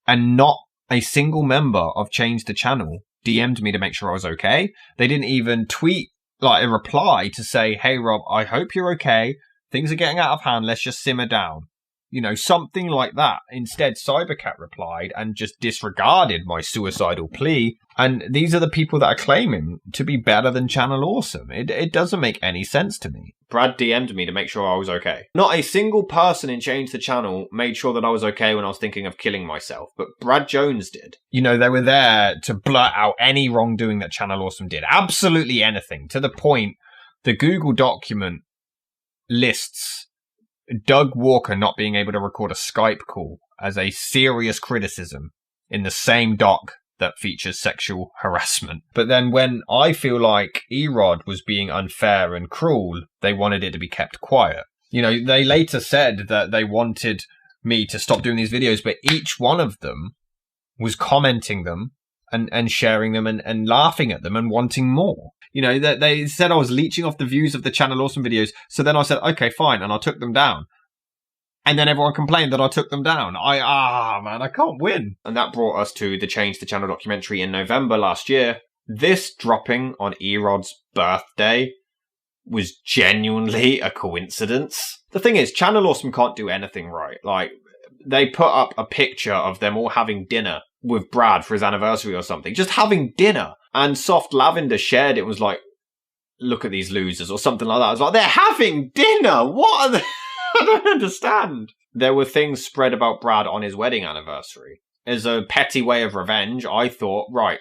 and not a single member of Change the Channel DM'd me to make sure I was okay. They didn't even tweet like a reply to say, hey Rob, I hope you're okay. Things are getting out of hand. Let's just simmer down. You know, something like that. Instead, Cybercat replied and just disregarded my suicidal plea. And these are the people that are claiming to be better than Channel Awesome. It doesn't make any sense to me. Brad DM'd me to make sure I was okay. Not a single person in Change the Channel made sure that I was okay when I was thinking of killing myself, but Brad Jones did. You know, they were there to blurt out any wrongdoing that Channel Awesome did. Absolutely anything. To the point, the Google document lists Doug Walker not being able to record a Skype call as a serious criticism in the same doc that features sexual harassment. But then when I feel like Erod was being unfair and cruel, they wanted it to be kept quiet. You know, they later said that they wanted me to stop doing these videos, but each one of them was commenting them and sharing them and laughing at them and wanting more. You know, they said I was leeching off the views of the Channel Awesome videos. So then I said, okay, fine. And I took them down. And then everyone complained that I took them down. Man, I can't win. And that brought us to the Change the Channel documentary in November last year. This dropping on Erod's birthday was genuinely a coincidence. The thing is, Channel Awesome can't do anything right. Like, they put up a picture of them all having dinner with Brad for his anniversary or something. Just having dinner. And Soft Lavender shared it, was like, look at these losers or something like that. I was like, they're having dinner! What are they? I don't understand. There were things spread about Brad on his wedding anniversary. As a petty way of revenge, I thought, right,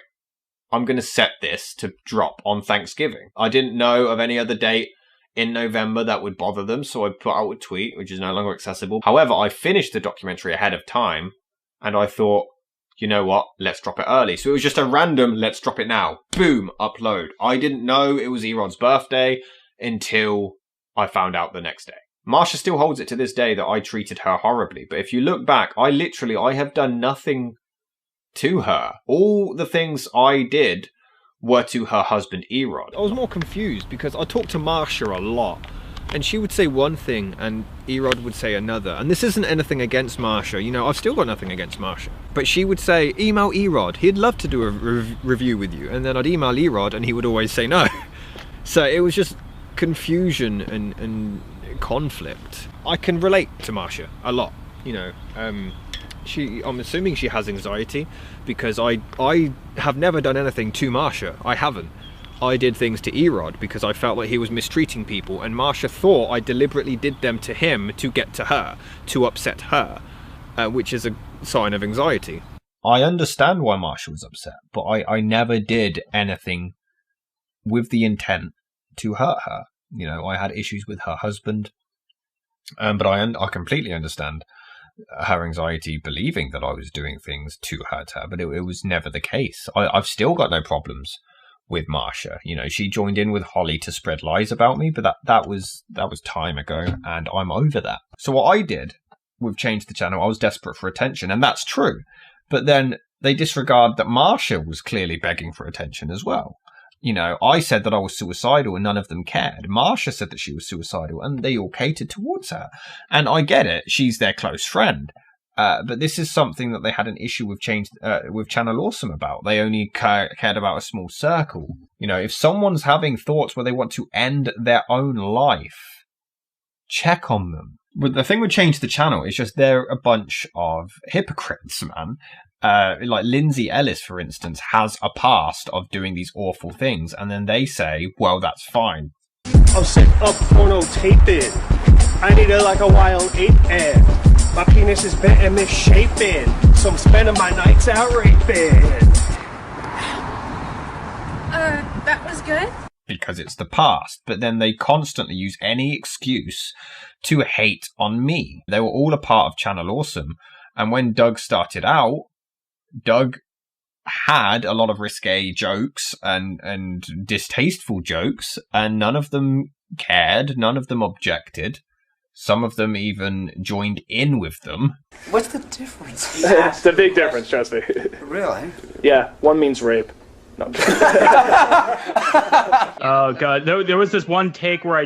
I'm going to set this to drop on Thanksgiving. I didn't know of any other date in November that would bother them, so I put out a tweet, which is no longer accessible. However, I finished the documentary ahead of time, and I thought, you know what, let's drop it early. So it was just a random, let's drop it now. Boom, upload. I didn't know it was Erod's birthday until I found out the next day. Marsha still holds it to this day that I treated her horribly, but if you look back, I have done nothing to her. All the things I did were to her husband Erod. I was more confused because I talked to Marsha a lot, and she would say one thing and Erod would say another. And this isn't anything against Marsha, you know, I've still got nothing against Marsha. But she would say, email Erod, he'd love to do a review with you. And then I'd email Erod and he would always say no. So it was just confusion and conflict. I can relate to Marsha a lot, you know. I'm assuming she has anxiety because I have never done anything to Marsha. I haven't. I did things to Erod because I felt like he was mistreating people, and Marsha thought I deliberately did them to him to get to her, to upset her, which is a sign of anxiety. I understand why Marsha was upset, but I never did anything with the intent to hurt her. You know, I had issues with her husband, but I completely understand her anxiety believing that I was doing things to hurt her, but it was never the case. I've still got no problems with Marsha. You know, she joined in with Holly to spread lies about me, but that was time ago, and I'm over that. So what I did with Change the Channel, I was desperate for attention, and that's true. But then they disregard that Marsha was clearly begging for attention as well. You know, I said that I was suicidal and none of them cared. Marsha said that she was suicidal and they all catered towards her. And I get it, she's their close friend. But this is something that they had an issue with Channel Awesome about. They only cared about a small circle. You know, if someone's having thoughts where they want to end their own life, check on them. But the thing with Change the Channel is just they're a bunch of hypocrites, man. Like Lindsay Ellis, for instance, has a past of doing these awful things, and then they say, well, that's fine. I'm setting up porno taping. I need it like a wild ape and my penis is bent and misshapen, so I'm spending my nights out raping. That was good? Because it's the past, but then they constantly use any excuse to hate on me. They were all a part of Channel Awesome, and when Doug started out, Doug had a lot of risque jokes and distasteful jokes, and none of them cared, none of them objected. Some of them even joined in with them. What's the difference? It's a big difference, trust me. Really? Yeah, one means rape. No. Oh god, there was this one take where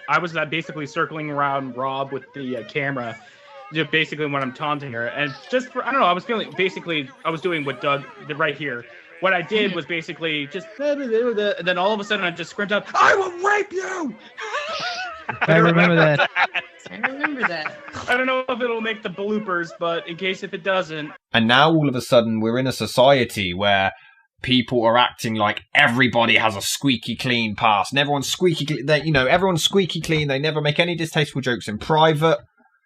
I was basically circling around Rob with the camera, just basically when I'm taunting her, and just for, I don't know, I was doing what Doug did right here. What I did was basically just, and then all of a sudden I just screamed out, "I will rape you!" I remember that. I remember that. I don't know if it'll make the bloopers, but in case if it doesn't. And now all of a sudden we're in a society where people are acting like everybody has a squeaky clean past, and everyone's squeaky clean. Everyone's squeaky clean. They never make any distasteful jokes in private.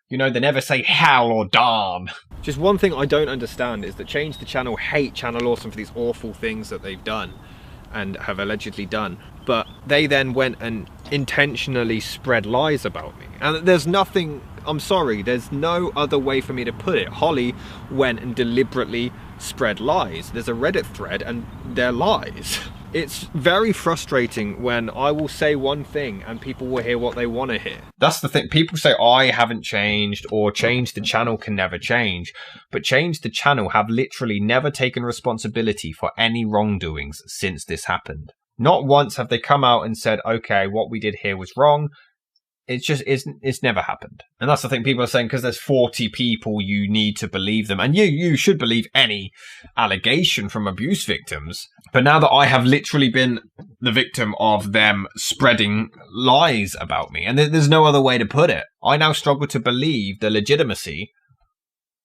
You know, they never say hell or darn. Just one thing I don't understand is that Change the Channel hate Channel Awesome for these awful things that they've done and have allegedly done. But they then went and intentionally spread lies about me. And there's nothing I'm sorry, there's no other way for me to put it. Holly went and deliberately spread lies. There's a Reddit thread and they're lies. It's very frustrating when I will say one thing and people will hear what they want to hear. That's the thing. People say, I haven't changed, or change the channel can never change. But Change the Channel have literally never taken responsibility for any wrongdoings since this happened. Not once have they come out and said, okay, what we did here was wrong. It's never happened. And that's the thing, people are saying, because there's 40 people, you need to believe them. And you should believe any allegation from abuse victims. But now that I have literally been the victim of them spreading lies about me, and there's no other way to put it, I now struggle to believe the legitimacy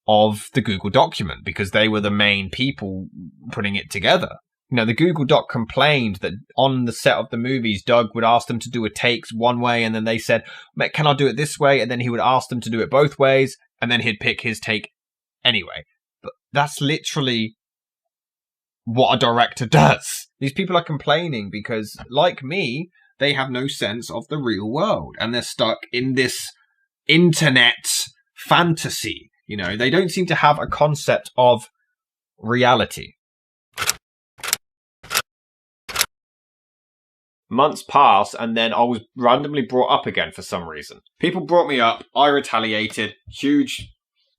of the Google document, because they were the main people putting it together. You know, the Google Doc complained that on the set of the movies, Doug would ask them to do a takes one way, and then they said, can I do it this way? And then he would ask them to do it both ways, and then he'd pick his take anyway. But that's literally what a director does. These people are complaining because, like me, they have no sense of the real world, and they're stuck in this internet fantasy. You know, they don't seem to have a concept of reality. Months passed, and then I was randomly brought up again for some reason. People brought me up, I retaliated, huge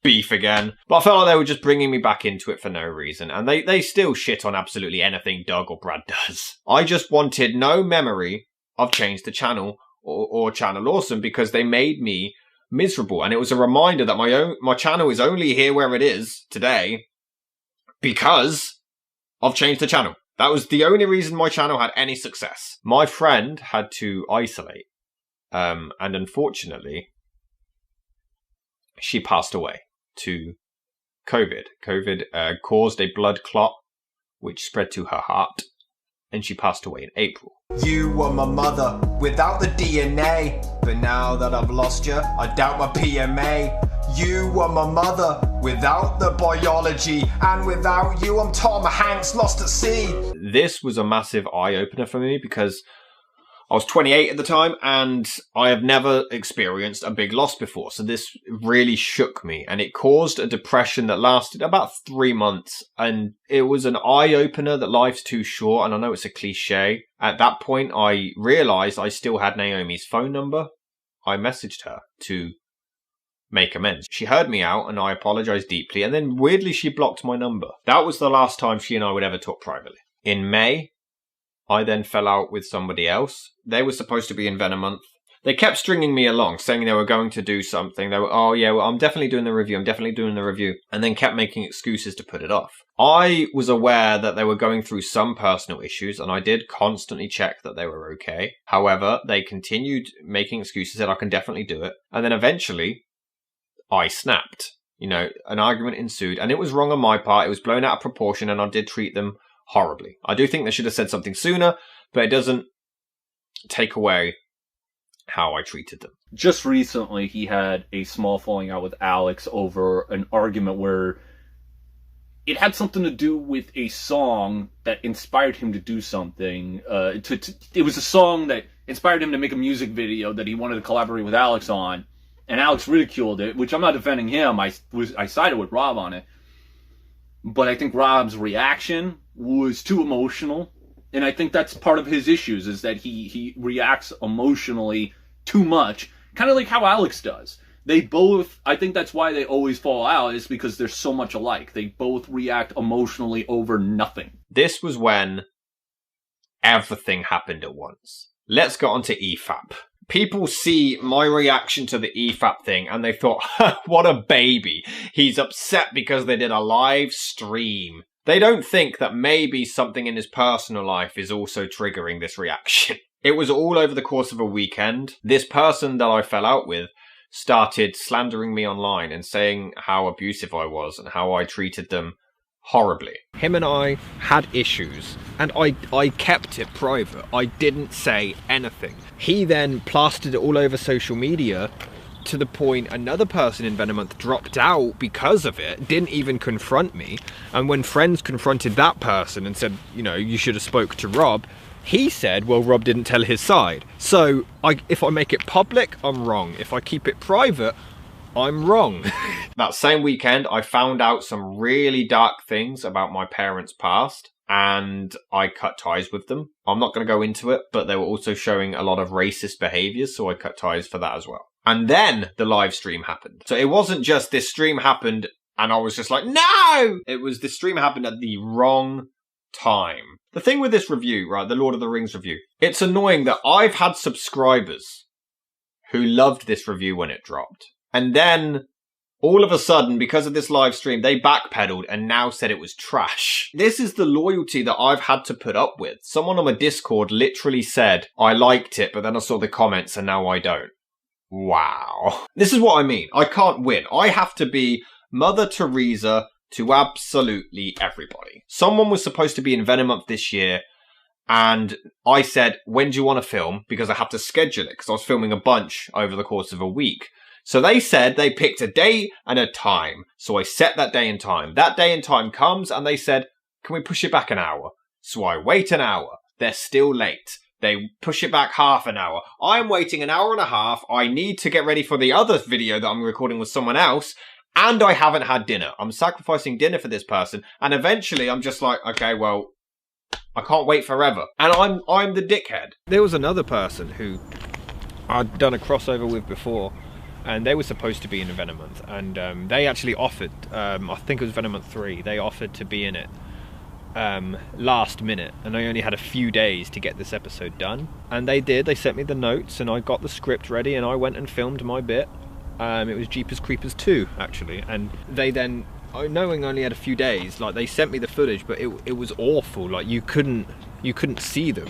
beef again. But I felt like they were just bringing me back into it for no reason, and they still shit on absolutely anything Doug or Brad does. I just wanted no memory of Change the Channel or Channel Awesome, because they made me miserable, and it was a reminder that my channel is only here where it is today because of Change the Channel. That was the only reason my channel had any success. My friend had to isolate, and unfortunately, she passed away to COVID. COVID caused a blood clot, which spread to her heart, and she passed away in April. You were my mother without the DNA, but now that I've lost you, I doubt my PMA. You were my mother without the biology, and without you I'm Tom Hanks lost at sea. This was a massive eye-opener for me because I was 28 at the time and I have never experienced a big loss before. So this really shook me, and it caused a depression that lasted about 3 months. And it was an eye-opener that life's too short. And I know it's a cliche. At that point, I realized I still had Naomi's phone number. I messaged her to make amends. She heard me out and I apologized deeply, and then weirdly she blocked my number. That was the last time she and I would ever talk privately. In May, I then fell out with somebody else. They were supposed to be in Venom month. They kept stringing me along, saying they were going to do something. They were, oh yeah, well, I'm definitely doing the review, and then kept making excuses to put it off. I was aware that they were going through some personal issues, and I did constantly check that they were okay. However, they continued making excuses, said I can definitely do it, and then eventually I snapped. You know, an argument ensued, and it was wrong on my part. It was blown out of proportion, and I did treat them horribly. I do think they should have said something sooner, but it doesn't take away how I treated them. Just recently, he had a small falling out with Alex over an argument where it had something to do with a song that inspired him to do something. It was a song that inspired him to make a music video that he wanted to collaborate with Alex on. And Alex ridiculed it, which I'm not defending him. I sided with Rob on it. But I think Rob's reaction was too emotional. And I think that's part of his issues, is that he reacts emotionally too much. Kind of like how Alex does. They both, I think that's why they always fall out, is because they're so much alike. They both react emotionally over nothing. This was when everything happened at once. Let's get on to EFAP. People see my reaction to the EFAP thing and they thought, what a baby. He's upset because they did a live stream. They don't think that maybe something in his personal life is also triggering this reaction. It was all over the course of a weekend. This person that I fell out with started slandering me online and saying how abusive I was and how I treated them horribly. Him and I had issues, and I kept it private. I didn't say anything. He then plastered it all over social media to the point another person in Venom Month dropped out because of it, didn't even confront me. And when friends confronted that person and said, you know, you should have spoke to Rob, he said, well, Rob didn't tell his side. So if I make it public, I'm wrong. If I keep it private, I'm wrong. That same weekend, I found out some really dark things about my parents' past, and I cut ties with them. I'm not going to go into it, but they were also showing a lot of racist behaviors, so I cut ties for that as well. And then the live stream happened. So it wasn't just this stream happened and I was just like, no! It was this stream happened at the wrong time. The thing with this review, right, the Lord of the Rings review, it's annoying that I've had subscribers who loved this review when it dropped. And then all of a sudden, because of this live stream, they backpedaled and now said it was trash. This is the loyalty that I've had to put up with. Someone on my Discord literally said, I liked it, but then I saw the comments and now I don't. Wow. This is what I mean. I can't win. I have to be Mother Teresa to absolutely everybody. Someone was supposed to be in Venom Month this year, and I said, when do you want to film? Because I have to schedule it, because I was filming a bunch over the course of a week. So they said they picked a day and a time. So I set that day and time. That day and time comes, and they said, can we push it back an hour? So I wait an hour. They're still late. They push it back half an hour. I'm waiting an hour and a half. I need to get ready for the other video that I'm recording with someone else. And I haven't had dinner. I'm sacrificing dinner for this person. And eventually I'm just like, okay, well, I can't wait forever. And I'm the dickhead. There was another person who I'd done a crossover with before, and they were supposed to be in Venom Month. And they actually offered, I think it was Venom Month 3, they offered to be in it. Last minute, and I only had a few days to get this episode done, and they did. They sent me the notes and I got the script ready and I went and filmed my bit. It was Jeepers Creepers 2 actually, and they then, knowing I only had a few days, like they sent me the footage, but it was awful. Like you couldn't see them,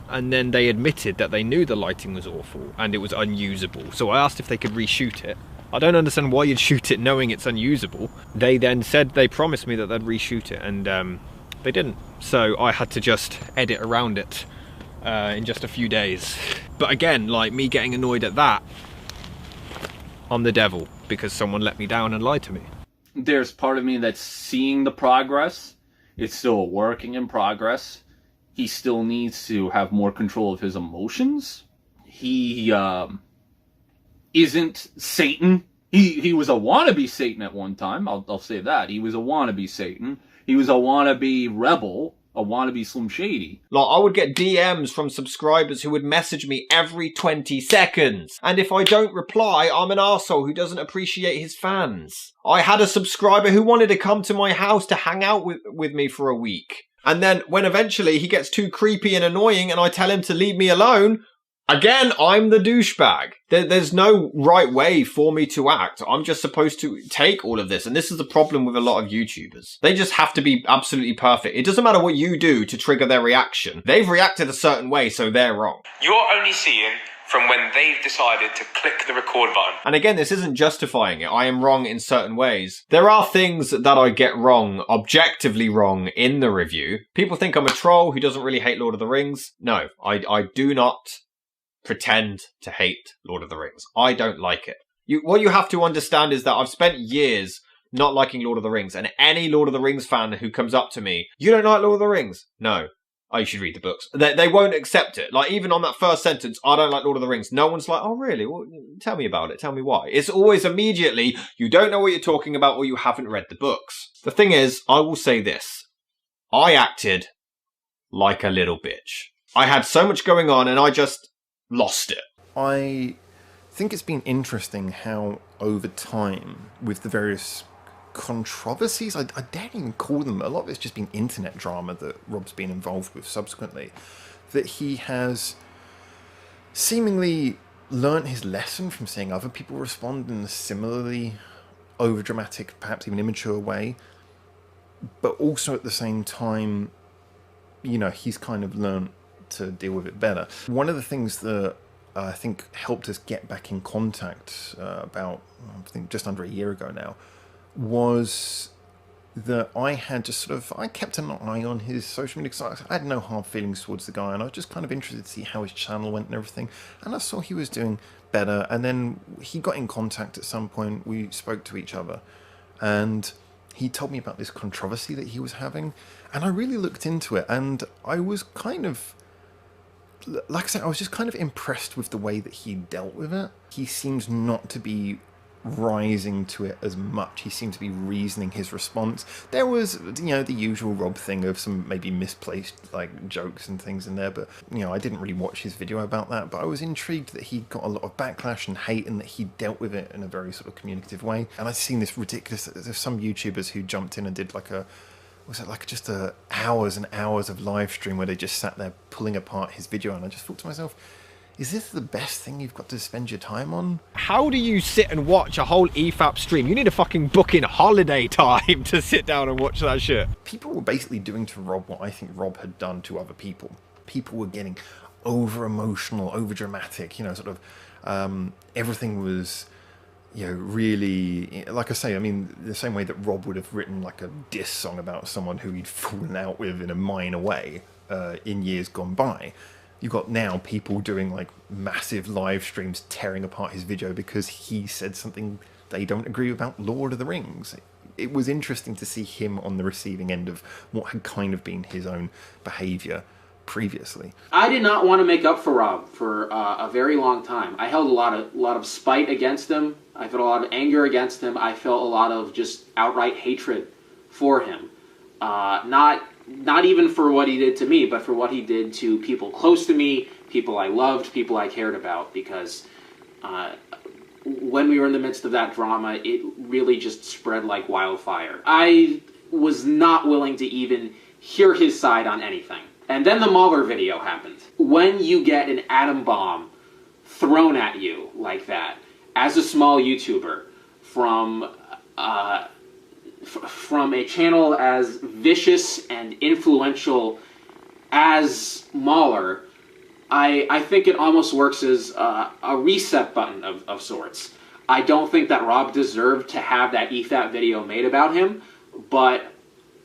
and then they admitted that they knew the lighting was awful and it was unusable. So I asked if they could reshoot it. I don't understand why you'd shoot it knowing it's unusable. They then said they promised me that they'd reshoot it, and they didn't, so I had to just edit around it in just a few days. But again, like me getting annoyed at that, I'm the devil because someone let me down and lied to me. There's part of me that's seeing the progress. It's still a working in progress. He still needs to have more control of his emotions. He isn't Satan. He was a wannabe Satan at one time. I'll say that. He was a wannabe Satan. He was a wannabe rebel, a wannabe Slim Shady. Like, I would get DMs from subscribers who would message me every 20 seconds. And if I don't reply, I'm an arsehole who doesn't appreciate his fans. I had a subscriber who wanted to come to my house to hang out with me for a week. And then when eventually he gets too creepy and annoying and I tell him to leave me alone, again, I'm the douchebag. There's no right way for me to act. I'm just supposed to take all of this. And this is the problem with a lot of YouTubers. They just have to be absolutely perfect. It doesn't matter what you do to trigger their reaction. They've reacted a certain way, so they're wrong. You're only seeing from when they've decided to click the record button. And again, this isn't justifying it. I am wrong in certain ways. There are things that I get wrong, objectively wrong, in the review. People think I'm a troll who doesn't really hate Lord of the Rings. No, I do not pretend to hate Lord of the Rings. I don't like it. What you have to understand is that I've spent years not liking Lord of the Rings, and any Lord of the Rings fan who comes up to me, you don't like Lord of the Rings? No. Oh, you should read the books. They won't accept it. Like, even on that first sentence, I don't like Lord of the Rings. No one's like, oh, really? Well, tell me about it. Tell me why. It's always immediately, you don't know what you're talking about or you haven't read the books. The thing is, I will say this. I acted like a little bitch. I had so much going on and I just lost it. I think it's been interesting how over time, with the various controversies, I daren't even call them, a lot of it's just been internet drama that Rob's been involved with subsequently, that he has seemingly learnt his lesson from seeing other people respond in a similarly overdramatic, perhaps even immature way, but also at the same time, you know, he's kind of learnt to deal with it better. One of the things that I think helped us get back in contact about, I think just under a year ago now, was that I had just I kept an eye on his social media, because I had no hard feelings towards the guy, and I was just kind of interested to see how his channel went and everything, and I saw he was doing better, and then he got in contact at some point, we spoke to each other, and he told me about this controversy that he was having, and I really looked into it, and I was kind of, like I said, I was just kind of impressed with the way that he dealt with it. He seems not to be rising to it as much. He seemed to be reasoning his response. There was, you know, the usual Rob thing of some maybe misplaced like jokes and things in there, but you know, I didn't really watch his video about that, but I was intrigued that he got a lot of backlash and hate and that he dealt with it in a very sort of communicative way. And I've seen this ridiculous, there's some YouTubers who jumped in and did like a, was it like just hours and hours of live stream where they just sat there pulling apart his video, and I just thought to myself, is this the best thing you've got to spend your time on? How do you sit and watch a whole EFAP stream? You need to fucking book in holiday time to sit down and watch that shit. People were basically doing to Rob what I think Rob had done to other people. People were getting over emotional, over dramatic, you know, sort of everything was, you know, really, like I say, I mean, the same way that Rob would have written like a diss song about someone who he'd fallen out with in a minor way in years gone by. You've got now people doing like massive live streams tearing apart his video because he said something they don't agree about Lord of the Rings. It was interesting to see him on the receiving end of what had kind of been his own behaviour previously. I did not want to make up for Rob for a very long time. I held a lot of spite against him. I felt a lot of anger against him. I felt a lot of just outright hatred for him. Not even for what he did to me, but for what he did to people close to me, people I loved, people I cared about, because when we were in the midst of that drama, it really just spread like wildfire. I was not willing to even hear his side on anything. And then the Mahler video happened. When you get an atom bomb thrown at you like that, as a small YouTuber, from a channel as vicious and influential as Mahler, I think it almost works as a reset button of sorts. I don't think that Rob deserved to have that EFAP video made about him, but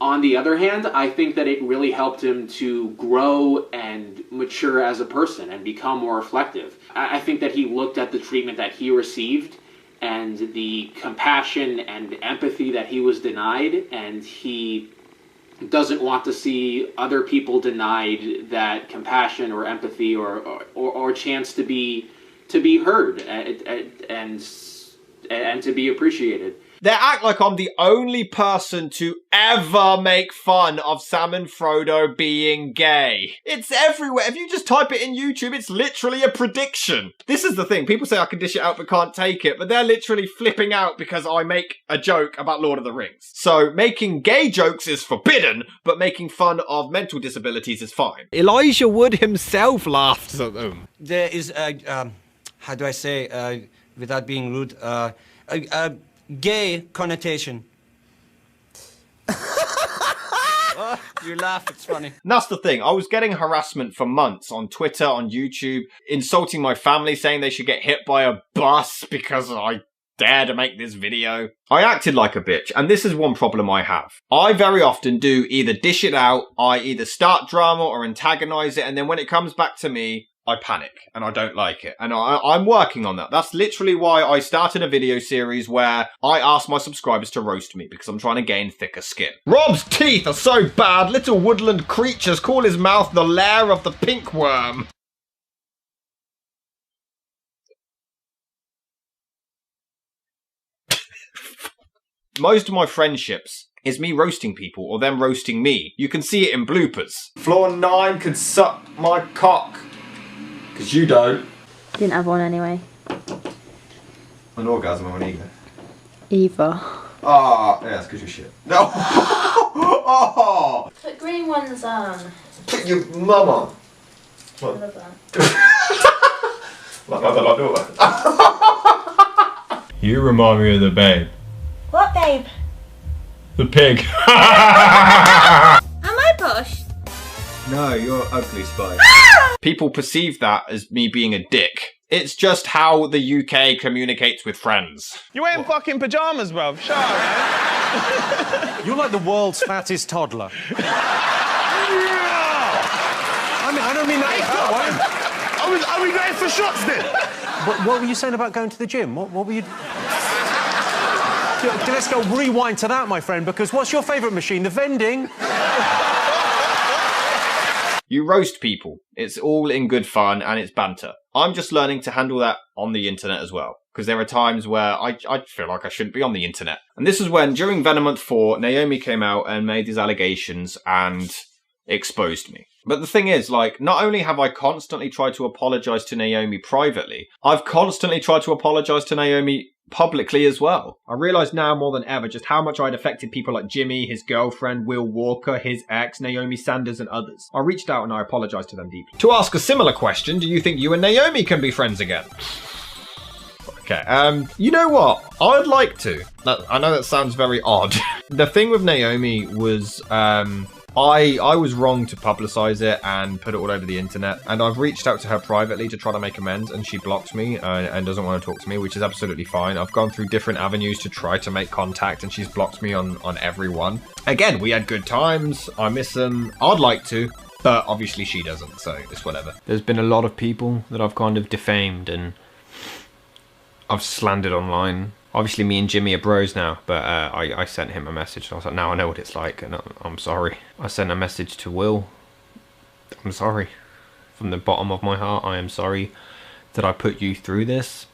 on the other hand, I think that it really helped him to grow and mature as a person and become more reflective. I think that he looked at the treatment that he received and the compassion and empathy that he was denied, and he doesn't want to see other people denied that compassion or empathy or chance to be heard and to be appreciated. They act like I'm the only person to ever make fun of Sam and Frodo being gay. It's everywhere. If you just type it in YouTube, it's literally a prediction. This is the thing. People say I can dish it out but can't take it, but they're literally flipping out because I make a joke about Lord of the Rings. So making gay jokes is forbidden, but making fun of mental disabilities is fine. Elijah Wood himself laughed at them. There is a, how do I say, without being rude, gay connotation. Oh, you laugh, it's funny. And that's the thing. I was getting harassment for months on Twitter, on YouTube, insulting my family, saying they should get hit by a bus because I dare to make this video. I acted like a bitch, and this is one problem I have. I very often do either dish it out, I either start drama or antagonize it, and then when it comes back to me, I panic and I don't like it. And I'm working on that. That's literally why I started a video series where I ask my subscribers to roast me, because I'm trying to gain thicker skin. Rob's teeth are so bad, little woodland creatures call his mouth the lair of the pink worm. Most of my friendships is me roasting people or them roasting me. You can see it in bloopers. Floor 9 could suck my cock. Because you don't. Didn't have one anyway. An orgasm or an ego? Either. Ah, yeah, that's because you're shit. No! Oh! Put green ones on. Put your mum on. I love that. Like mother, like daughter. You remind me of the babe. What, babe? The pig. Am I pushed? No, you're ugly, Spy. People perceive that as me being a dick. It's just how the UK communicates with friends. You're wearing fucking pyjamas, bruv. Shut up, man. You're like the world's fattest toddler. I mean, I don't mean that. Are we going for shots then? What were you saying about going to the gym? What were you... Let's go rewind to that, my friend, because what's your favourite machine? The vending? You roast people. It's all in good fun and it's banter. I'm just learning to handle that on the internet as well. because there are times where I feel like I shouldn't be on the internet. And this is when, during Venom Month 4, Naomi came out and made these allegations and exposed me. But the thing is, like, not only have I constantly tried to apologise to Naomi privately, I've constantly tried to apologise to Naomi publicly as well. I realise now more than ever just how much I'd affected people like Jimmy, his girlfriend, Will Walker, his ex, Naomi Sanders and others. I reached out and I apologised to them deeply. To ask a similar question, do you think you and Naomi can be friends again? Okay, you know what? I'd like to. I know that sounds very odd. The thing with Naomi was, I was wrong to publicise it and put it all over the internet, and I've reached out to her privately to try to make amends, and she blocked me and doesn't want to talk to me, which is absolutely fine. I've gone through different avenues to try to make contact, and she's blocked me on every one. Again, we had good times. I miss them. I'd like to, but obviously she doesn't, so it's whatever. There's been a lot of people that I've kind of defamed and I've slandered online. Obviously, me and Jimmy are bros now, but I sent him a message. And I was like, now I know what it's like, and I'm sorry. I sent a message to Will. I'm sorry. From the bottom of my heart, I am sorry that I put you through this.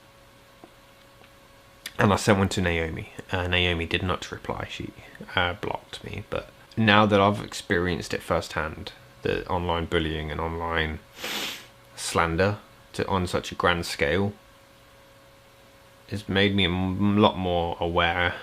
And I sent one to Naomi. Naomi did not reply. She blocked me. But now that I've experienced it firsthand, the online bullying and online slander on such a grand scale, it's made me a lot more aware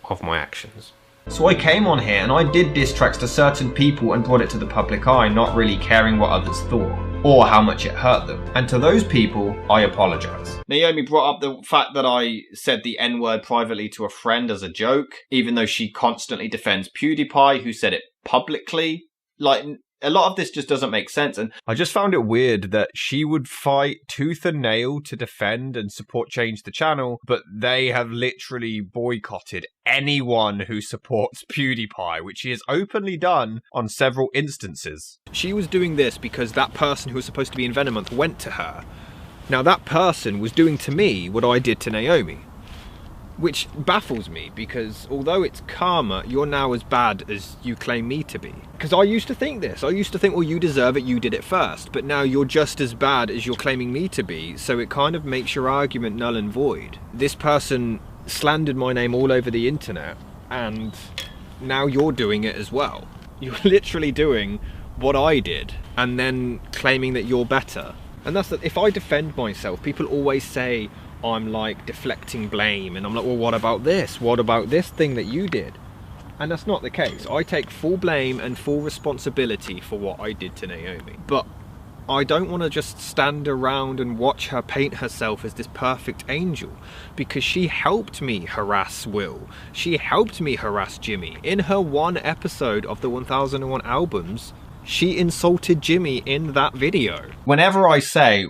of my actions. So I came on here and I did diss tracks to certain people and brought it to the public eye, not really caring what others thought or how much it hurt them. And to those people, I apologise. Naomi brought up the fact that I said the N-word privately to a friend as a joke, even though she constantly defends PewDiePie, who said it publicly. Like, a lot of this just doesn't make sense, and I just found it weird that she would fight tooth and nail to defend and support Change the Channel, but they have literally boycotted anyone who supports PewDiePie, which she has openly done on several instances. She was doing this because that person who was supposed to be in Venom Month went to her. Now that person was doing to me what I did to Naomi. Which baffles me, because although it's karma, you're now as bad as you claim me to be. Because I used to think this. I used to think, well, you deserve it, you did it first. But now you're just as bad as you're claiming me to be, so it kind of makes your argument null and void. This person slandered my name all over the internet, and now you're doing it as well. You're literally doing what I did, and then claiming that you're better. And that's that. If I defend myself, people always say I'm like deflecting blame, and I'm like, well, what about this? What about this thing that you did? And that's not the case. I take full blame and full responsibility for what I did to Naomi. But I don't want to just stand around and watch her paint herself as this perfect angel, because she helped me harass Will. She helped me harass Jimmy. In her one episode of the 1001 albums, she insulted Jimmy in that video. Whenever I say,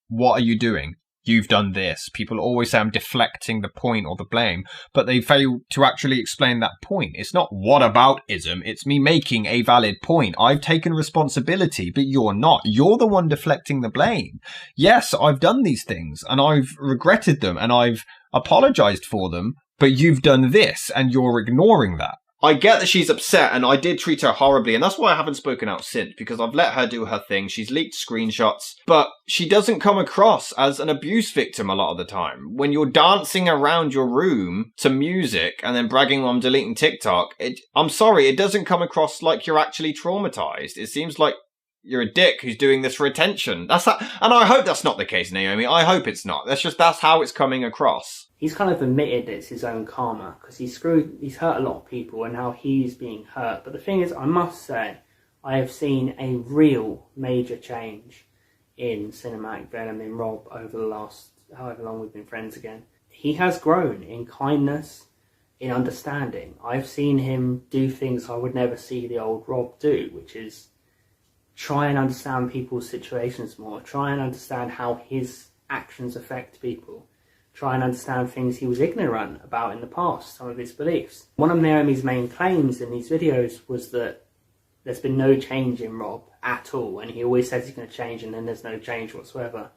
what are you doing? You've done this. People always say I'm deflecting the point or the blame, but they fail to actually explain that point. It's not whataboutism, it's me making a valid point. I've taken responsibility, but you're not. You're the one deflecting the blame. Yes, I've done these things, and I've regretted them, and I've apologized for them, but you've done this, and you're ignoring that. I get that she's upset, and I did treat her horribly, and that's why I haven't spoken out since, because I've let her do her thing. She's leaked screenshots, but she doesn't come across as an abuse victim a lot of the time. When you're dancing around your room to music and then bragging on deleting TikTok, I'm sorry, it doesn't come across like you're actually traumatized. It seems like you're a dick who's doing this for attention. That's that, and I hope that's not the case, Naomi. I hope it's not. That's how it's coming across. He's kind of admitted it's his own karma, because he's hurt a lot of people, and now he's being hurt. But the thing is, I must say, I have seen a real major change in CinematicVenom, in Rob, over the last however long we've been friends again. He has grown in kindness, in understanding. I've seen him do things I would never see the old Rob do, which is try and understand people's situations more, try and understand how his actions affect people, try and understand things he was ignorant about in the past, some of his beliefs. One of Naomi's main claims in these videos was that there's been no change in Rob at all, and he always says he's going to change and then there's no change whatsoever,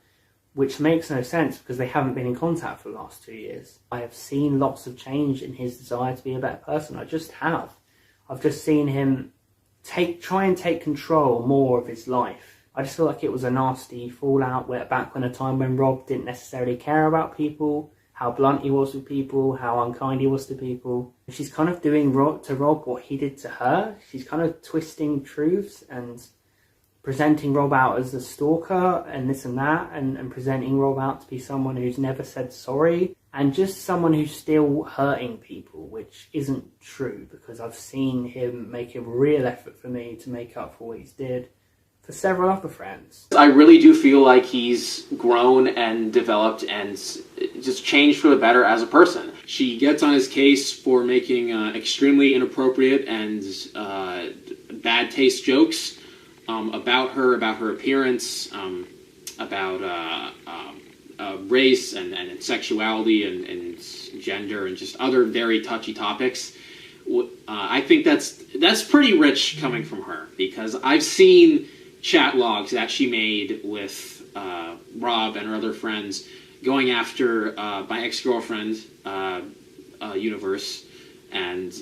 which makes no sense because they haven't been in contact for the last 2 years. I have seen lots of change in his desire to be a better person. I just have. I've just seen him try and take control more of his life I just feel like it was a nasty fallout back when a time when Rob didn't necessarily care about people, how blunt he was with people, how unkind he was to people. She's kind of doing to Rob what he did to her. She's kind of twisting truths and presenting Rob out as a stalker and this and that, and presenting Rob out to be someone who's never said sorry, and just someone who's still hurting people, which isn't true, because I've seen him make a real effort for me to make up for what he's did for several other friends. I really do feel like he's grown and developed and just changed for the better as a person. She gets on his case for making extremely inappropriate and bad taste jokes about her appearance, about race and sexuality and gender and just other very touchy topics. I think that's pretty rich coming from her, because I've seen chat logs that she made with Rob and her other friends going after my ex-girlfriend universe and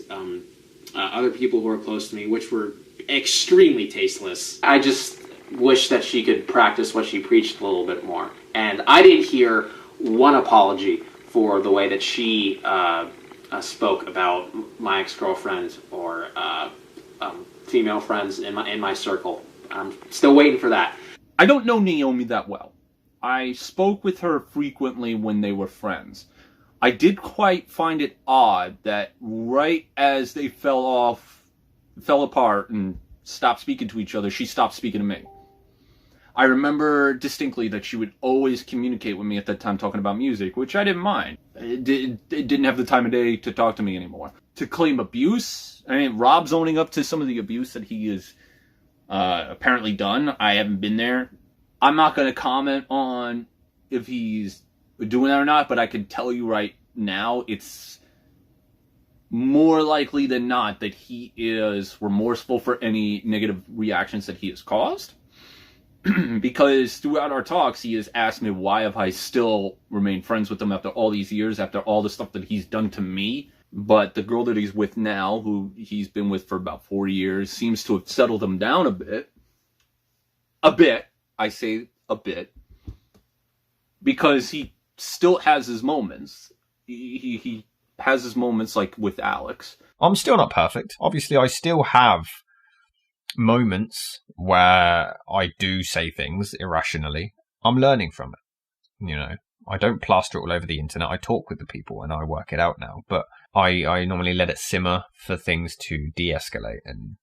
other people who are close to me, which were extremely tasteless. I just wish that she could practice what she preached a little bit more. And I didn't hear one apology for the way that she spoke about my ex-girlfriend or female friends in my circle. I'm still waiting for that. I don't know Naomi that well. I spoke with her frequently when they were friends. I did quite find it odd that right as they fell apart and stopped speaking to each other, she stopped speaking to me. I remember distinctly that she would always communicate with me at that time talking about music, which I didn't mind. It didn't have the time of day to talk to me anymore. To claim abuse, I mean, Rob's owning up to some of the abuse that he has apparently done. I haven't been there. I'm not going to comment on if he's doing that or not, but I can tell you right now, it's more likely than not that he is remorseful for any negative reactions that he has caused. Because throughout our talks, he has asked me why have I still remained friends with him after all these years, after all the stuff that he's done to me. But the girl that he's with now, who he's been with for about 4 years, seems to have settled him down a bit. A bit. I say a bit. Because he still has his moments. He has his moments like with Alex. I'm still not perfect. Obviously, I still have moments where I do say things irrationally. I'm learning from it. You know, I don't plaster it all over the internet. I talk with the people and I work it out now. But I normally let it simmer for things to de-escalate. And,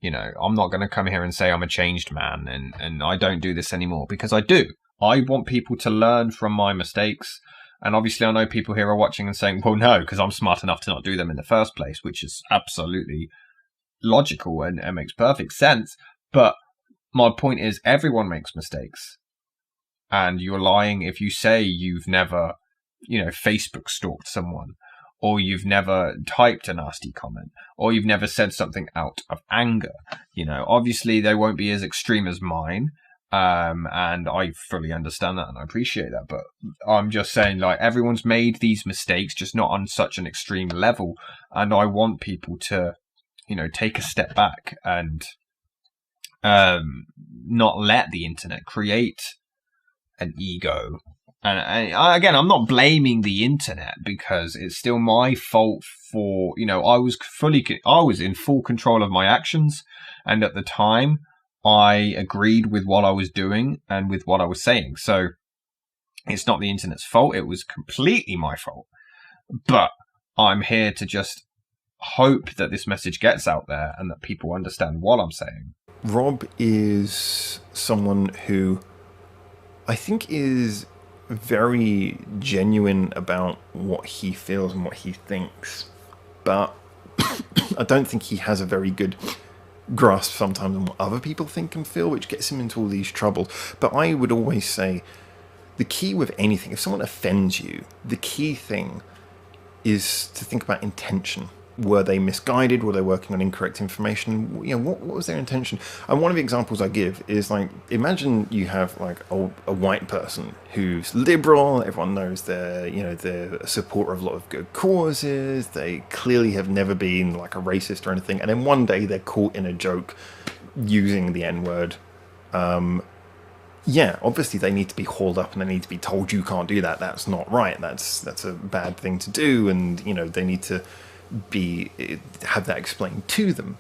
you know, I'm not going to come here and say I'm a changed man and I don't do this anymore, because I do. I want people to learn from my mistakes. And obviously I know people here are watching and saying, well, no, because I'm smart enough to not do them in the first place, which is absolutely logical and makes perfect sense. But my point is, everyone makes mistakes. And you're lying if you say you've never, you know, Facebook stalked someone, or you've never typed a nasty comment, or you've never said something out of anger. You know, obviously they won't be as extreme as mine. And I fully understand that and I appreciate that. But I'm just saying, like, everyone's made these mistakes, just not on such an extreme level. And I want people to, you know, take a step back and not let the internet create an ego. And again, I'm not blaming the internet, because it's still my fault for, you know, I was in full control of my actions. And at the time, I agreed with what I was doing and with what I was saying. So it's not the internet's fault. It was completely my fault. But I'm here to just hope that this message gets out there and that people understand what I'm saying. Rob is someone who I think is very genuine about what he feels and what he thinks, but I don't think he has a very good grasp sometimes on what other people think and feel, which gets him into all these troubles. But I would always say the key with anything, if someone offends you, the key thing is to think about intention. Were they misguided? Were they working on incorrect information? You know, what was their intention? And one of the examples I give is, like, imagine you have like a white person who's liberal. Everyone knows they're a supporter of a lot of good causes. They clearly have never been like a racist or anything. And then one day they're caught in a joke using the N-word yeah, obviously they need to be hauled up and they need to be told you can't do that. That's not right. That's a bad thing to do, and you know they need to have that explained to them.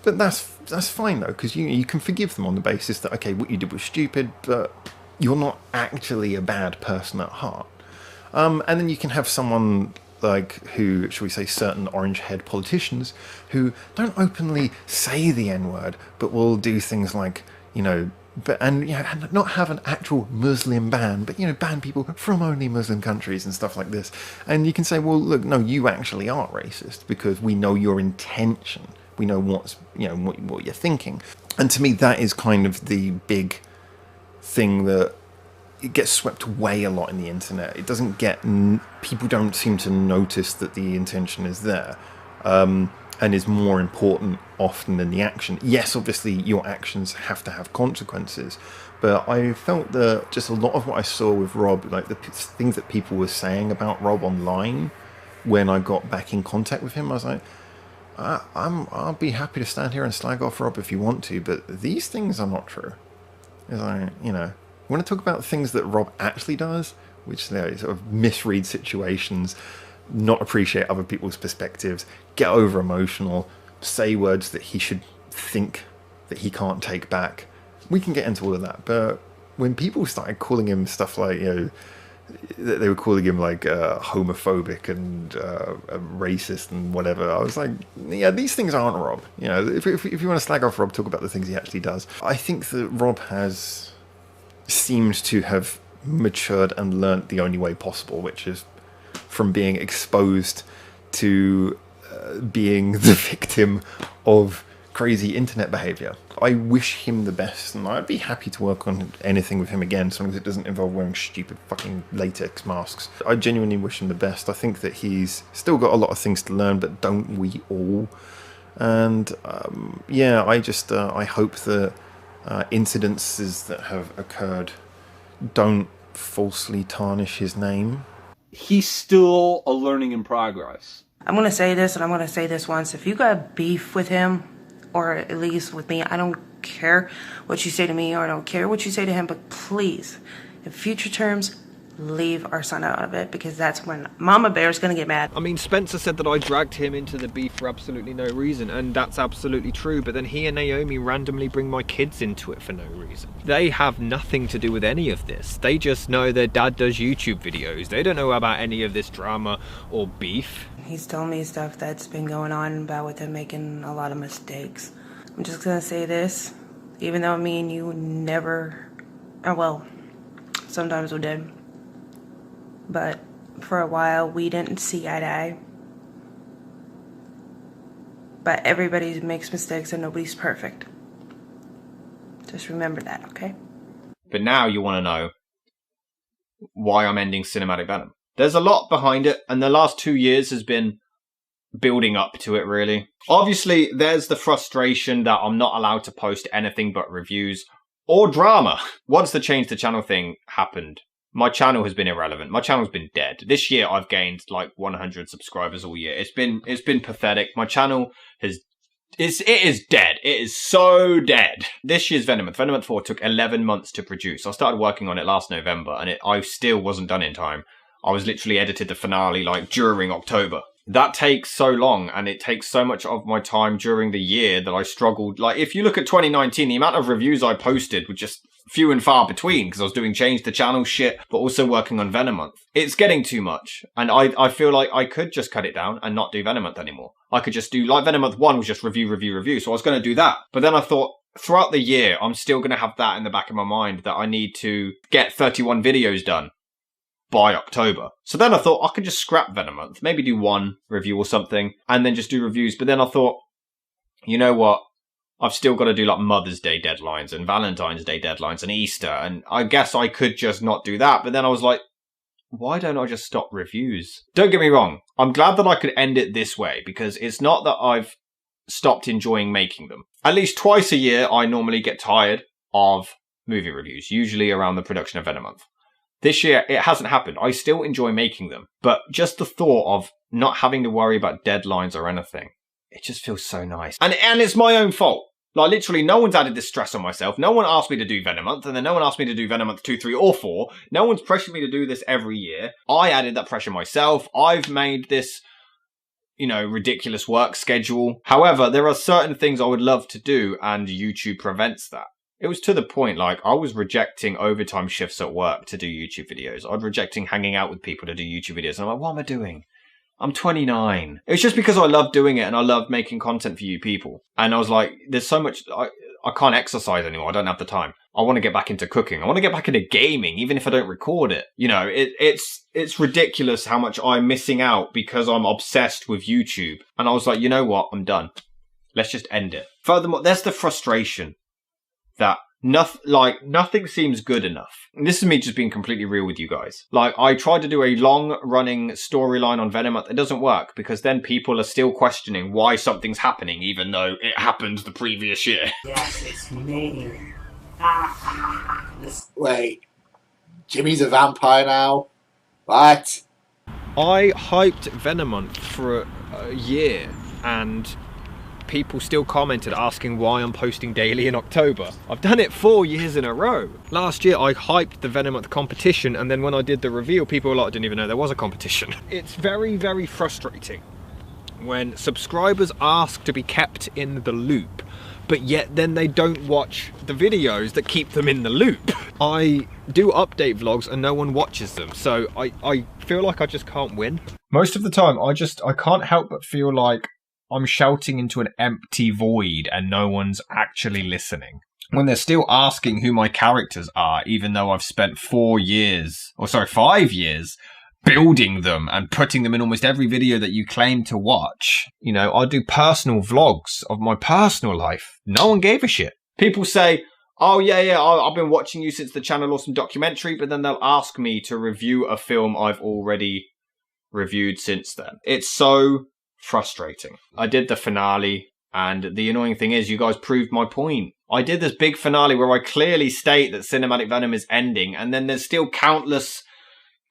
But that's fine though, because you can forgive them on the basis that okay, what you did was stupid, but you're not actually a bad person at heart. And then you can have someone like who, shall we say, certain orange-haired politicians who don't openly say the N-word, but will do things like, you know, and not have an actual Muslim ban, but, you know, ban people from only Muslim countries and stuff like this. And you can say, well, look, no, you actually are racist because we know your intention. We know what you're thinking. And to me, that is kind of the big thing that it gets swept away a lot in the internet. It doesn't get, people don't seem to notice that the intention is there, and is more important often than the action. Yes, obviously your actions have to have consequences, but I felt that just a lot of what I saw with Rob, like the things that people were saying about Rob online, when I got back in contact with him, I was like, I'll be happy to stand here and slag off Rob if you want to, but these things are not true. It's like, you know, when I talk about things that Rob actually does, which they sort of misread situations, not appreciate other people's perspectives, get over emotional, say words that he should think that he can't take back, we can get into all of that. But when people started calling him stuff like, you know, they were calling him like homophobic and racist and whatever, I was like, yeah, these things aren't Rob. You know, if you want to slag off Rob, talk about the things he actually does. I think that Rob seems to have matured and learnt the only way possible, which is from being exposed to being the victim of crazy internet behavior. I wish him the best, and I'd be happy to work on anything with him again, as long as it doesn't involve wearing stupid fucking latex masks. I genuinely wish him the best. I think that he's still got a lot of things to learn, but don't we all? And yeah, I hope that incidences that have occurred don't falsely tarnish his name. He's still a learning in progress. I'm going to say this, and I'm going to say this once. If you got beef with him, or at least with me, I don't care what you say to me, or I don't care what you say to him, but please, in future terms, leave our son out of it, because that's when Mama Bear's gonna get mad. I mean, Spencer said that I dragged him into the beef for absolutely no reason, and that's absolutely true, but then he and Naomi randomly bring my kids into it for no reason. They have nothing to do with any of this. They just know their dad does YouTube videos. They don't know about any of this drama or beef. He's told me stuff that's been going on about with him making a lot of mistakes. I'm just gonna say this, even though me and you never, well, sometimes we did, but for a while we didn't see eye to eye. But everybody makes mistakes and nobody's perfect. Just remember that, okay? But now you want to know why I'm ending Cinematic Venom. There's a lot behind it, and the last 2 years has been building up to it, really. Obviously, there's the frustration that I'm not allowed to post anything but reviews or drama. Once the change the channel thing happened, my channel has been irrelevant. My channel's been dead. This year I've gained like 100 subscribers all year. It's been pathetic. My channel it is dead. It is so dead. This year's Venom 4 took 11 months to produce. I started working on it last November, and I still wasn't done in time. I was literally edited the finale like during October. That takes so long, and it takes so much of my time during the year that I struggled. Like, if you look at 2019, the amount of reviews I posted were just few and far between, because I was doing change the channel shit, but also working on Venom Month. It's getting too much, and I feel like I could just cut it down and not do Venom Month anymore. I could just do, like, Venom Month 1 was just review, so I was going to do that. But then I thought, throughout the year, I'm still going to have that in the back of my mind, that I need to get 31 videos done by October. So then I thought I could just scrap Venom Month, maybe do one review or something, and then just do reviews. But then I thought, you know what? I've still got to do like Mother's Day deadlines and Valentine's Day deadlines and Easter, and I guess I could just not do that. But then I was like, why don't I just stop reviews? Don't get me wrong, I'm glad that I could end it this way, because it's not that I've stopped enjoying making them. At least twice a year, I normally get tired of movie reviews, usually around the production of Venom Month. This year, it hasn't happened. I still enjoy making them, but just the thought of not having to worry about deadlines or anything, it just feels so nice. And it's my own fault. Like, literally, no one's added this stress on myself. No one asked me to do Venom Month, and then no one asked me to do Venom Month 2, 3, or 4. No one's pressured me to do this every year. I added that pressure myself. I've made this, you know, ridiculous work schedule. However, there are certain things I would love to do, and YouTube prevents that. It was to the point, like, I was rejecting overtime shifts at work to do YouTube videos. I was rejecting hanging out with people to do YouTube videos. And I'm like, what am I doing? I'm 29. It was just because I love doing it and I love making content for you people. And I was like, there's so much, I can't exercise anymore. I don't have the time. I want to get back into cooking. I want to get back into gaming, even if I don't record it. You know, it's ridiculous how much I'm missing out because I'm obsessed with YouTube. And I was like, you know what? I'm done. Let's just end it. Furthermore, there's the frustration that nothing seems good enough. And this is me just being completely real with you guys. Like, I tried to do a long-running storyline on Venom Month. It doesn't work because then people are still questioning why something's happening, even though it happened the previous year. Yes, it's me. Wait, Jimmy's a vampire now? What? I hyped Venom Month for a year, and people still commented asking why I'm posting daily in October. I've done it 4 years in a row. Last year I hyped the Venom Month competition, and then when I did the reveal, people were like, I didn't even know there was a competition. It's very, very frustrating when subscribers ask to be kept in the loop, but yet then they don't watch the videos that keep them in the loop. I do update vlogs and no one watches them, so I feel like I just can't win. Most of the time I can't help but feel like I'm shouting into an empty void and no one's actually listening. When they're still asking who my characters are, even though I've spent 5 years building them and putting them in almost every video that you claim to watch. You know, I do personal vlogs of my personal life. No one gave a shit. People say, oh yeah, I've been watching you since the Channel Awesome documentary, but then they'll ask me to review a film I've already reviewed since then. It's so frustrating. I did the finale, and the annoying thing is you guys proved my point. I did this big finale where I clearly state that Cinematic Venom is ending, and then there's still countless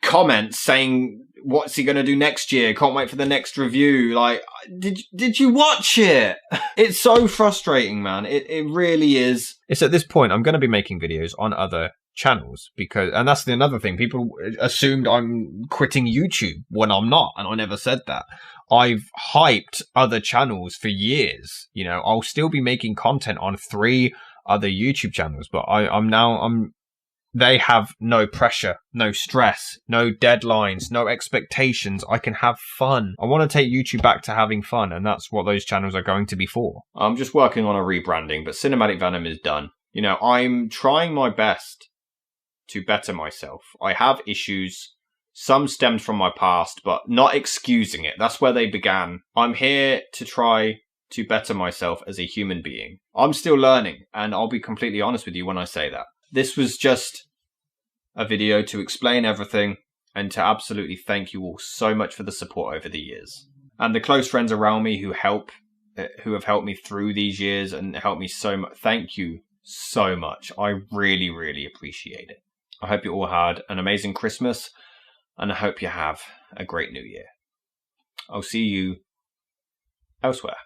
comments saying, what's he going to do next year? Can't wait for the next review. Like, did you watch it? It's so frustrating, man. It really is. It's at this point I'm going to be making videos on other channels and that's another thing. People assumed I'm quitting YouTube when I'm not, and I never said that. I've hyped other channels for years. You know, I'll still be making content on 3 other YouTube channels, but they have no pressure, no stress, no deadlines, no expectations. I can have fun. I want to take YouTube back to having fun, and that's what those channels are going to be for. I'm just working on a rebranding, but Cinematic Venom is done. You know, I'm trying my best to better myself. I have issues. Some stemmed from my past, but not excusing it. That's where they began. I'm here to try to better myself as a human being. I'm still learning, and I'll be completely honest with you when I say that. This was just a video to explain everything and to absolutely thank you all so much for the support over the years. And the close friends around me who have helped me through these years and helped me so much. Thank you so much. I really, really appreciate it. I hope you all had an amazing Christmas, and I hope you have a great New Year. I'll see you elsewhere.